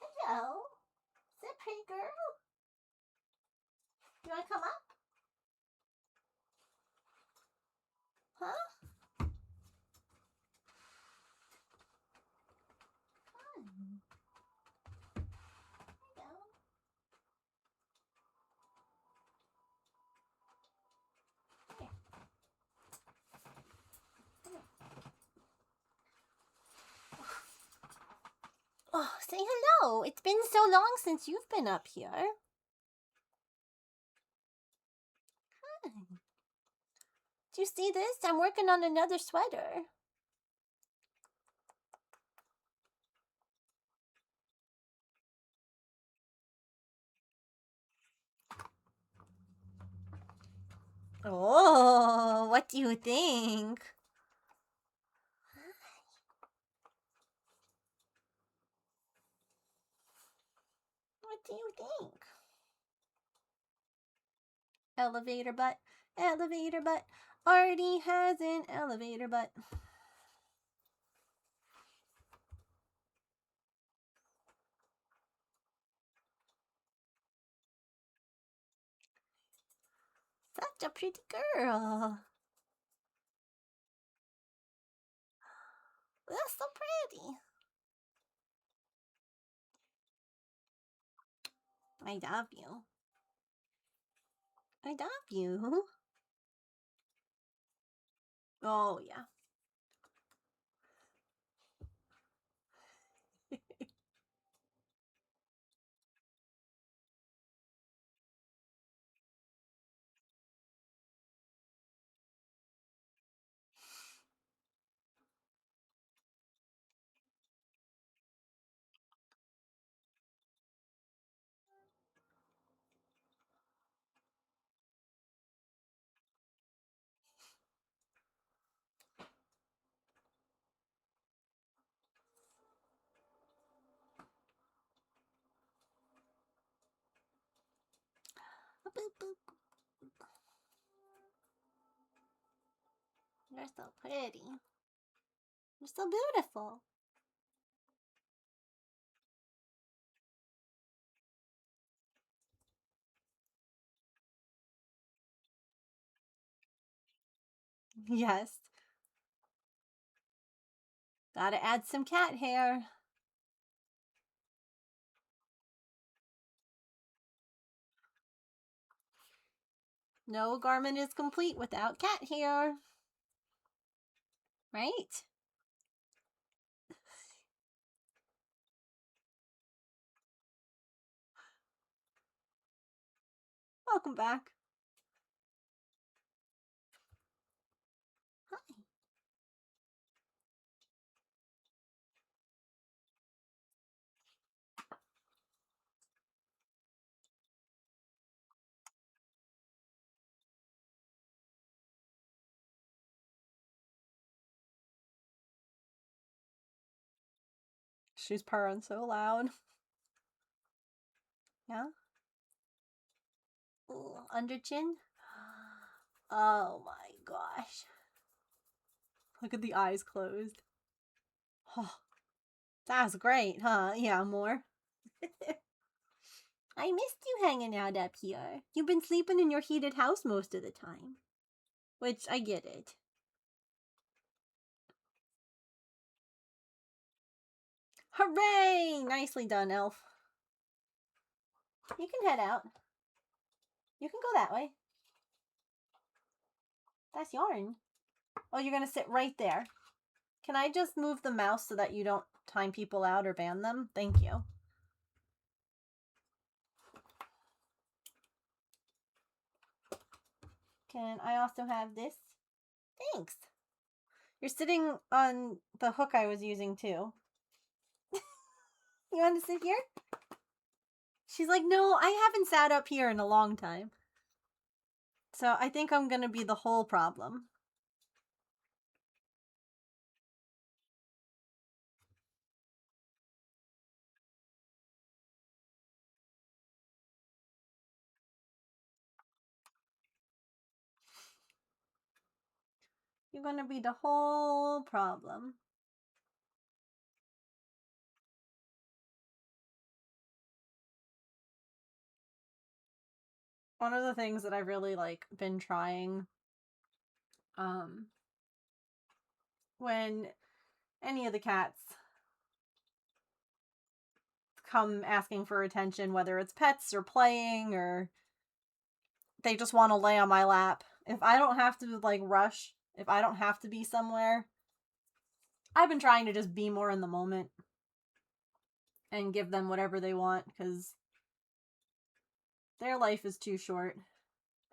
Hello. Is that pretty girl? You want to come up? Huh? Come. There you go. Here. Oh, say hello. It's been so long since you've been up here. Hi. Do you see this? I'm working on another sweater. Oh, what do you think? What do you think? Elevator butt, elevator butt. Artie has an elevator butt. Such a pretty girl. That's so pretty. I love you. I love you. Oh, yeah. Boop, boop. You're so pretty. You're so beautiful. Yes. Gotta add some cat hair. No garment is complete without cat hair. Right? Welcome back. Hi. She's purring so loud. Yeah? Ooh, under chin? Oh my gosh. Look at the eyes closed. Oh, that's great, huh? Yeah, more. I missed you hanging out up here. You've been sleeping in your heated house most of the time. Which, I get it. Hooray! Nicely done, Elf. You can head out. You can go that way. That's yarn. Oh, you're gonna sit right there. Can I just move the mouse so that you don't time people out or ban them. Thank you. Can I also have this? Thanks. You're sitting on the hook I was using too. You want to sit here? She's like, no, I haven't sat up here in a long time. So I think I'm going to be the whole problem. You're going to be the whole problem. One of the things that I've really been trying when any of the cats come asking for attention, whether it's pets or playing or they just want to lay on my lap, if I don't have to rush, if I don't have to be somewhere, I've been trying to just be more in the moment and give them whatever they want, because their life is too short.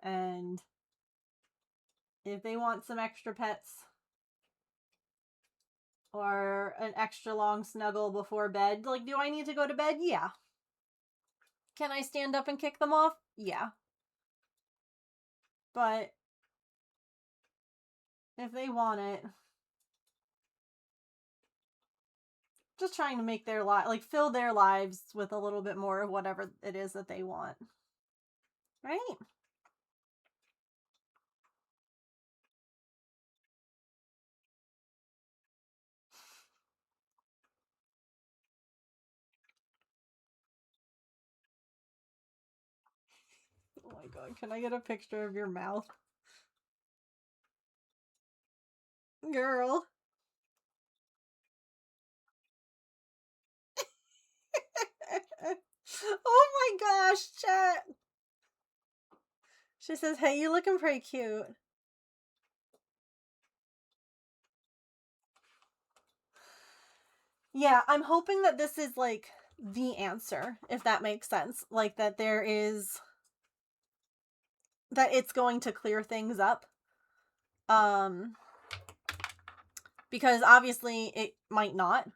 And if they want some extra pets or an extra long snuggle before bed, do I need to go to bed? Yeah. Can I stand up and kick them off? Yeah. But if they want it, just trying to make their life, fill their lives with a little bit more of whatever it is that they want. Right? Oh my god, can I get a picture of your mouth? Girl. Oh my gosh, chat. She says, hey, you looking pretty cute. Yeah, I'm hoping that this is the answer, if that makes sense. That there is, that it's going to clear things up. Because obviously it might not.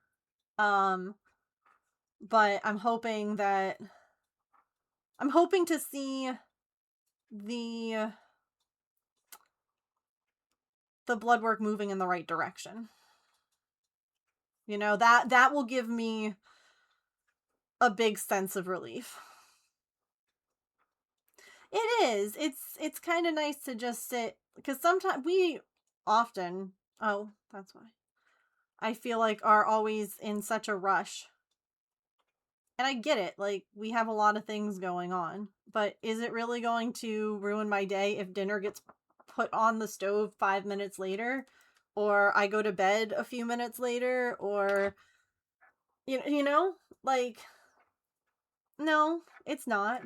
But I'm hoping to see the blood work moving in the right direction. You know, that will give me a big sense of relief. It is. It's kind of nice to just sit, because sometimes we often, oh, that's why, I feel are always in such a rush. And I get it, we have a lot of things going on, but is it really going to ruin my day if dinner gets put on the stove 5 minutes later, or I go to bed a few minutes later, or you know, no, it's not.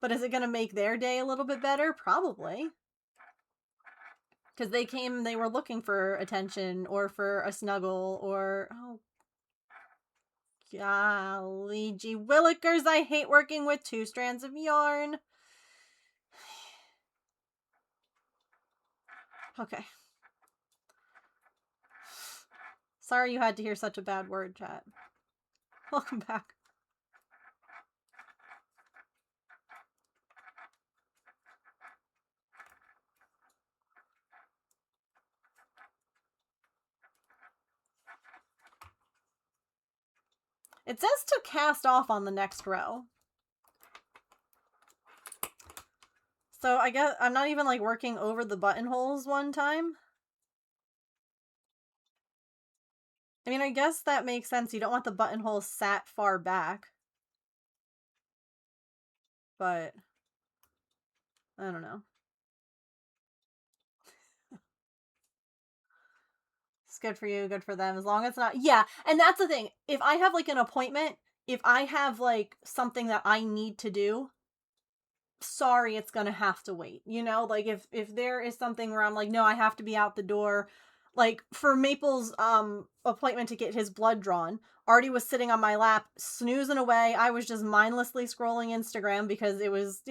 But is it going to make their day a little bit better? Probably. Because they were looking for attention or for a snuggle or, oh, golly gee willikers, I hate working with 2 strands of yarn. Okay. Sorry you had to hear such a bad word, chat. Welcome back. It says to cast off on the next row. So I guess I'm not even working over the buttonholes one time. I mean, I guess that makes sense. You don't want the buttonholes sat far back. But I don't know. It's good for you, good for them, as long as it's not. Yeah, and that's the thing. If I have an appointment, if I have something that I need to do, sorry, it's gonna have to wait. You know, if there is something where I'm no, I have to be out the door, Like, for Maple's appointment to get his blood drawn, Artie was sitting on my lap, snoozing away. I was just mindlessly scrolling Instagram because it was,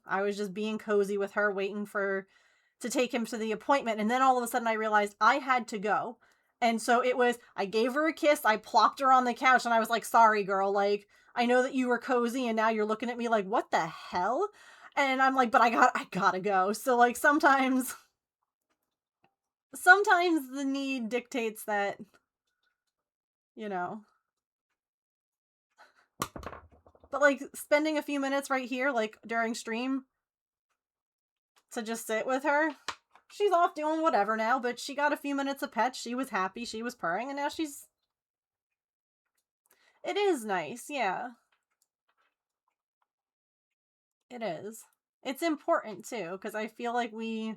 I was just being cozy with her, waiting to take him to the appointment. And then all of a sudden I realized I had to go. And so it was, I gave her a kiss, I plopped her on the couch, and I was like, sorry, girl, like, I know that you were cozy, and now you're looking at me like, what the hell? And I'm like, but I gotta go. So, like, sometimes the need dictates that, you know. But, like, spending a few minutes right here, like, during stream, to just sit with her, she's off doing whatever now, but she got a few minutes of pet, she was happy, she was purring, and now she's... It is nice, yeah. It is. It's important, too, because I feel like we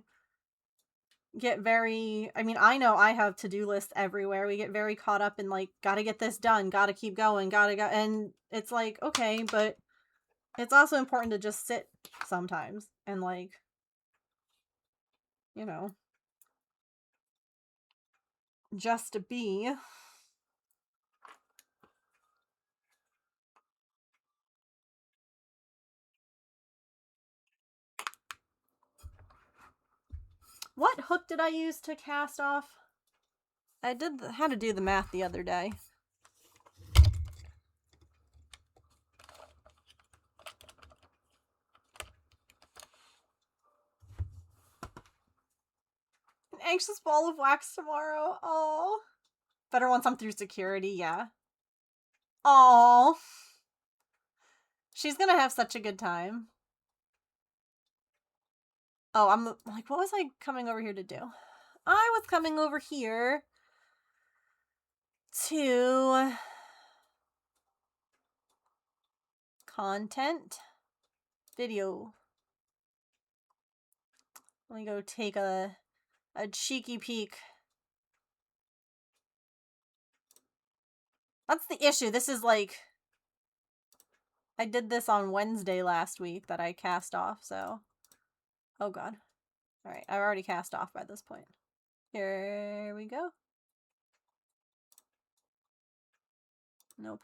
get very... I mean, I know I have to-do lists everywhere. We get very caught up in, like, gotta get this done, gotta keep going, gotta go... And it's like, okay, but it's also important to just sit sometimes and, like, you know, just to be. What hook did I use to cast off? I had to do the math the other day. An anxious ball of wax tomorrow. Oh, better once I'm through security. Yeah. Oh, she's gonna have such a good time. Oh, I'm like, what was I coming over here to do? I was coming over here to content video. Let me go take a cheeky peek. That's the issue. This is like, I did this on Wednesday last week that I cast off, so. Oh god. Alright, I've already cast off by this point. Here we go. Nope.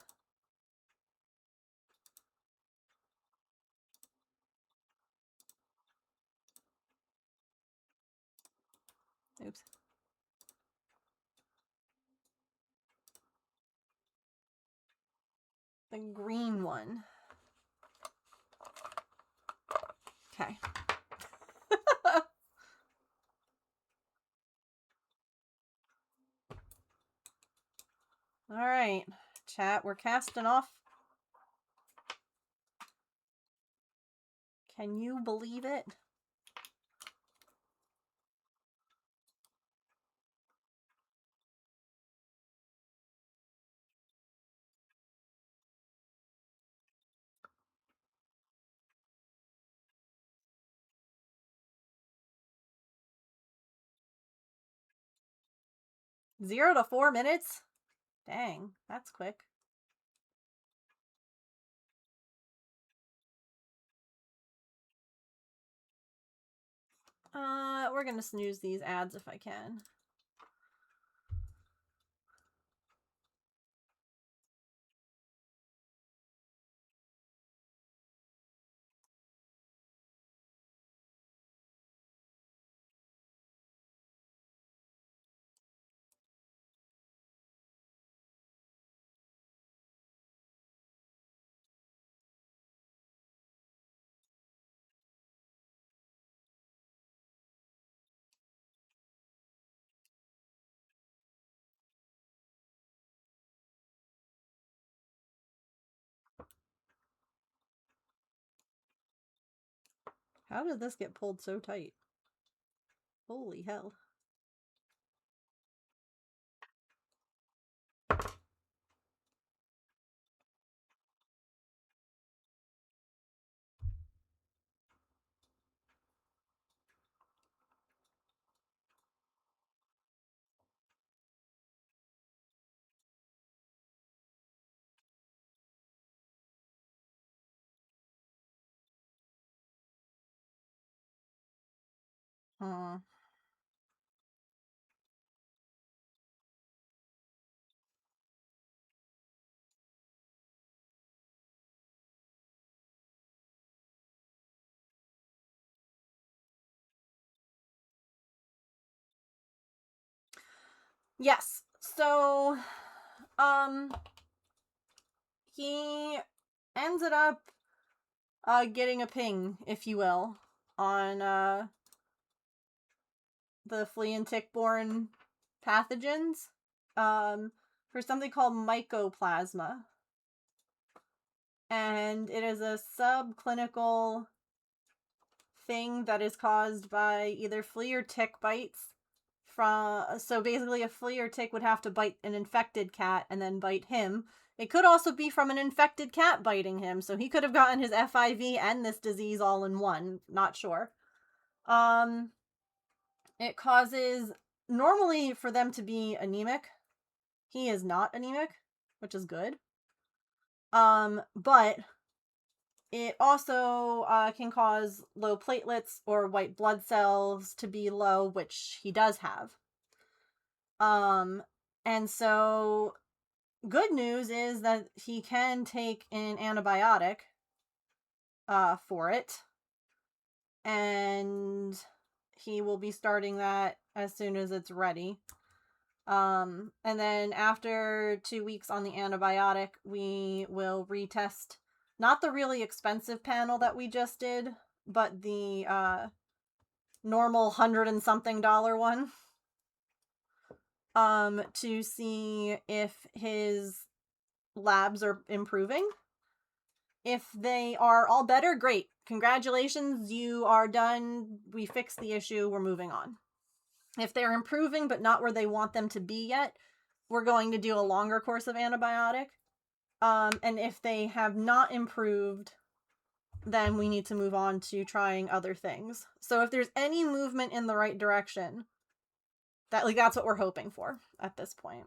Oops. The green one. Okay. Alright, chat, we're casting off. Can you believe it? Zero to 4 minutes? Dang, that's quick. We're gonna snooze these ads if I can. How did this get pulled so tight? Holy hell. Hmm. Yes. So, he ended up getting a ping, if you will, on the flea and tick-borne pathogens for something called mycoplasma. And it is a subclinical thing that is caused by either flea or tick bites. So basically a flea or tick would have to bite an infected cat and then bite him. It could also be from an infected cat biting him, so he could have gotten his FIV and this disease all in one. Not sure. It causes, normally for them to be anemic. He is not anemic, which is good. But it also can cause low platelets or white blood cells to be low, which he does have. And so good news is that he can take an antibiotic for it. And he will be starting that as soon as it's ready. And then after 2 weeks on the antibiotic, we will retest not the really expensive panel that we just did, but the normal $100 and something one, to see if his labs are improving. If they are all better, great. Congratulations, you are done. We fixed the issue. We're moving on. If they're improving but not where they want them to be yet, we're going to do a longer course of antibiotic. And if they have not improved, then we need to move on to trying other things. So if there's any movement in the right direction, that's what we're hoping for at this point.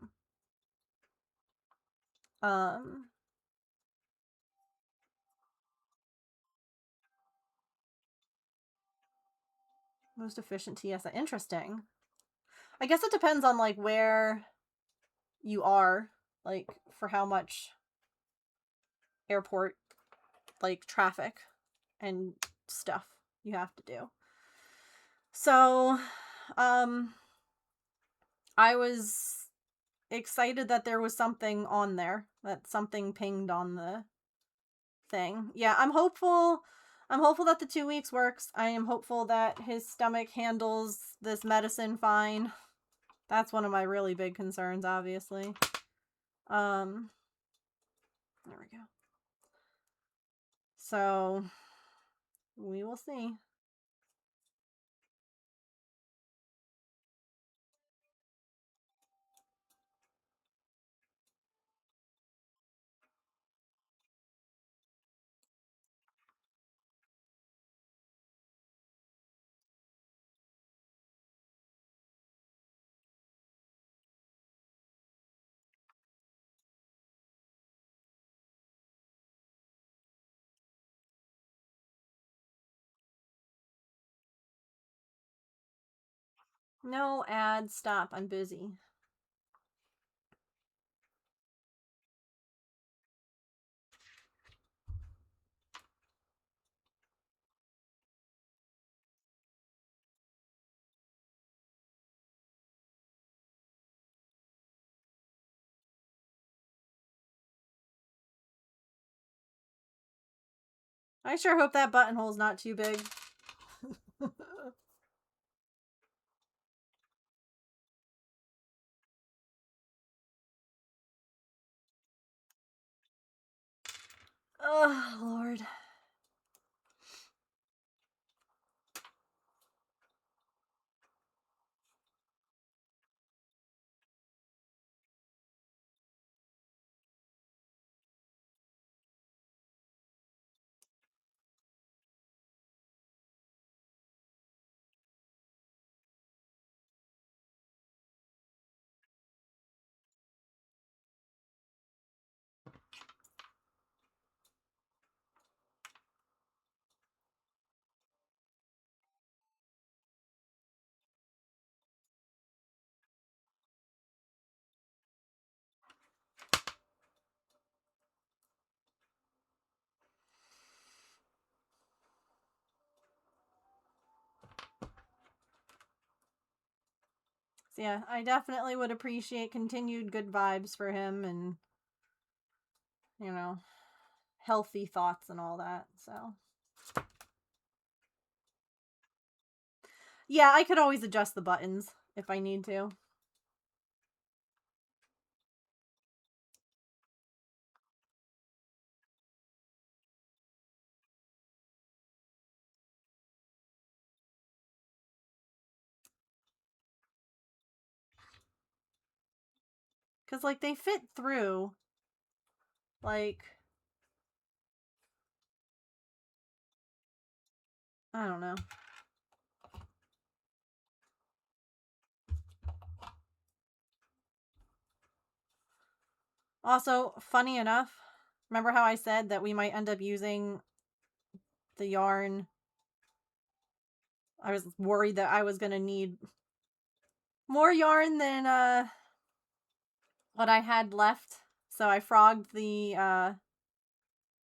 Most efficient TSA. Interesting. I guess it depends on like where you are, like for how much airport like traffic and stuff you have to do. So, I was excited that there was something on there, that something pinged on the thing. Yeah, I'm hopeful that the 2 weeks works. I am hopeful that his stomach handles this medicine fine. That's one of my really big concerns, obviously. There we go. So, we will see. No ads, stop, I'm busy. I sure hope that buttonhole's not too big. Oh, Lord. So yeah, I definitely would appreciate continued good vibes for him and, you know, healthy thoughts and all that. So yeah, I could always adjust the buttons if I need to. Cause like they fit through. Like, I don't know. Also, funny enough, remember how I said that we might end up using the yarn? I was worried that I was gonna need more yarn than what I had left. So I frogged the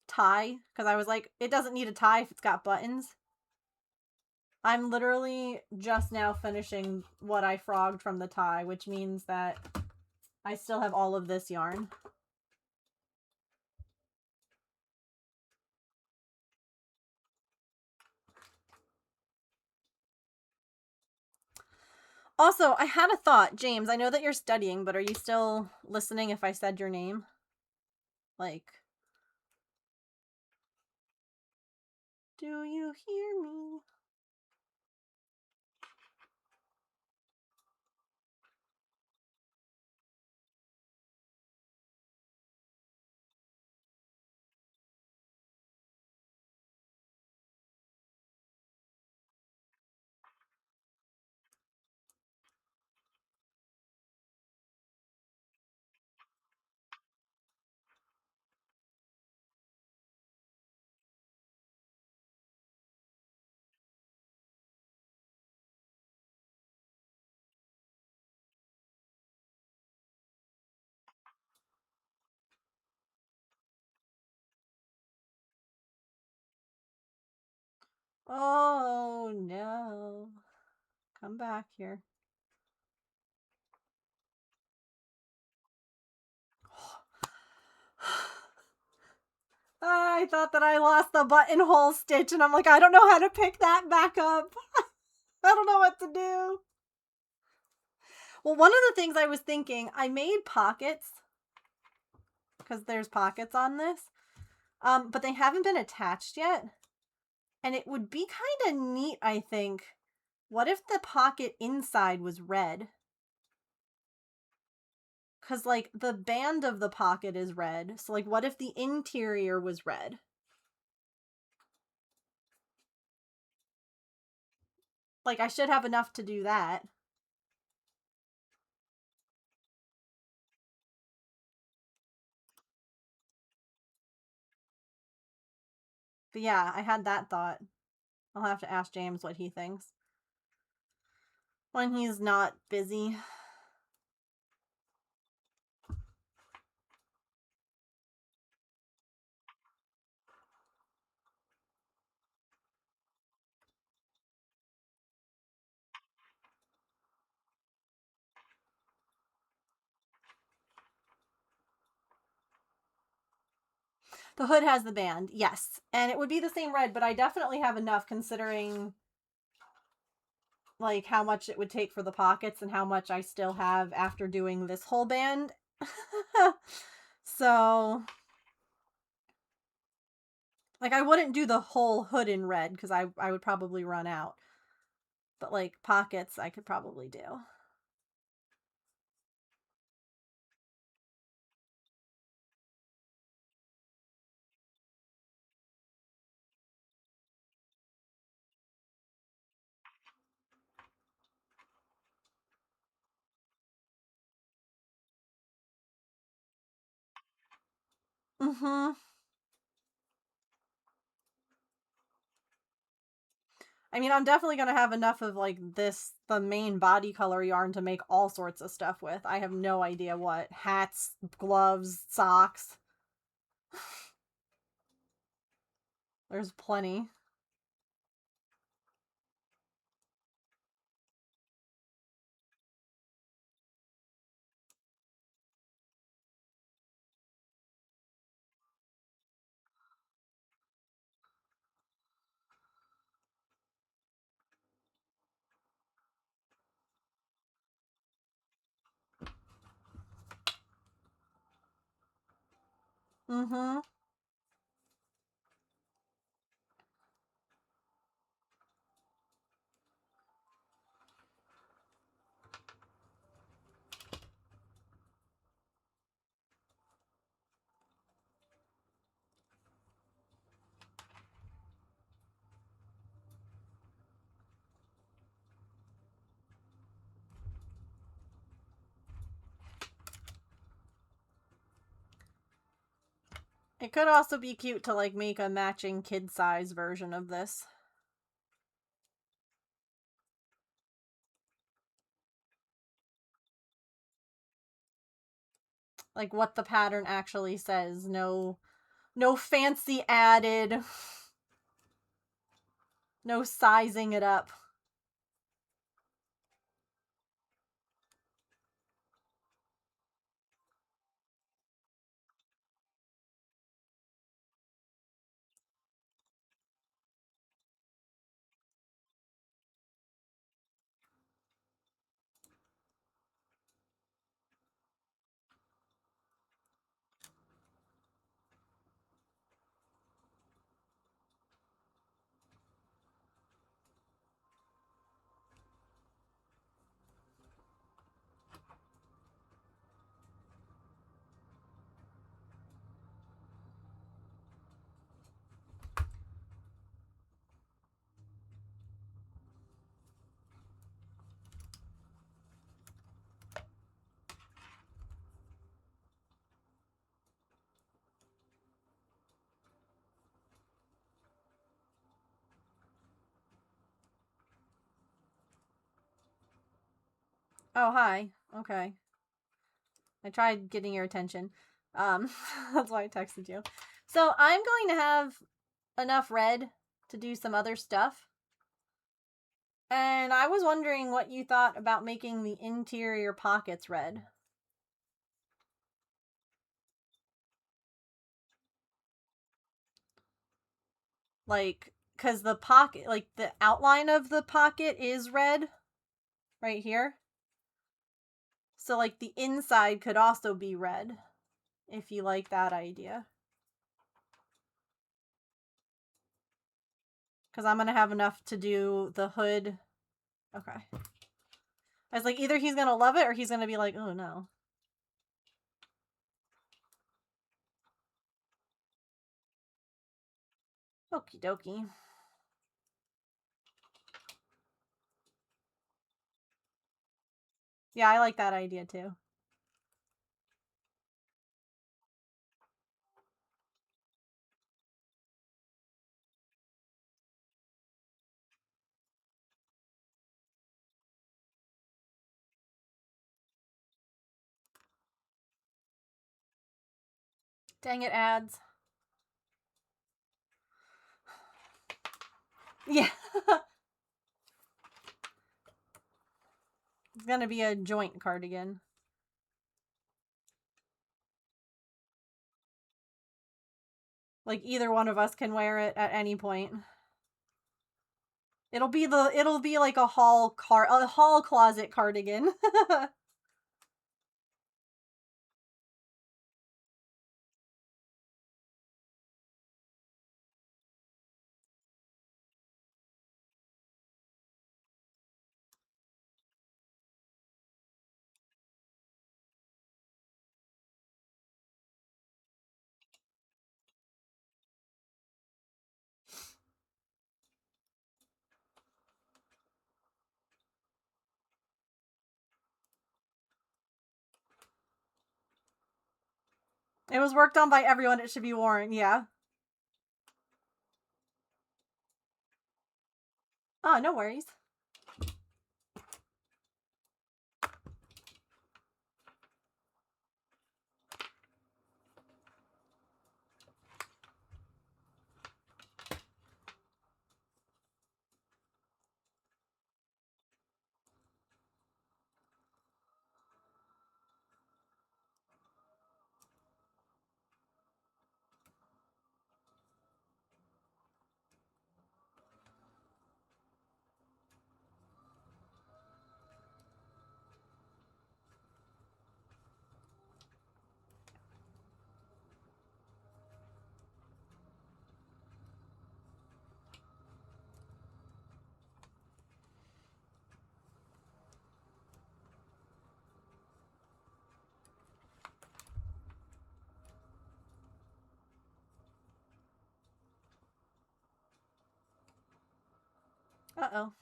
tie because I was like, it doesn't need a tie if it's got buttons. I'm literally just now finishing what I frogged from the tie, which means that I still have all of this yarn. Also, I had a thought, James. I know that you're studying, but are you still listening if I said your name? Like, do you hear me? Oh no. Come back here. I thought that I lost the buttonhole stitch, and I'm like, I don't know how to pick that back up. I don't know what to do. Well, one of the things I was thinking, I made pockets, because there's pockets on this, but they haven't been attached yet. And it would be kind of neat, I think. What if the pocket inside was red? Because, like, the band of the pocket is red. So, like, what if the interior was red? Like, I should have enough to do that. But yeah, I had that thought. I'll have to ask James what he thinks. When he's not busy. The hood has the band, yes. And it would be the same red, but I definitely have enough considering like how much it would take for the pockets and how much I still have after doing this whole band. So like I wouldn't do the whole hood in red because I would probably run out. But like pockets I could probably do. Mm-hmm. I mean, I'm definitely gonna have enough of like this, the main body color yarn to make all sorts of stuff with. I have no idea what. Hats, gloves, socks. There's plenty. Mm-hmm. It could also be cute to, like, make a matching kid-size version of this. Like, what the pattern actually says. No fancy added. No sizing it up. Oh, hi. Okay. I tried getting your attention. That's why I texted you. So I'm going to have enough red to do some other stuff. And I was wondering what you thought about making the interior pockets red. Like, because the pocket, like, the outline of the pocket is red right here. So, like, the inside could also be red if you like that idea. Because I'm going to have enough to do the hood. Okay. I was like, either he's going to love it or he's going to be like, oh no. Okie dokie. Yeah, I like that idea too. Dang it, ads. Yeah. It's gonna be a joint cardigan. Like, either one of us can wear it at any point. It'll be like a hall closet cardigan. It was worked on by everyone. It should be worn. Yeah. Oh, no worries. Uh-oh.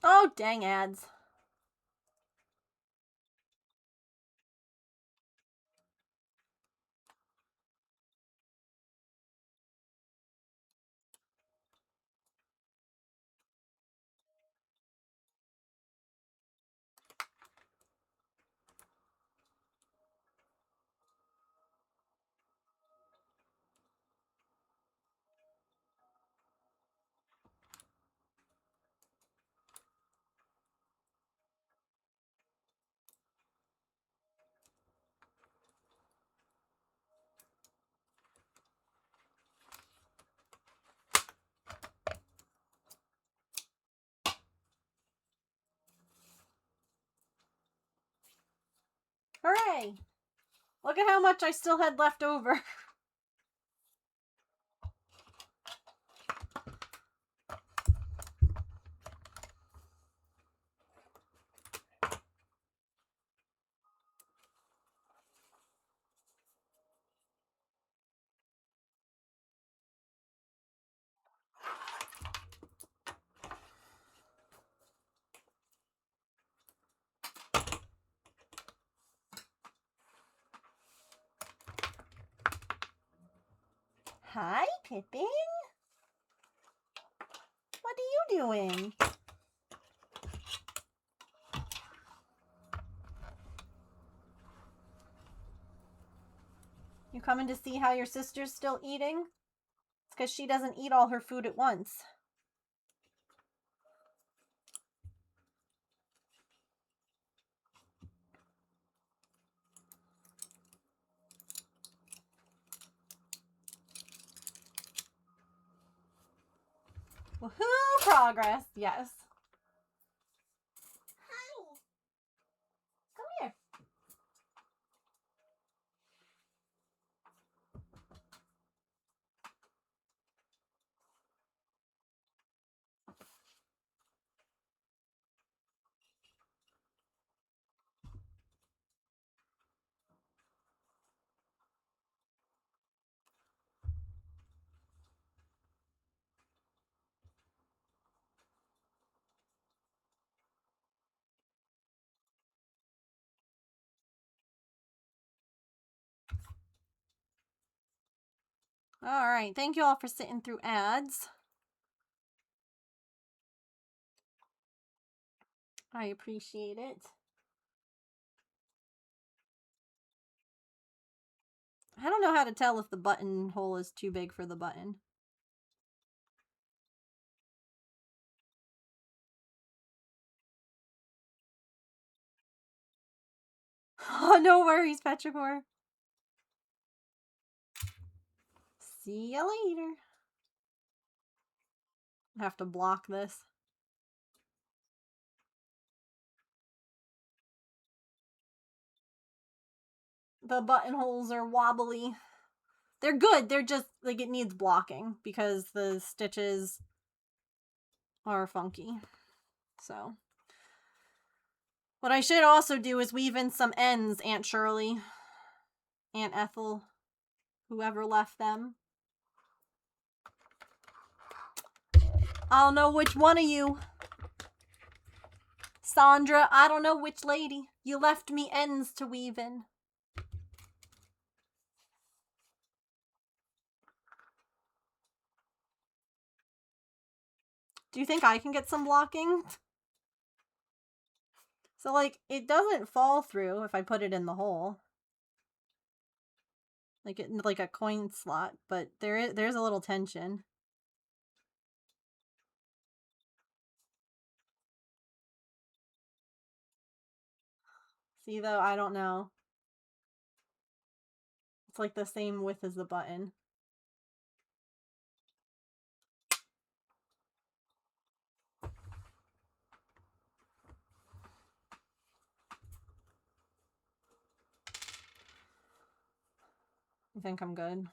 Oh, dang ads. Hooray! Look at how much I still had left over. Hi, Pippin. What are you doing? You coming to see how your sister's still eating? It's because she doesn't eat all her food at once. Woohoo! Progress. Yes. Hi. Come here. All right. Thank you all for sitting through ads. I appreciate it. I don't know how to tell if the buttonhole is too big for the button. Oh, no worries, Petrichor. See ya later. I have to block this. The buttonholes are wobbly. They're good. They're just, like, it needs blocking because the stitches are funky. So. What I should also do is weave in some ends, Aunt Shirley. Aunt Ethel. Whoever left them. I'll know which one of you. Sandra, I don't know which lady. You left me ends to weave in. Do you think I can get some blocking? So, like, it doesn't fall through if I put it in the hole. Like a coin slot, but there's a little tension. See, though, I don't know. It's like the same width as the button. I think I'm good.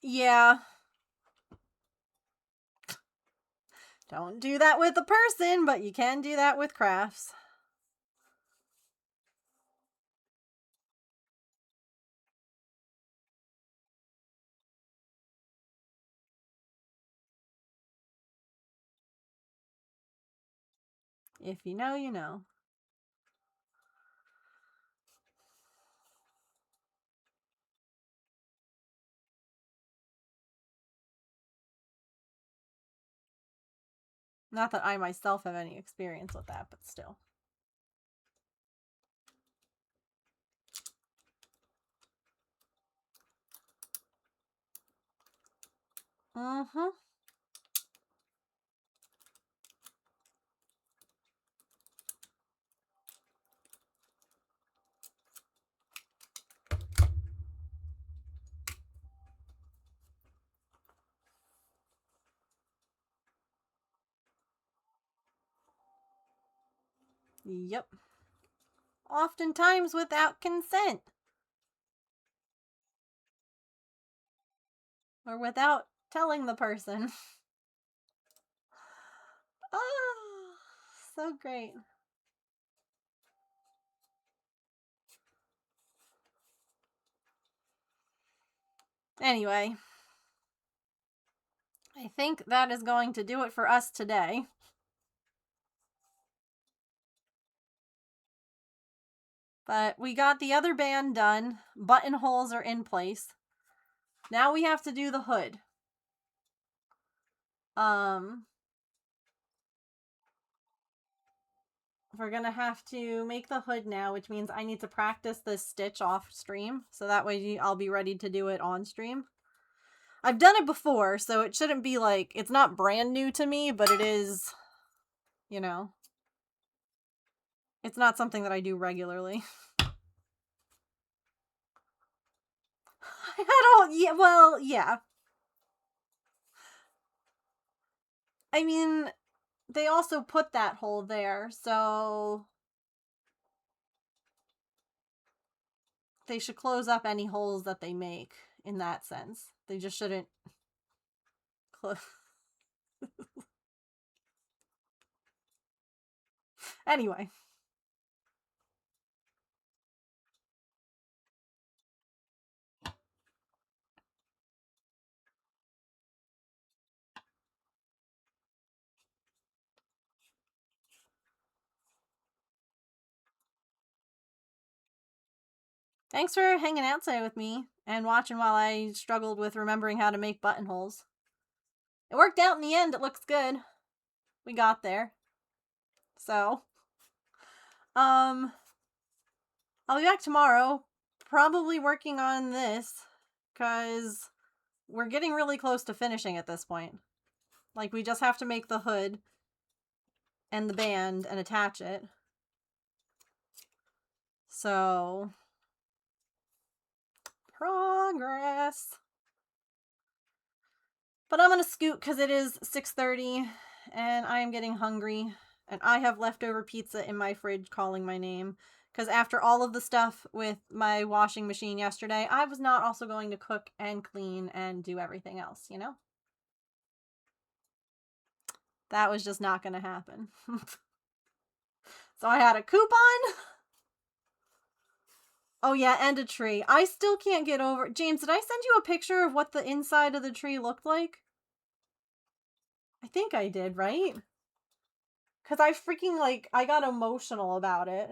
Yeah. Don't do that with a person, but you can do that with crafts. If you know, you know. Not that I myself have any experience with that, but still. Mm-hmm. Yep. Oftentimes without consent. Or without telling the person. Oh, so great. Anyway, I think that is going to do it for us today. But we got the other band done. Buttonholes are in place. Now we have to do the hood. We're gonna have to make the hood now, which means I need to practice this stitch off stream, so that way I'll be ready to do it on stream. I've done it before, so it shouldn't be like, it's not brand new to me, but it is, you know, it's not something that I do regularly. I don't, yeah, well, yeah. I mean, they also put that hole there, so they should close up any holes that they make in that sense. They just shouldn't close. Anyway. Thanks for hanging out today with me and watching while I struggled with remembering how to make buttonholes. It worked out in the end. It looks good. We got there. So, I'll be back tomorrow, probably working on this, because we're getting really close to finishing at this point. Like, we just have to make the hood and the band and attach it. So, progress. But I'm gonna scoot because it is 6:30 and I am getting hungry. And I have leftover pizza in my fridge calling my name. Because after all of the stuff with my washing machine yesterday, I was not also going to cook and clean and do everything else, you know? That was just not going to happen. So I had a coupon. Oh yeah, and a tree. I still can't get over... James, did I send you a picture of what the inside of the tree looked like? I think I did, right? Because I freaking, like, I got emotional about it.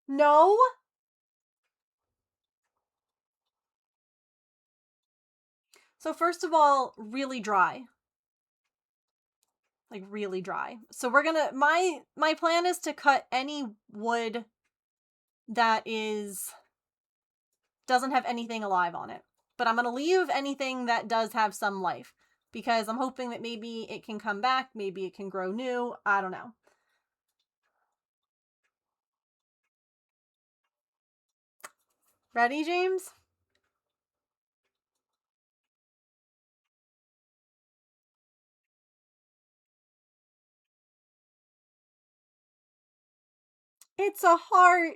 No? So first of all, really dry. Like, really dry. So we're gonna... My plan is to cut any wood that doesn't have anything alive on it. But I'm gonna leave anything that does have some life. Because I'm hoping that maybe it can come back, maybe it can grow new, I don't know. Ready, James? It's a heart.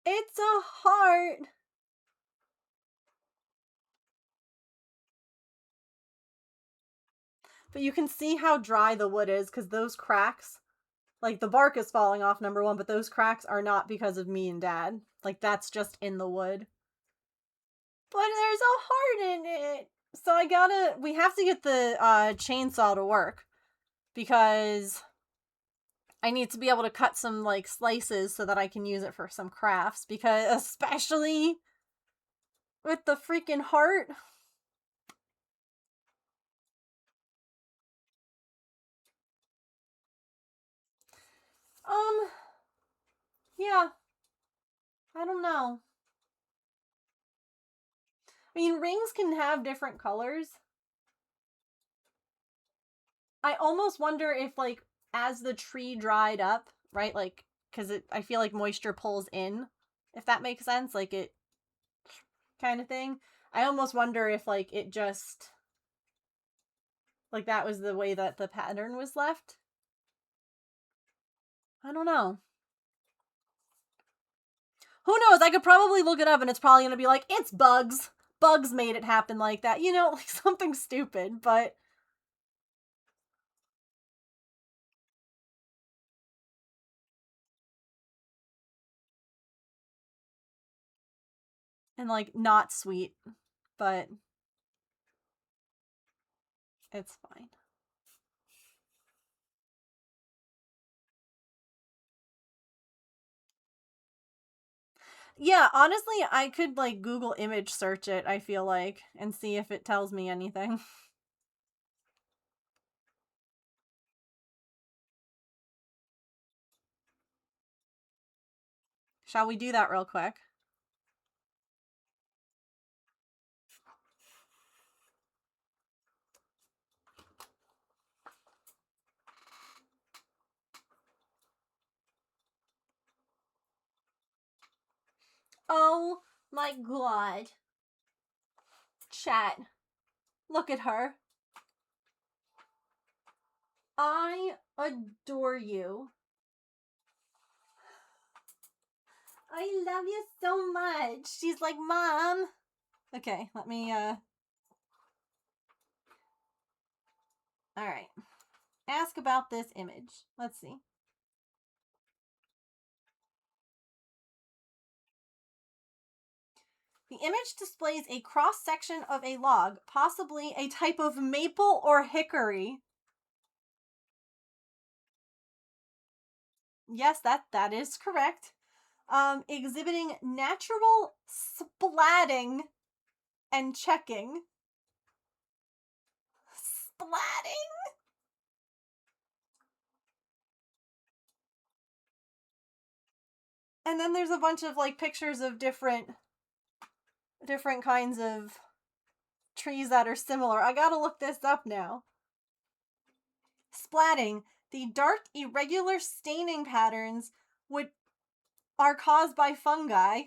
It's a heart. But you can see how dry the wood is because those cracks, like the bark is falling off, number one, but those cracks are not because of me and Dad. Like, that's just in the wood. But there's a heart in it. So we have to get the chainsaw to work because I need to be able to cut some, like, slices so that I can use it for some crafts, because especially with the freaking heart. Yeah. I don't know. I mean, rings can have different colors. I almost wonder if, like, as the tree dried up, right? Like, because I feel like moisture pulls in, if that makes sense. Like, it kind of thing. I almost wonder if, like, it just, like, that was the way that the pattern was left. I don't know. Who knows? I could probably look it up and it's probably going to be like, it's bugs. Bugs made it happen like that. You know, like something stupid, but... And, like, not sweet, but it's fine. Yeah, honestly, I could, like, Google image search it, I feel like, and see if it tells me anything. Shall we do that real quick? Oh my god. Chat. Look at her. I adore you. I love you so much. She's like, Mom. Okay, let me, Alright. Ask about this image. Let's see. The image displays a cross-section of a log, possibly a type of maple or hickory. Yes, that is correct. Exhibiting natural splatting and checking. Splatting? And then there's a bunch of, like, pictures of different kinds of trees that are similar. I gotta look this up now. Splatting. The dark, irregular staining patterns are caused by fungi,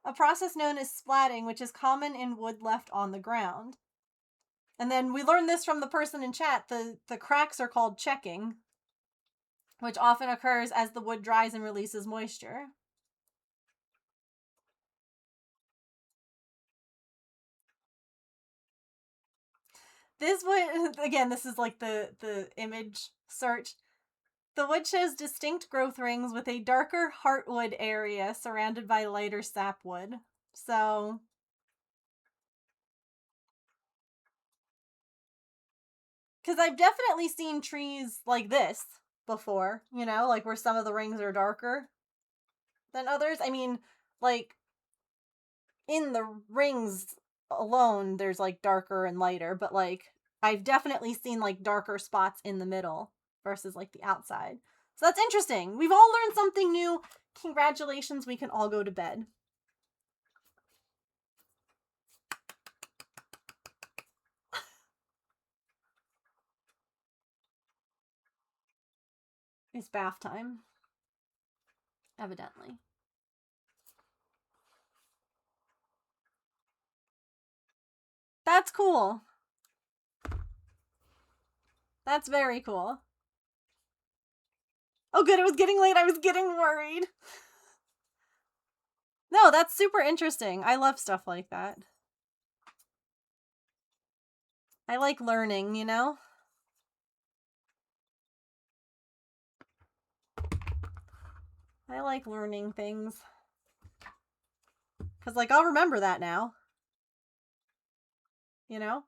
a process known as splatting, which is common in wood left on the ground. And then we learned this from the person in chat. The cracks are called checking, which often occurs as the wood dries and releases moisture. This would, again, this is like the image search. The wood shows distinct growth rings with a darker heartwood area surrounded by lighter sapwood. So, because I've definitely seen trees like this before, you know, like where some of the rings are darker than others. I mean, like in the rings alone, there's like darker and lighter, but like I've definitely seen like darker spots in the middle versus like the outside. So that's interesting. We've all learned something new. Congratulations, we can all go to bed. It's bath time. Evidently. That's cool. That's very cool. Oh good, it was getting late. I was getting worried. No, that's super interesting. I love stuff like that. I like learning, you know? I like learning things. Because, like, I'll remember that now. You know?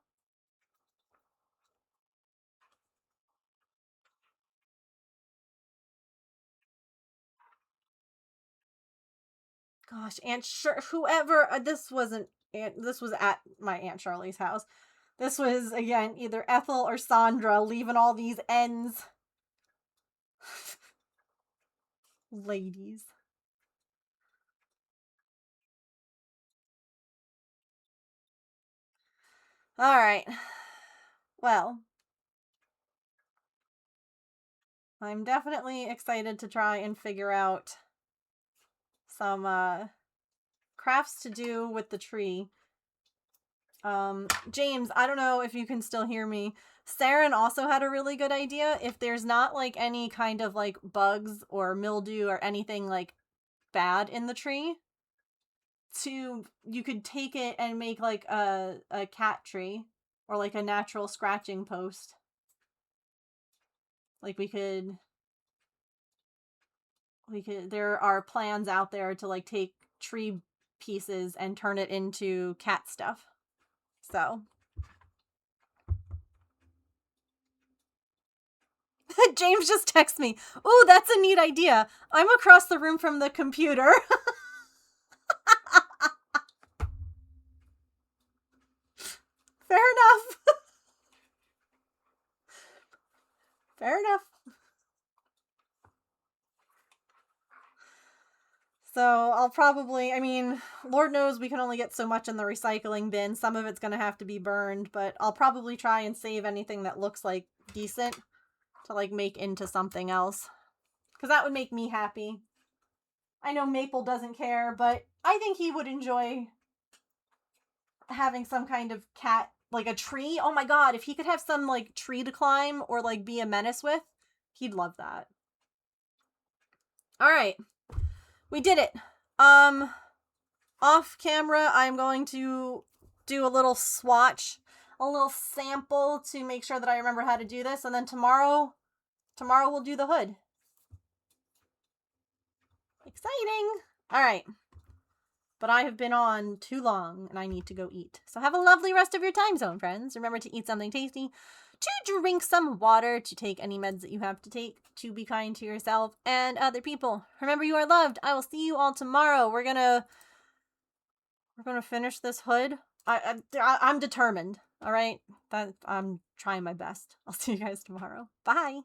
Gosh, whoever, this wasn't, this was at my Aunt Charlie's house. This was, again, either Ethel or Sandra leaving all these ends. Ladies. Alright. Well. I'm definitely excited to try and figure out some, crafts to do with the tree. James, I don't know if you can still hear me. Saren also had a really good idea. If there's not like any kind of like bugs or mildew or anything like bad in the tree, you could take it and make like a cat tree or like a natural scratching post. Like we could there are plans out there to like take tree pieces and turn it into cat stuff. So James just texted me. Ooh, that's a neat idea. I'm across the room from the computer. Fair enough. Fair enough. So I'll probably, I mean, Lord knows we can only get so much in the recycling bin. Some of it's going to have to be burned, but I'll probably try and save anything that looks like decent to like make into something else. Because that would make me happy. I know Maple doesn't care, but I think he would enjoy having some kind of cat, like a tree. Oh my god, if he could have some like tree to climb or like be a menace with, he'd love that. All right. We did it. Off camera, I'm going to do a little swatch, a little sample to make sure that I remember how to do this, and then tomorrow we'll do the hood. Exciting. All right. But I have been on too long and I need to go eat. So have a lovely rest of your time zone, friends. Remember to eat something tasty, to drink some water, to take any meds that you have to take, to be kind to yourself and other people. Remember, you are loved. I will see you all tomorrow. We're gonna finish this hood. I'm determined. All right, I'm trying my best. I'll see you guys tomorrow. Bye.